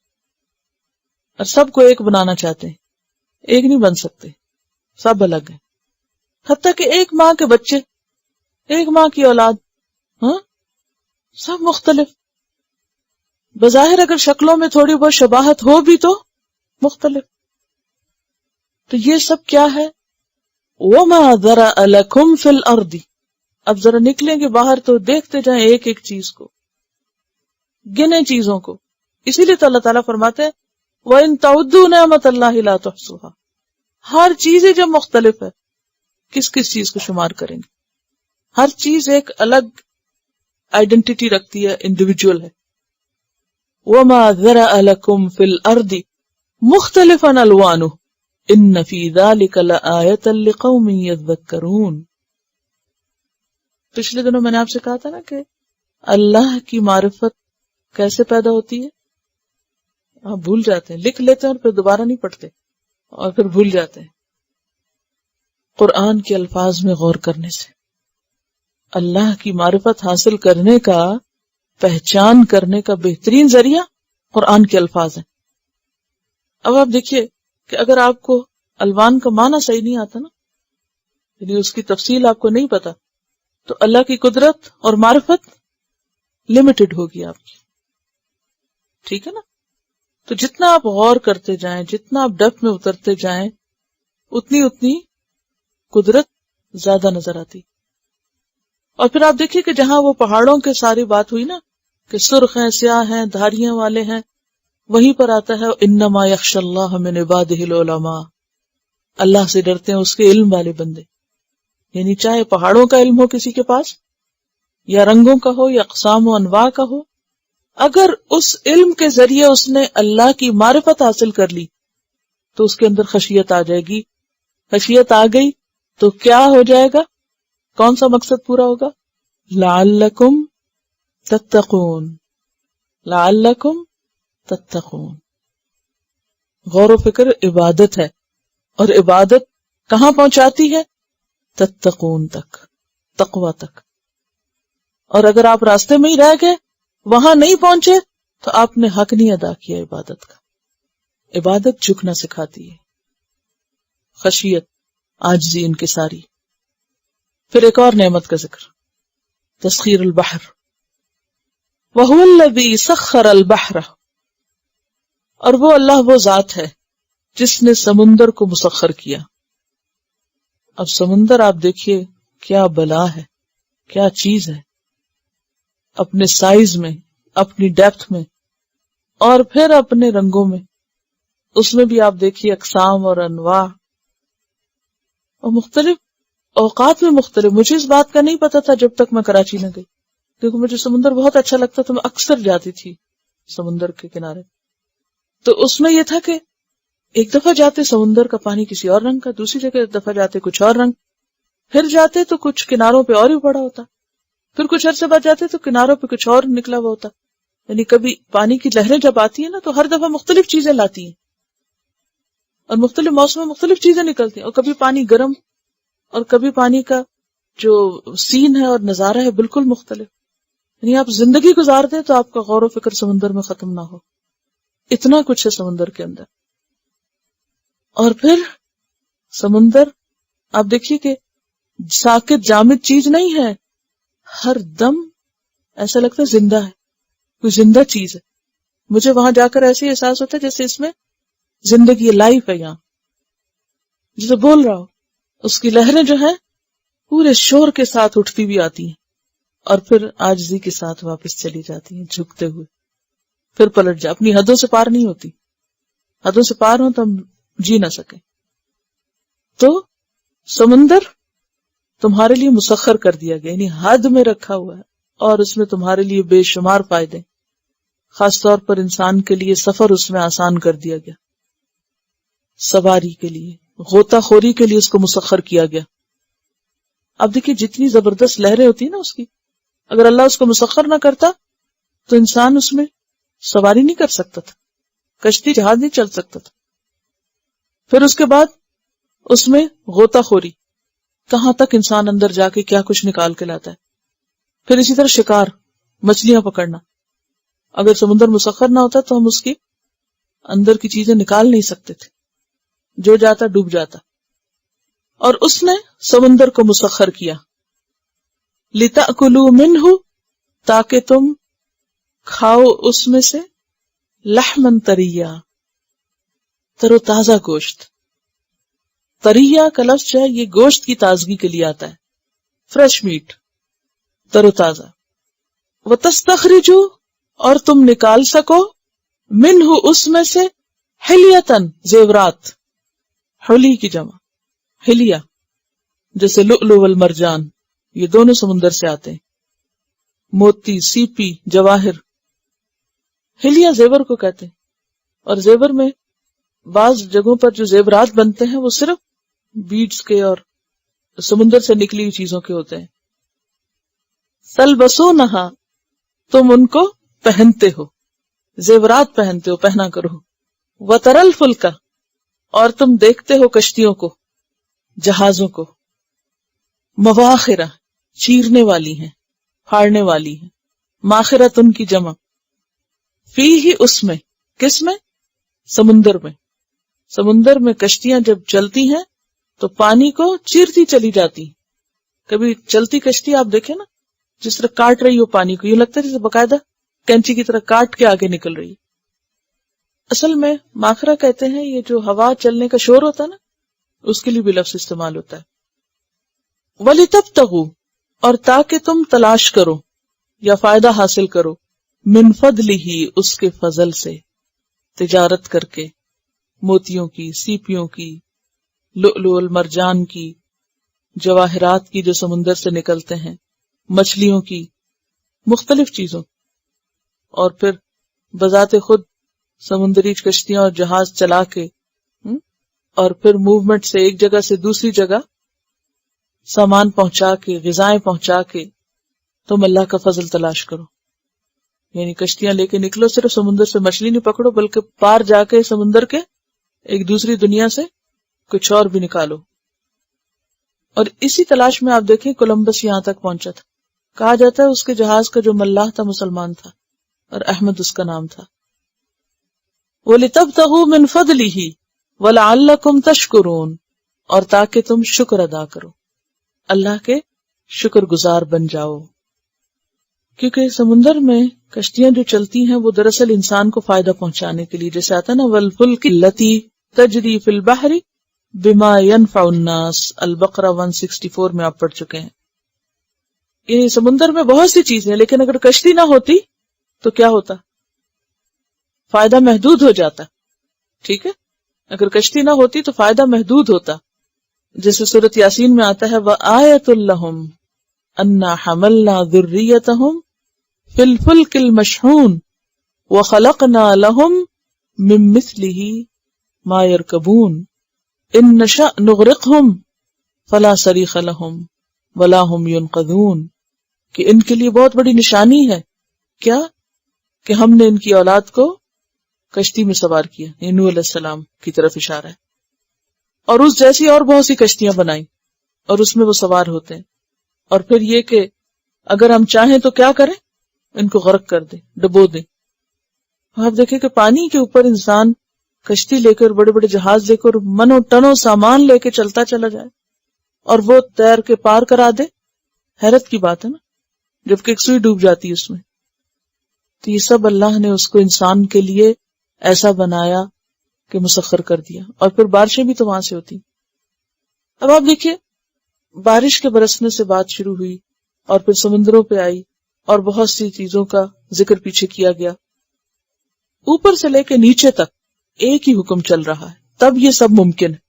اور سب کو ایک بنانا چاہتے ہیں. ایک نہیں بن سکتے، سب الگ ہیں. حتیٰ کہ ایک ماں کے بچے، ایک ماں کی اولاد، سب مختلف. بظاہر اگر شکلوں میں تھوڑی بہت شباہت ہو بھی تو مختلف. تو یہ سب کیا ہے؟ وَمَا ذَرَأَ لَكُمْ فِي الْأَرْضِ. اب ذرا نکلیں گے باہر تو دیکھتے جائیں ایک ایک چیز کو، گنے چیزوں کو. اسی لیے تو اللہ تعالیٰ فرماتے ہیں وَإِن تَعُدُّوا نِعْمَتَ اللَّهِ لَا تُحْصُوهَا. ہر چیز جب مختلف ہے، کس کس چیز کو شمار کریں گے؟ ہر چیز ایک الگ آئیڈینٹی رکھتی ہے، انڈیویجول ہے. وَمَا ذَرَأَ لَكُمْ فِي الْأَرْضِ مُخْتَلِفًا أَلْوَانُهُ إِنَّ فِي ذَلِكَ لَآيَةً لِقَوْمٍ يَذَّكَّرُونَ. پچھلے دنوں میں نے آپ سے کہا تھا نا کہ اللہ کی معرفت کیسے پیدا ہوتی ہے؟ آپ بھول جاتے ہیں، لکھ لیتے ہیں اور پھر دوبارہ نہیں پڑھتے اور پھر بھول جاتے ہیں. قرآن کے الفاظ میں غور کرنے سے اللہ کی معرفت حاصل کرنے کا، پہچان کرنے کا بہترین ذریعہ قرآن کے الفاظ ہیں. اب آپ دیکھیے کہ اگر آپ کو الوان کا معنی صحیح نہیں آتا نا، یعنی اس کی تفصیل آپ کو نہیں پتا، تو اللہ کی قدرت اور معرفت لمیٹڈ ہوگی آپ کی. ٹھیک ہے نا؟ تو جتنا آپ غور کرتے جائیں، جتنا آپ ڈیپتھ میں اترتے جائیں، اتنی قدرت زیادہ نظر آتی. اور پھر آپ دیکھیے کہ جہاں وہ پہاڑوں کے ساری بات ہوئی نا کہ سرخ ہیں، سیاہ ہیں، دھاریاں والے ہیں، وہیں پر آتا ہے انما یخشی اللہ من عبادہ العلماء. اللہ سے ڈرتے ہیں اس کے علم والے بندے. یعنی چاہے پہاڑوں کا علم ہو کسی کے پاس، یا رنگوں کا ہو، یا اقسام و انواع کا ہو، اگر اس علم کے ذریعے اس نے اللہ کی معرفت حاصل کر لی تو اس کے اندر خشیت آ جائے گی. خشیت آ گئی تو کیا ہو جائے گا؟ کون سا مقصد پورا ہوگا؟ لعلکم تتقون. لعلکم تتقون. غور و فکر عبادت ہے، اور عبادت کہاں پہنچاتی ہے؟ تتقون تک، تقوی تک. اور اگر آپ راستے میں ہی رہ گئے، وہاں نہیں پہنچے، تو آپ نے حق نہیں ادا کیا عبادت کا. عبادت جھکنا سکھاتی ہے، خشیت، عاجزی، انکساری. پھر ایک اور نعمت کا ذکر، تسخیر البحر. وَهُوَ الَّذِي سَخَّرَ الْبَحْرَ. اور وہ اللہ وہ ذات ہے جس نے سمندر کو مسخر کیا. اب سمندر آپ دیکھیے کیا بلا ہے، کیا چیز ہے، اپنے سائز میں، اپنی ڈیپتھ میں، اور پھر اپنے رنگوں میں. اس میں بھی آپ دیکھیے اقسام اور انواع، اور مختلف اوقات میں مختلف. مجھے اس بات کا نہیں پتا تھا جب تک میں کراچی نہ گئی، کیونکہ مجھے سمندر بہت اچھا لگتا تھا، میں اکثر جاتی تھی سمندر کے کنارے. تو اس میں یہ تھا کہ ایک دفعہ جاتے سمندر کا پانی کسی اور رنگ کا، دوسری جگہ ایک دفعہ جاتے کچھ اور رنگ، پھر جاتے تو کچھ کناروں پہ اور ہی پڑا ہوتا. پھر کچھ عرصے بعد جاتے تو کناروں پہ کچھ اور نکلا ہوا ہوتا. یعنی کبھی پانی کی لہریں جب آتی ہیں نا تو ہر دفعہ مختلف چیزیں لاتی ہیں اور مختلف موسم میں مختلف چیزیں نکلتی ہیں, اور کبھی پانی گرم اور کبھی پانی کا جو سین ہے اور نظارہ ہے بالکل مختلف. یعنی آپ زندگی گزار دیں تو آپ کا غور و فکر سمندر میں ختم نہ ہو, اتنا کچھ ہے سمندر کے اندر. اور پھر سمندر آپ دیکھیے کہ ساکت جامد چیز نہیں ہے, ہر دم ایسا لگتا ہے زندہ ہے, کوئی زندہ چیز ہے. مجھے وہاں جا کر ایسے احساس ہوتا ہے جیسے اس میں زندگی لائف ہے, یہاں جسے بول رہا ہو. اس کی لہریں جو ہیں پورے شور کے ساتھ اٹھتی بھی آتی ہیں اور پھر عاجزی کے ساتھ واپس چلی جاتی ہیں جھکتے ہوئے, پھر پلٹ جا. اپنی حدوں سے پار نہیں ہوتی, حدوں سے پار ہوں تو ہم جی نہ سکیں. تو سمندر تمہارے لیے مسخر کر دیا گیا, یعنی حد میں رکھا ہوا ہے, اور اس میں تمہارے لیے بے شمار فائدے, خاص طور پر انسان کے لیے سفر اس میں آسان کر دیا گیا, سواری کے لیے, غوطہ خوری کے لیے اس کو مسخر کیا گیا. اب دیکھیے جتنی زبردست لہریں ہوتی ہیں نا اس کی, اگر اللہ اس کو مسخر نہ کرتا تو انسان اس میں سواری نہیں کر سکتا تھا, کشتی جہاز نہیں چل سکتا تھا. پھر اس کے بعد اس میں غوطہ خوری, کہاں تک انسان اندر جا کے کیا کچھ نکال کے لاتا ہے. پھر اسی طرح شکار, مچھلیاں پکڑنا. اگر سمندر مسخر نہ ہوتا تو ہم اس کی اندر کی چیزیں نکال نہیں سکتے تھے, جو جاتا ڈوب جاتا. اور اس نے سمندر کو مسخر کیا لِتَأْكُلُوا مِنْهُ, تاکہ تم کھاؤ اس میں سے, لحمن طریا, تر و تازہ گوشت. طریا کا لفظ ہے یہ گوشت کی تازگی کے لیے آتا ہے, فریش میٹ, تر و تازہ. وَتَسْتَخْرِجُوا, اور تم نکال سکو, منہ اس میں سے, حلیتن زیورات, حلی کی جمع حلیہ, جیسے لؤلؤ والمرجان, یہ دونوں سمندر سے آتے ہیں, موتی, سیپی, جواہر. حلیہ زیور کو کہتے ہیں, اور زیور میں بعض جگہوں پر جو زیورات بنتے ہیں وہ صرف بیڈز کے اور سمندر سے نکلی ہوئی چیزوں کے ہوتے ہیں. تلبسونہا, تم ان کو پہنتے ہو, زیورات پہنتے ہو, پہنا کرو. وتری الفلک, اور تم دیکھتے ہو کشتیوں کو, جہازوں کو. مواخرہ, چیرنے والی ہیں, پھاڑنے والی ہیں. ماخرت ان کی جمع. فیہ, اس میں, کس میں؟ سمندر میں. سمندر میں کشتیاں جب چلتی ہیں تو پانی کو چیرتی چلی جاتی. کبھی چلتی کشتی آپ دیکھیں نا, جس طرح کاٹ رہی ہو پانی کو, یہ لگتا ہے جیسے باقاعدہ کینچی کی طرح کاٹ کے آگے نکل رہی. اصل میں ماخرہ کہتے ہیں یہ جو ہوا چلنے کا شور ہوتا ہے نا, اس کے لیے بھی لفظ استعمال ہوتا ہے. وَلِتَبْتَغُوا, اور تاکہ تم تلاش کرو یا فائدہ حاصل کرو, من فضلہ, اس کے فضل سے, تجارت کر کے, موتیوں کی, سیپیوں کی, لؤلؤ والمرجان کی, جواہرات کی جو سمندر سے نکلتے ہیں, مچھلیوں کی, مختلف چیزوں. اور پھر بذات خود سمندری کشتیاں اور جہاز چلا کے اور پھر موومنٹ سے ایک جگہ سے دوسری جگہ سامان پہنچا کے, غذائیں پہنچا کے تم اللہ کا فضل تلاش کرو. یعنی کشتیاں لے کے نکلو, صرف سمندر سے مچھلی نہیں پکڑو بلکہ پار جا کے سمندر کے ایک دوسری دنیا سے کچھ اور بھی نکالو. اور اسی تلاش میں آپ دیکھیں کولمبس یہاں تک پہنچا تھا. کہا جاتا ہے اس کے جہاز کا جو ملاح تھا مسلمان تھا, اور احمد اس کا نام تھا. وَلِتَبْتَغُوا مِنْ فَضْلِهِ وَلَعَلَّكُمْ تَشْكُرُونَ, اور تاکہ تم شکر ادا کرو, اللہ کے شکر گزار بن جاؤ. کیونکہ سمندر میں کشتیاں جو چلتی ہیں وہ دراصل انسان کو فائدہ پہنچانے کے لیے, جیسے آتا ہے نا وَالْفُلْكِ الَّتِي تَجْرِي فِي الْبَحْرِ بِمَا يَنْفَعُ النَّاسَ, البقرہ 164 میں آپ پڑھ چکے ہیں. یہ سمندر میں بہت سی چیزیں ہیں, لیکن اگر کشتی نہ ہوتی تو کیا ہوتا؟ فائدہ محدود ہو جاتا. ٹھیک ہے, اگر کشتی نہ ہوتی تو فائدہ محدود ہوتا. جیسے سورۃ یاسین میں آتا ہے وَآیَةٌ لَّهُمْ أَنَّا حَمَلْنَا ذُرِّيَّتَهُمْ فِي الْفُلْكِ الْمَشْحُونِ وَخَلَقْنَا لَهُمْ مِن مِّثْلِهِ مَا يَرْكَبُونَ إِن نَّشَأْ نُغْرِقْهُمْ فَلَا صَرِيخَ لَهُمْ وَلَا هُمْ يُنقَذُونَ. کہ ان کے لیے بہت بڑی نشانی ہے کیا کہ ہم نے ان کی اولاد کو کشتی میں سوار کیا، نوح علیہ السلام کی طرف اشارہ ہے، اور اس جیسی اور بہت سی کشتیاں بنائیں اور اس میں وہ سوار ہوتے ہیں. اور پھر یہ کہ اگر ہم چاہیں تو کیا کریں، ان کو غرق کر دیں، ڈبو دیں. آپ دیکھیں کہ پانی کے اوپر انسان کشتی لے کر، بڑے بڑے جہاز لے کر، منوں ٹنوں سامان لے کے چلتا چلا جائے اور وہ تیر کے پار کرا دے، حیرت کی بات ہے نا، جبکہ ایک سوئی ڈوب جاتی ہے اس میں. تو یہ سب اللہ نے اس کو انسان کے لیے ایسا بنایا کہ مسخر کر دیا. اور پھر بارشیں بھی تو وہاں سے ہوتی. اب آپ دیکھیے، بارش کے برسنے سے بات شروع ہوئی اور پھر سمندروں پہ آئی اور بہت سی چیزوں کا ذکر پیچھے کیا گیا. اوپر سے لے کے نیچے تک ایک ہی حکم چل رہا ہے، تب یہ سب ممکن ہے.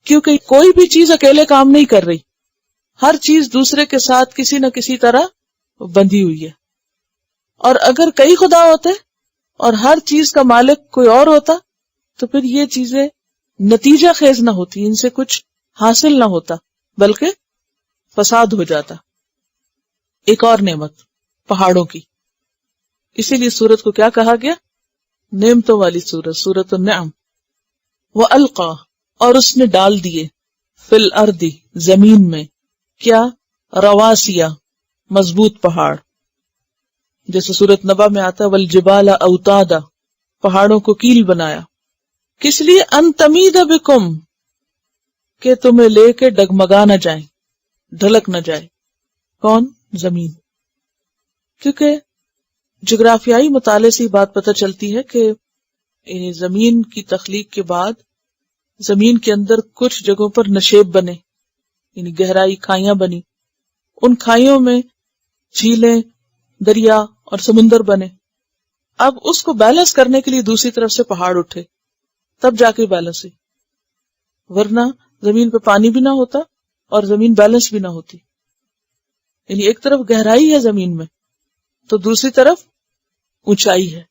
کیونکہ کوئی بھی چیز اکیلے کام نہیں کر رہی، ہر چیز دوسرے کے ساتھ کسی نہ کسی طرح بندھی ہوئی ہے. اور اگر کئی خدا ہوتے اور ہر چیز کا مالک کوئی اور ہوتا تو پھر یہ چیزیں نتیجہ خیز نہ ہوتی، ان سے کچھ حاصل نہ ہوتا بلکہ فساد ہو جاتا. ایک اور نعمت پہاڑوں کی، اسی لیے سورت کو کیا کہا گیا؟ نعمتوں والی سورت، سورت النعم. وَأَلْقَى، اور اس نے ڈال دیے، فِي الْأَرْضِ، زمین میں، کیا؟ رواسیا، مضبوط پہاڑ. جیسے سورت نبا میں آتا ہے وَالْجِبَالَ أَوْتَادًا، پہاڑوں کو کیل بنایا. کس لیے؟ أَن تَمِيدَ بِكُمْ، کہ تمہیں لے کے ڈگمگا نہ جائیں، ڈھلک نہ جائے. کون؟ زمین. کیونکہ جغرافیائی مطالعے سے بات پتہ چلتی ہے کہ زمین کی تخلیق کے بعد زمین کے اندر کچھ جگہوں پر نشیب بنے، یعنی گہرائی، کھائیاں بنی. ان کھائیوں میں جھیلیں، دریا اور سمندر بنے. اب اس کو بیلنس کرنے کے لیے دوسری طرف سے پہاڑ اٹھے، تب جا کے بیلنس ہوئی. ورنہ زمین پہ پانی بھی نہ ہوتا اور زمین بیلنس بھی نہ ہوتی. یعنی ایک طرف گہرائی ہے زمین میں تو دوسری طرف اونچائی ہے،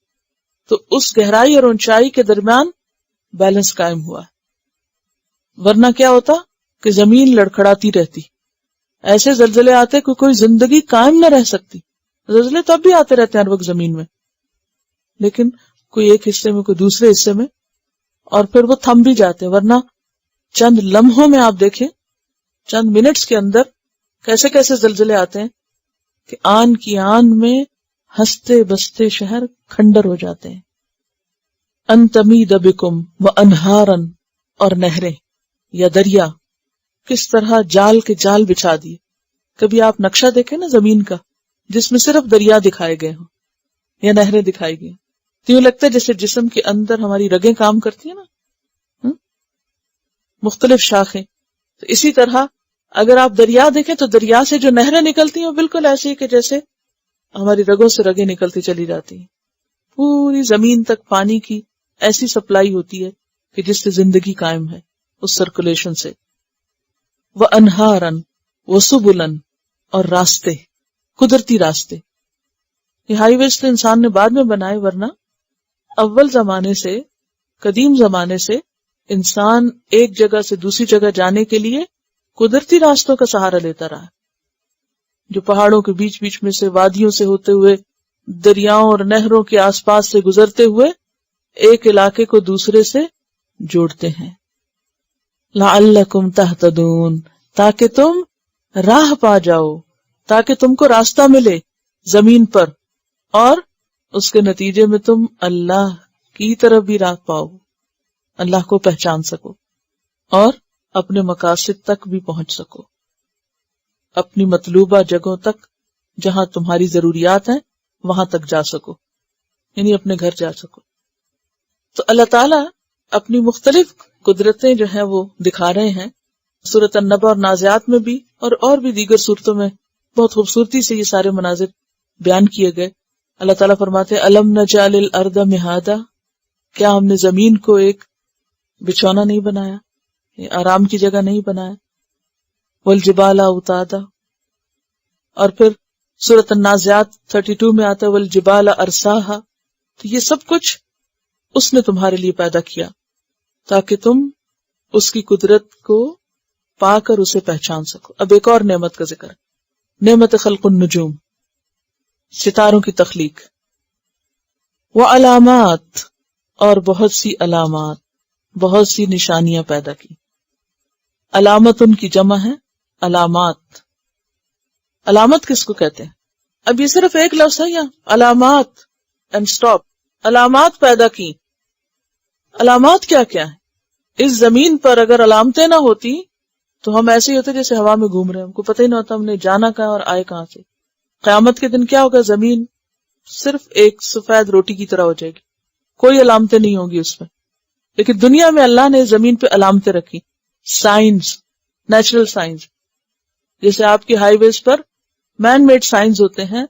تو اس گہرائی اور اونچائی کے درمیان بیلنس قائم ہوا ہے. ورنہ کیا ہوتا کہ زمین لڑکھڑاتی رہتی، ایسے زلزلے آتے کہ کوئی زندگی قائم نہ رہ سکتی. زلزلے تب بھی آتے رہتے ہیں ہر وقت زمین میں، لیکن کوئی ایک حصے میں، کوئی دوسرے حصے میں، اور پھر وہ تھم بھی جاتے. ورنہ چند لمحوں میں آپ دیکھیں، چند منٹس کے اندر کیسے کیسے زلزلے آتے ہیں کہ آن کی آن میں ہنستے بستے شہر کھنڈر ہو جاتے ہیں. ان تمید بکم وانہارن، اور نہریں یا دریا کس طرح جال کے جال بچھا دیے. کبھی آپ نقشہ دیکھیں نا زمین کا جس میں صرف دریا دکھائے گئے ہوں یا نہریں دکھائی گئی، تو یوں لگتا ہے جیسے جسم کے اندر ہماری رگیں کام کرتی ہیں نا، مختلف شاخیں. تو اسی طرح اگر آپ دریا دیکھیں تو دریا سے جو نہریں نکلتی ہیں وہ بالکل ایسی ہی کہ جیسے ہماری رگوں سے رگیں نکلتی چلی جاتی ہیں. پوری زمین تک پانی کی ایسی سپلائی ہوتی ہے کہ جس سے زندگی قائم ہے، اس سرکولیشن سے. وَأَنْهَارًا وَسُبُلًا، اور راستے، قدرتی راستے. یہ ہائی ویز تو انسان نے بعد میں بنائے، ورنہ اول زمانے سے، قدیم زمانے سے انسان ایک جگہ سے دوسری جگہ جانے کے لیے قدرتی راستوں کا سہارا لیتا رہا، جو پہاڑوں کے بیچ بیچ میں سے، وادیوں سے ہوتے ہوئے، دریاؤں اور نہروں کے آس پاس سے گزرتے ہوئے ایک علاقے کو دوسرے سے جوڑتے ہیں. لعلکم تہتدون، تاکہ تم راہ پا جاؤ، تاکہ تم کو راستہ ملے زمین پر، اور اس کے نتیجے میں تم اللہ کی طرف بھی راہ پاؤ، اللہ کو پہچان سکو اور اپنے مقاصد تک بھی پہنچ سکو، اپنی مطلوبہ جگہوں تک جہاں تمہاری ضروریات ہیں وہاں تک جا سکو، یعنی اپنے گھر جا سکو. تو اللہ تعالیٰ اپنی مختلف قدرتیں جو ہیں وہ دکھا رہے ہیں سورۃ النبا اور نازعات میں بھی، اور بھی دیگر صورتوں میں بہت خوبصورتی سے یہ سارے مناظر بیان کیے گئے. اللہ تعالیٰ فرماتے الم نجعل الارض مہادا، کیا ہم نے زمین کو ایک بچھونا نہیں بنایا، آرام کی جگہ نہیں بنایا. والجبال اوتادا، اور پھر سورۃ النازعات 32 میں آتا ہے والجبال ارساہا. تو یہ سب کچھ اس نے تمہارے لیے پیدا کیا تاکہ تم اس کی قدرت کو پا کر اسے پہچان سکو. اب ایک اور نعمت کا ذکر، نعمت خلق النجوم، ستاروں کی تخلیق، وعلامات، اور بہت سی علامات، بہت سی نشانیاں پیدا کی. علامت ان کی جمع ہے علامات. علامت کس کو کہتے ہیں؟ اب یہ صرف ایک لفظ ہے یا علامات اینڈ سٹاپ؟ علامات پیدا کی. علامات کیا کیا ہے؟ اس زمین پر اگر علامتیں نہ ہوتی تو ہم ایسے ہی ہوتے جیسے ہوا میں گھوم رہے ہیں، ہم کو پتہ ہی نہ ہوتا ہم نے جانا کہاں اور آئے کہاں سے. قیامت کے دن کیا ہوگا؟ زمین صرف ایک سفید روٹی کی طرح ہو جائے گی، کوئی علامتیں نہیں ہوں گی اس میں. لیکن دنیا میں اللہ نے زمین پہ علامتیں رکھی، سائنس، نیچرل سائنس. جیسے آپ کی ہائی ویز پر مین میڈ سائنس ہوتے ہیں،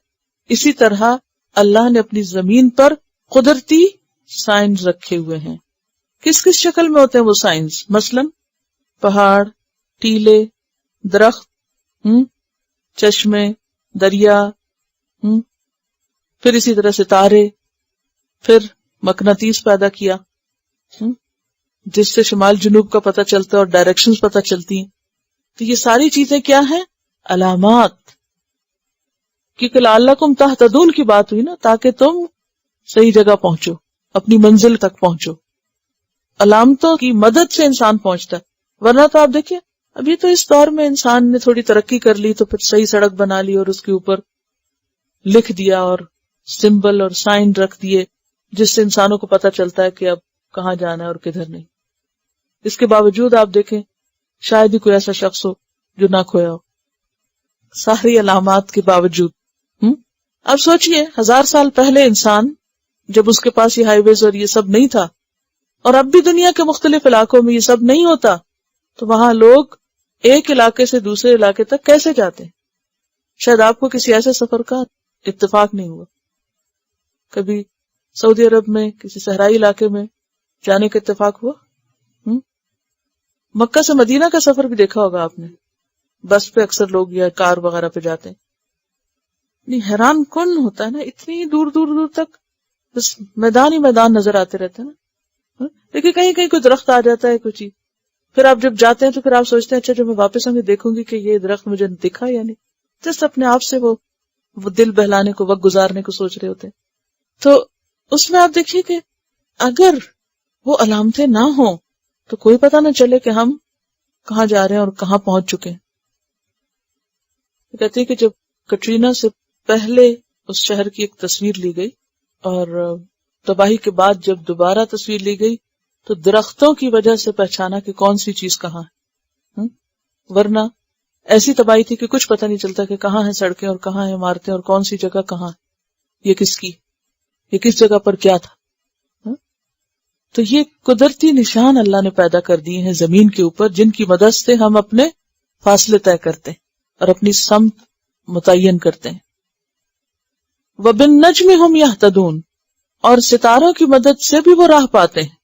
اسی طرح اللہ نے اپنی زمین پر قدرتی سائنس رکھے ہوئے ہیں. کس کس شکل میں ہوتے ہیں وہ سائنس؟ مثلا پہاڑ، ٹیلے، درخت، چشمے، دریا، پھر اسی طرح ستارے، پھر مقناطیس پیدا کیا جس سے شمال جنوب کا پتہ چلتا ہے اور ڈائریکشنز پتہ چلتی ہیں. تو یہ ساری چیزیں کیا ہیں؟ علامات. کیونکہ لعلکم تہتدون کی بات ہوئی نا، تاکہ تم صحیح جگہ پہنچو، اپنی منزل تک پہنچو. علامتوں کی مدد سے انسان پہنچتا ہے، ورنہ تو آپ دیکھیں ابھی تو اس دور میں انسان نے تھوڑی ترقی کر لی تو پھر صحیح سڑک بنا لی اور اس کے اوپر لکھ دیا اور سمبل اور سائن رکھ دیے جس سے انسانوں کو پتہ چلتا ہے کہ اب کہاں جانا ہے اور کدھر نہیں. اس کے باوجود آپ دیکھیں شاید ہی کوئی ایسا شخص ہو جو نہ کھویا ہو، ساری علامات کے باوجود. اب سوچئے 1000 سال پہلے انسان جب اس کے پاس یہ ہائی ویز اور یہ سب نہیں تھا، اور اب بھی دنیا کے مختلف علاقوں میں یہ سب نہیں ہوتا، تو وہاں لوگ ایک علاقے سے دوسرے علاقے تک کیسے جاتے ہیں؟ شاید آپ کو کسی ایسے سفر کا اتفاق نہیں ہوا. کبھی سعودی عرب میں کسی صحرائی علاقے میں جانے کا اتفاق ہوا؟ مکہ سے مدینہ کا سفر بھی دیکھا ہوگا آپ نے، بس پہ اکثر لوگ یا کار وغیرہ پہ جاتے ہیں. نہیں، حیران کن ہوتا ہے نا، اتنی دور دور دور تک بس میدان ہی میدان نظر آتے رہتے ہیں نا. لیکن کہیں کہیں کوئی درخت آ جاتا ہے کچھ ہی، پھر آپ جب جاتے ہیں تو پھر آپ سوچتے ہیں اچھا جب میں واپس آؤں گی دیکھوں گی کہ یہ درخت مجھے دکھا یا نہیں. جس اپنے آپ سے وہ دل بہلانے کو، وقت گزارنے کو سوچ رہے ہوتے ہیں. تو اس میں آپ دیکھیے کہ اگر وہ علامتیں نہ ہوں تو کوئی پتہ نہ چلے کہ ہم کہاں جا رہے ہیں اور کہاں پہنچ چکے ہیں. کہتے ہیں کہ جب کٹرینا سے پہلے اس شہر کی ایک تصویر لی گئی اور تباہی کے بعد جب دوبارہ تصویر لی گئی تو درختوں کی وجہ سے پہچانا کہ کون سی چیز کہاں ہے. ورنہ ایسی تباہی تھی کہ کچھ پتہ نہیں چلتا کہ کہاں ہیں سڑکیں اور کہاں ہیں عمارتیں اور کون سی جگہ کہاں ہے، یہ کس کی، یہ کس جگہ پر کیا تھا. تو یہ قدرتی نشان اللہ نے پیدا کر دیے ہیں زمین کے اوپر، جن کی مدد سے ہم اپنے فاصلے طے کرتے ہیں اور اپنی سمت متعین کرتے ہیں. وَبِالنَّجْمِ هُمْ يَهْتَدُونَ، اور ستاروں کی مدد سے بھی وہ راہ پاتے ہیں.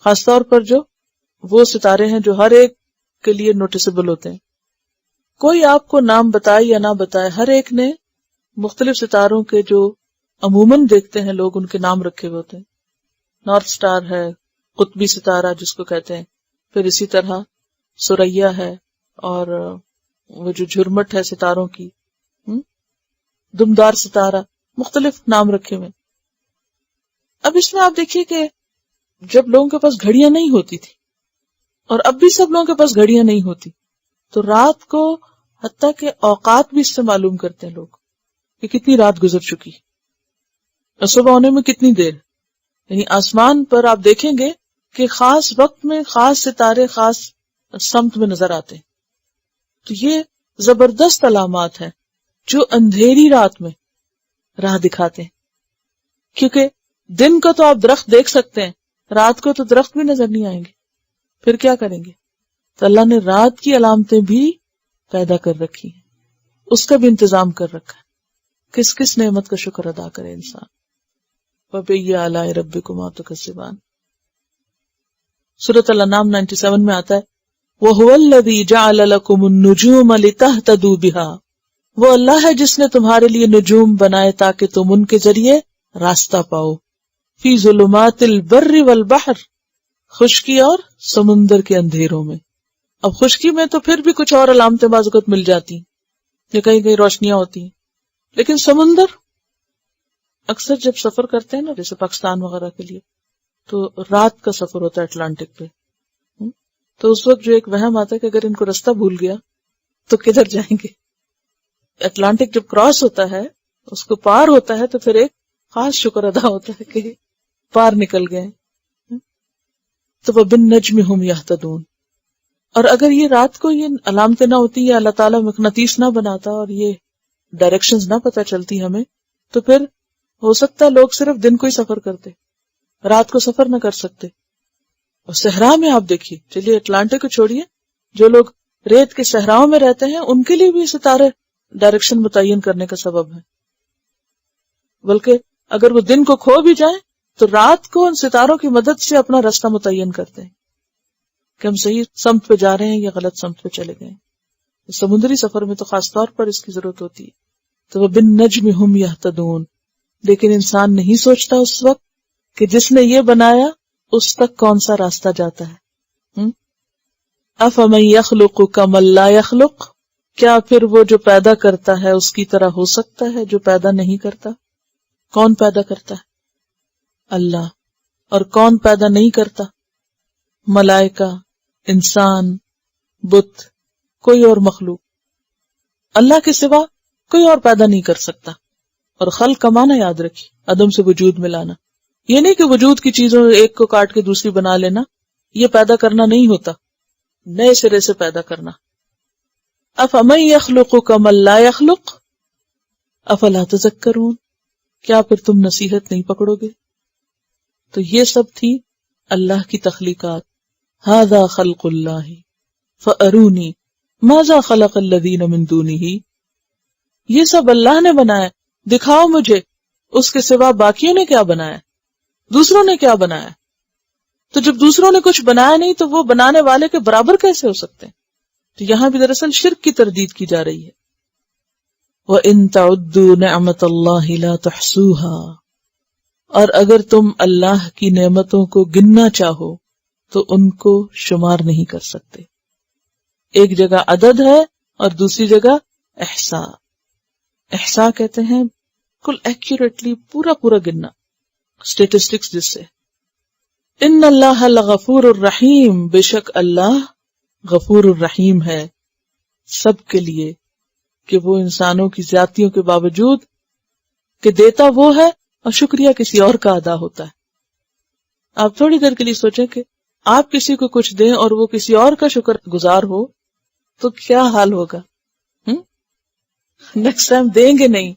خاص طور پر جو وہ ستارے ہیں جو ہر ایک کے لیے نوٹسبل ہوتے ہیں. کوئی آپ کو نام بتائے یا نہ بتائے، ہر ایک نے مختلف ستاروں کے جو عموماً دیکھتے ہیں لوگ، ان کے نام رکھے ہوئے ہوتے ہیں. نارتھ سٹار ہے، قطبی ستارہ جس کو کہتے ہیں، پھر اسی طرح سریا ہے، اور وہ جو جھرمٹ ہے ستاروں کی، دمدار ستارہ، مختلف نام رکھے ہوئے. اب اس میں آپ دیکھیے کہ جب لوگوں کے پاس گھڑیاں نہیں ہوتی تھی، اور اب بھی سب لوگوں کے پاس گھڑیاں نہیں ہوتی، تو رات کو حتیٰ کہ اوقات بھی اس سے معلوم کرتے ہیں لوگ کہ کتنی رات گزر چکی اور صبح ہونے میں کتنی دیر. یعنی آسمان پر آپ دیکھیں گے کہ خاص وقت میں خاص ستارے خاص سمت میں نظر آتے ہیں. تو یہ زبردست علامات ہیں جو اندھیری رات میں راہ دکھاتے ہیں. کیونکہ دن کو تو آپ درخت دیکھ سکتے ہیں، رات کو تو درخت بھی نظر نہیں آئیں گے، پھر کیا کریں گے؟ تو اللہ نے رات کی علامتیں بھی پیدا کر رکھی ہیں، اس کا بھی انتظام کر رکھا ہے. کس کس نعمت کا شکر ادا کرے انسان. وَبِأَيِّ آلَاءِ رَبِّكُمَا تُكَذِّبَانِ. سورۃ الانعام 97 میں آتا ہے وَهُوَ الَّذِي جَعَلَ لَكُمُ النُّجُومَ لِتَهْتَدُوا بِهَا، وہ اللہ ہے جس نے تمہارے لیے نجوم بنائے تاکہ تم ان کے ذریعے راستہ پاؤ. فی ظلمات البر والبحر، خشکی اور سمندر کے اندھیروں میں. اب خشکی میں تو پھر بھی کچھ اور علامتیں بعض اوقات مل جاتی ہیں، یا کہیں کہیں روشنیاں ہوتی ہیں. لیکن سمندر اکثر جب سفر کرتے ہیں نا، جیسے پاکستان وغیرہ کے لیے، تو رات کا سفر ہوتا ہے اٹلانٹک پہ، تو اس وقت جو ایک وہم آتا ہے کہ اگر ان کو رستہ بھول گیا تو کدھر جائیں گے. اٹلانٹک جب کراس ہوتا ہے، اس کو پار ہوتا ہے، تو پھر ایک خاص شکر ادا ہوتا ہے کہ پار نکل گئے. تو وَبِالنَّجْمِ هُمْ يَهْتَدُونَ. اور اگر یہ رات کو یہ علامتیں نہ ہوتی یا اللہ تعالیٰ مقناطیس نہ بناتا اور یہ ڈائریکشنز نہ پتہ چلتی ہمیں، تو پھر ہو سکتا ہے لوگ صرف دن کو ہی سفر کرتے، رات کو سفر نہ کر سکتے. اور صحرا میں آپ دیکھیے، چلیے اٹلانٹک کو چھوڑیے، جو لوگ ریت کے صحراؤں میں رہتے ہیں ان کے لیے بھی ستارے ڈائریکشن متعین کرنے کا سبب ہے. بلکہ اگر وہ دن کو کھو بھی جائیں تو رات کو ان ستاروں کی مدد سے اپنا راستہ متعین کرتے ہیں کہ ہم صحیح سمت پہ جا رہے ہیں یا غلط سمت پہ چلے گئے. سمندری سفر میں تو خاص طور پر اس کی ضرورت ہوتی ہے. تو وَبِالنَّجْمِ هُمْ يَهْتَدُونَ. لیکن انسان نہیں سوچتا اس وقت کہ جس نے یہ بنایا اس تک کون سا راستہ جاتا ہے. أَفَمَن يَخْلُقُ كَمَن لَّا يَخْلُقُ. کیا پھر وہ جو پیدا کرتا ہے اس کی طرح ہو سکتا ہے جو پیدا نہیں کرتا؟ کون پیدا کرتا ہے؟ اللہ. اور کون پیدا نہیں کرتا؟ ملائکہ، انسان، بت، کوئی اور مخلوق. اللہ کے سوا کوئی اور پیدا نہیں کر سکتا. اور خلق کا معنی یاد رکھیے، عدم سے وجود میں لانا. یہ نہیں کہ وجود کی چیزوں ایک کو کاٹ کے دوسری بنا لینا، یہ پیدا کرنا نہیں ہوتا، نئے سرے سے پیدا کرنا. افمن یخلق کمن لا یخلق افلا تذکرون. کیا پھر تم نصیحت نہیں پکڑو گے؟ تو یہ سب تھی اللہ کی تخلیقات. ھذا خلق اللہ فارونی ماذا خلق الذین من دونہ. یہ سب اللہ نے بنایا، دکھاؤ مجھے اس کے سوا باقیوں نے کیا بنایا، دوسروں نے کیا بنایا. تو جب دوسروں نے کچھ بنایا نہیں تو وہ بنانے والے کے برابر کیسے ہو سکتے ہیں؟ تو یہاں بھی دراصل شرک کی تردید کی جا رہی ہے. وَإِن تَعُدُّوا نِعْمَةَ اللَّهِ لَا تُحْصُوهَا. اور اگر تم اللہ کی نعمتوں کو گننا چاہو تو ان کو شمار نہیں کر سکتے. ایک جگہ عدد ہے اور دوسری جگہ احصاء. احصاء کہتے ہیں کل ایکوریٹلی پورا گننا، اسٹیٹسٹکس جس سے. ان اللہ لغفور الرحیم. بے شک اللہ غفور الرحیم ہے سب کے لیے، کہ وہ انسانوں کی زیادتیوں کے باوجود کہ دیتا وہ ہے اور شکریہ کسی اور کا ادا ہوتا ہے. آپ تھوڑی دیر کے لیے سوچیں کہ آپ کسی کو کچھ دیں اور وہ کسی اور کا شکر گزار ہو تو کیا حال ہوگا. نیکسٹ ٹائم دیں گے نہیں.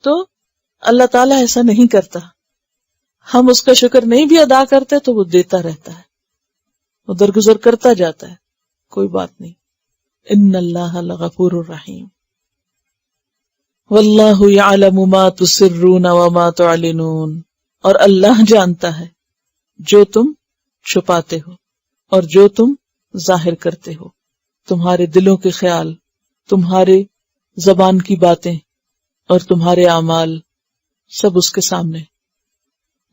تو اللہ تعالیٰ ایسا نہیں کرتا. ہم اس کا شکر نہیں بھی ادا کرتے تو وہ دیتا رہتا ہے، وہ درگزر کرتا جاتا ہے، کوئی بات نہیں. ان اللہ لغفور الرحیم. واللہ یعلم ما تسرون وما تعلنون. اور اللہ جانتا ہے جو تم چھپاتے ہو اور جو تم ظاہر کرتے ہو. تمہارے دلوں کے خیال، تمہارے زبان کی باتیں اور تمہارے اعمال سب اس کے سامنے،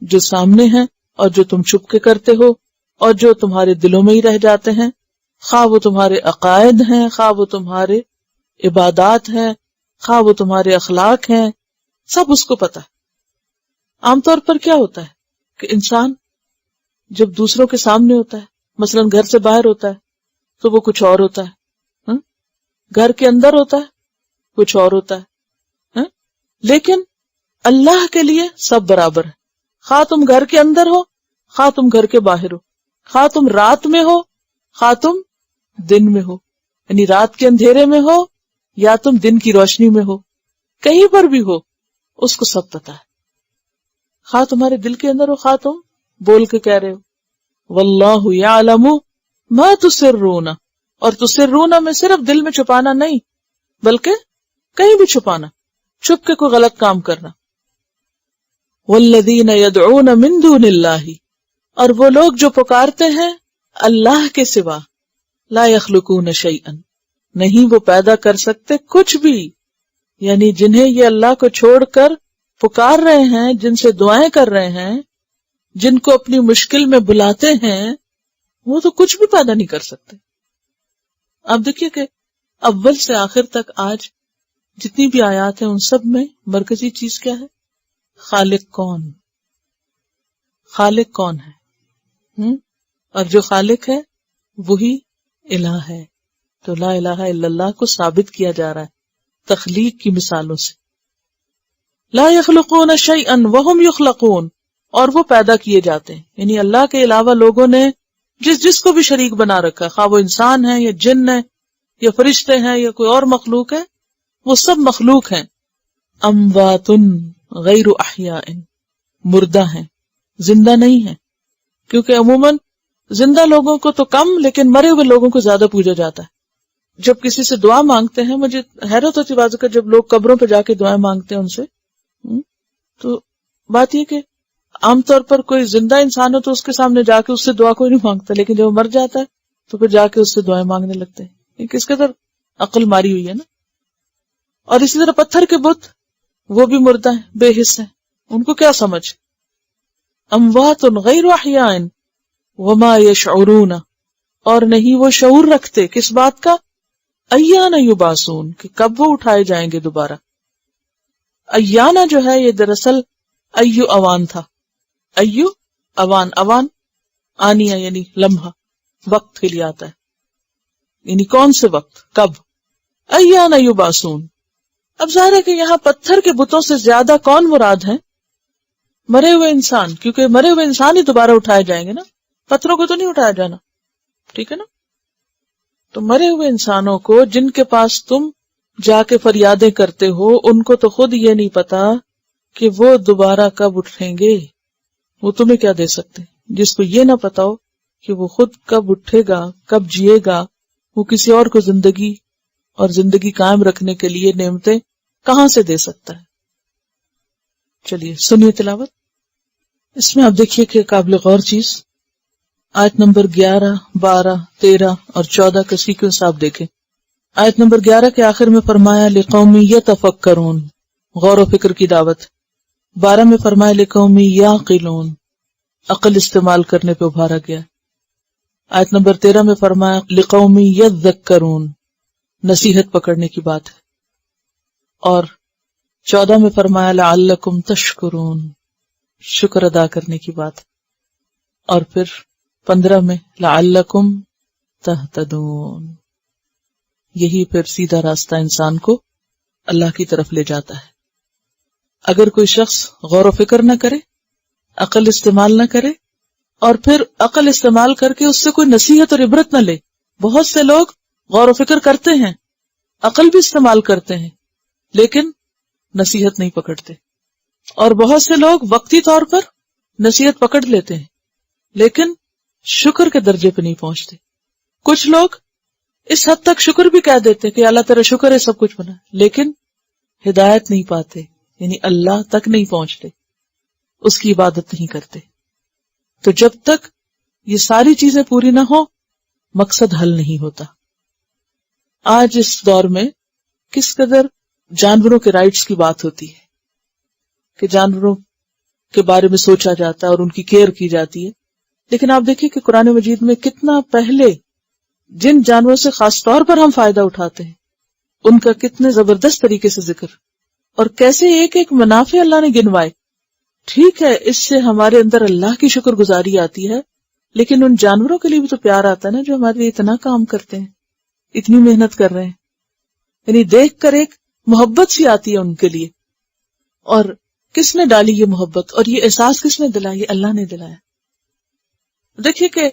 جو سامنے ہیں اور جو تم چھپ کے کرتے ہو اور جو تمہارے دلوں میں ہی رہ جاتے ہیں، خواہ وہ تمہارے عقائد ہیں، خواہ وہ تمہارے عبادات ہیں، خواہ وہ تمہارے اخلاق ہیں، سب اس کو پتا ہے. عام طور پر کیا ہوتا ہے کہ انسان جب دوسروں کے سامنے ہوتا ہے، مثلا گھر سے باہر ہوتا ہے تو وہ کچھ اور ہوتا ہے، گھر کے اندر ہوتا ہے کچھ اور ہوتا ہے. لیکن اللہ کے لیے سب برابر ہے. خواہ تم گھر کے اندر ہو، خواہ تم گھر کے باہر ہو، خواہ تم رات میں ہو، خواہ تم دن میں ہو، یعنی رات کے اندھیرے میں ہو یا تم دن کی روشنی میں ہو، کہیں پر بھی ہو اس کو سب پتا ہے. خواہ تمہارے دل کے اندر ہو، خواہ تم بول کے کہہ رہے ہو. واللہ یعلم ما تسرون. اور تسرون میں صرف دل میں چھپانا نہیں بلکہ کہیں بھی چھپانا، چھپ کے کوئی غلط کام کرنا. والذین یدعون من دون اللہ. اور وہ لوگ جو پکارتے ہیں اللہ کے سوا، لا یخلقون شیئا، نہیں وہ پیدا کر سکتے کچھ بھی. یعنی جنہیں یہ اللہ کو چھوڑ کر پکار رہے ہیں، جن سے دعائیں کر رہے ہیں، جن کو اپنی مشکل میں بلاتے ہیں، وہ تو کچھ بھی پیدا نہیں کر سکتے. اب دیکھیے کہ اول سے آخر تک آج جتنی بھی آیات ہیں ان سب میں مرکزی چیز کیا ہے؟ خالق کون، خالق کون ہے، اور جو خالق ہے وہی الہ ہے. تو لا الہ الا اللہ کو ثابت کیا جا رہا ہے تخلیق کی مثالوں سے. لا یخلقون شیئا وہم یخلقون، اور وہ پیدا کیے جاتے ہیں. یعنی اللہ کے علاوہ لوگوں نے جس کو بھی شریک بنا رکھا، خواہ وہ انسان ہے یا جن ہے یا فرشتے ہیں یا کوئی اور مخلوق ہے، وہ سب مخلوق ہیں. اموات غیر احیاء، مردہ ہیں، زندہ نہیں ہیں. کیونکہ عموماً زندہ لوگوں کو تو کم، لیکن مرے ہوئے لوگوں کو زیادہ پوجا جاتا ہے. جب کسی سے دعا مانگتے ہیں، مجھے حیرت ہوتی بات کہ جب لوگ قبروں پہ جا کے دعائیں مانگتے ہیں ان سے، تو بات یہ کہ عام طور پر کوئی زندہ انسان ہو تو اس کے سامنے جا کے اس سے دعا کوئی نہیں مانگتا، لیکن جب وہ مر جاتا ہے تو پھر جا کے اس سے دعائیں مانگنے لگتے ہیں. یہ کس قدر عقل ماری ہوئی ہے نا. اور اسی طرح پتھر کے بت، وہ بھی مردہ ہیں، بے حس ہیں، ان کو کیا سمجھ. اموات غیر احیاء وما یشعرون، اور نہیں وہ شعور رکھتے کس بات کا، ایان یبعثون، کہ کب وہ اٹھائے جائیں گے دوبارہ. ایانا جو ہے یہ دراصل ایو اوان تھا. ایو اوان، اوان آنیہ یعنی لمحہ، وقت کے لیے آتا ہے، یعنی کون سے وقت، کب. ایان یبعثون. اب ظاہر ہے کہ یہاں پتھر کے بتوں سے زیادہ کون مراد ہے؟ مرے ہوئے انسان، کیونکہ مرے ہوئے انسان ہی دوبارہ اٹھائے جائیں گے نا، پتھروں کو تو نہیں اٹھایا جانا. ٹھیک ہے نا. تو مرے ہوئے انسانوں کو، جن کے پاس تم جا کے فریادیں کرتے ہو، ان کو تو خود یہ نہیں پتا کہ وہ دوبارہ کب اٹھیں گے. وہ تمہیں کیا دے سکتے؟ جس کو یہ نہ پتا ہو کہ وہ خود کب اٹھے گا، کب جیے گا، وہ کسی اور کو زندگی اور زندگی قائم رکھنے کے لیے نعمتیں کہاں سے دے سکتا ہے. چلیے سنیے تلاوت. اس میں آپ دیکھیے کہ قابل غور چیز آیت نمبر 11، 12، 13 اور 14 کا سیکوینس آپ دیکھیں. آیت نمبر 11 کے آخر میں فرمایا لقوم یتفکرون، غور و فکر کی دعوت. 12 میں فرمایا لقوم یعقلون، عقل استعمال کرنے پہ ابھارا گیا. آیت نمبر 13 میں فرمایا لقوم یذکرون، نصیحت پکڑنے کی بات ہے. اور 14 میں فرمایا لعلکم تشکرون، شکر ادا کرنے کی بات. اور پھر 15 میں لعلکم تہتدون، یہی پھر سیدھا راستہ انسان کو اللہ کی طرف لے جاتا ہے. اگر کوئی شخص غور و فکر نہ کرے، عقل استعمال نہ کرے، اور پھر عقل استعمال کر کے اس سے کوئی نصیحت اور عبرت نہ لے. بہت سے لوگ غور و فکر کرتے ہیں، عقل بھی استعمال کرتے ہیں، لیکن نصیحت نہیں پکڑتے. اور بہت سے لوگ وقتی طور پر نصیحت پکڑ لیتے ہیں، لیکن شکر کے درجے پہ نہیں پہنچتے. کچھ لوگ اس حد تک شکر بھی کہہ دیتے کہ اللہ تیرا شکر ہے سب کچھ بنا، لیکن ہدایت نہیں پاتے، یعنی اللہ تک نہیں پہنچتے، اس کی عبادت نہیں کرتے. تو جب تک یہ ساری چیزیں پوری نہ ہو، مقصد حل نہیں ہوتا. آج اس دور میں کس قدر جانوروں کے رائٹس کی بات ہوتی ہے کہ جانوروں کے بارے میں سوچا جاتا ہے اور ان کی کیئر کی جاتی ہے، لیکن آپ دیکھیں کہ قرآن مجید میں کتنا پہلے جن جانوروں سے خاص طور پر ہم فائدہ اٹھاتے ہیں ان کا کتنے زبردست طریقے سے ذکر، اور کیسے ایک ایک منافع اللہ نے گنوائے. ٹھیک ہے، اس سے ہمارے اندر اللہ کی شکر گزاری آتی ہے، لیکن ان جانوروں کے لیے بھی تو پیار آتا ہے نا، جو ہمارے لیے اتنا کام کرتے ہیں، اتنی محنت کر رہے ہیں. یعنی دیکھ کر ایک محبت سی آتی ہے ان کے لیے. اور کس نے ڈالی یہ محبت اور یہ احساس کس نے دلایا؟ یہ اللہ نے دلایا. دیکھیے کہ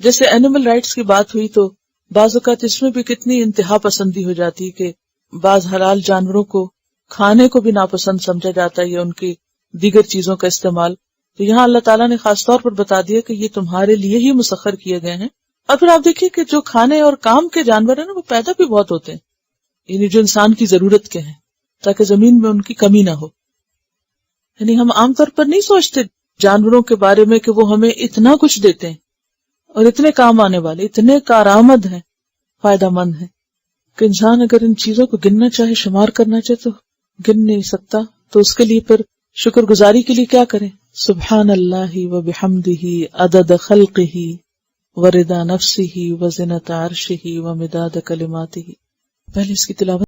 جیسے اینیمل رائٹس کی بات ہوئی تو بعض اوقات اس میں بھی کتنی انتہا پسندی ہو جاتی ہے کہ بعض حلال جانوروں کو کھانے کو بھی ناپسند سمجھا جاتا ہے یا ان کی دیگر چیزوں کا استعمال. تو یہاں اللہ تعالیٰ نے خاص طور پر بتا دیا کہ یہ تمہارے لیے ہی مسخر کیے گئے ہیں. اور پھر آپ دیکھیے کہ جو کھانے اور کام کے جانور ہیں نا، وہ پیدا بھی بہت ہوتے ہیں، یعنی جو انسان کی ضرورت کے ہیں، تاکہ زمین میں ان کی کمی نہ ہو. یعنی ہم عام طور پر نہیں سوچتے جانوروں کے بارے میں کہ وہ ہمیں اتنا کچھ دیتے ہیں اور اتنے کام آنے والے، اتنے کارآمد ہیں، فائدہ مند ہیں، کہ انسان اگر ان چیزوں کو گننا چاہے، شمار کرنا چاہے تو گن نہیں سکتا. تو اس کے لیے پھر شکر گزاری کے لیے کیا کریں؟ سبحان اللہ و بحمدہ عدد خلقہ ورضا نفسہ وزنۃ عرشہ ومداد کلماتہ. پہلے اس کی تلاوت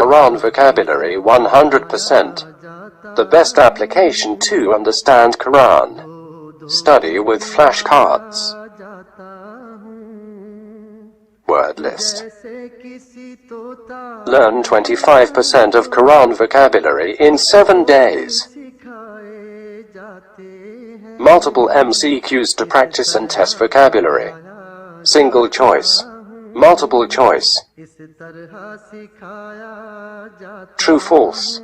Quran vocabulary 100%. The best application to understand Quran. Study with flashcards. Word list. Learn 25% of Quran vocabulary in 7 days. Multiple MCQs to practice and test vocabulary. Single choice. Multiple choice. True false.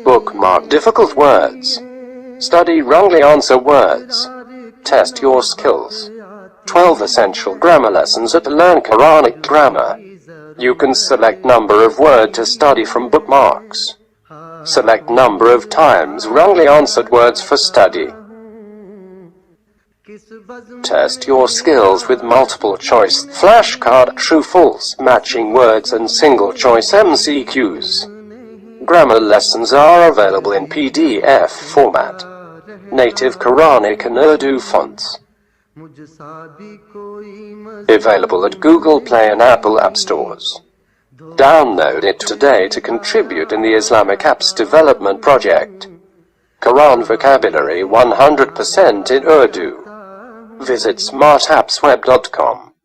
Bookmark difficult words. Study wrongly answer words. Test your skills. 12 essential grammar lessons at Learn Quranic Grammar. You can select number of word to study from bookmarks. Select number of times wrongly answered words for study. Test your skills with multiple choice, flashcard, true false, matching words and single choice MCQs. Grammar lessons are available in PDF format. Native Quranic and Urdu fonts. Available at Google Play and Apple App Stores. Download it today to contribute in the Islamic Apps Development Project. Quran vocabulary 100% in Urdu. Visit smartappsweb.com.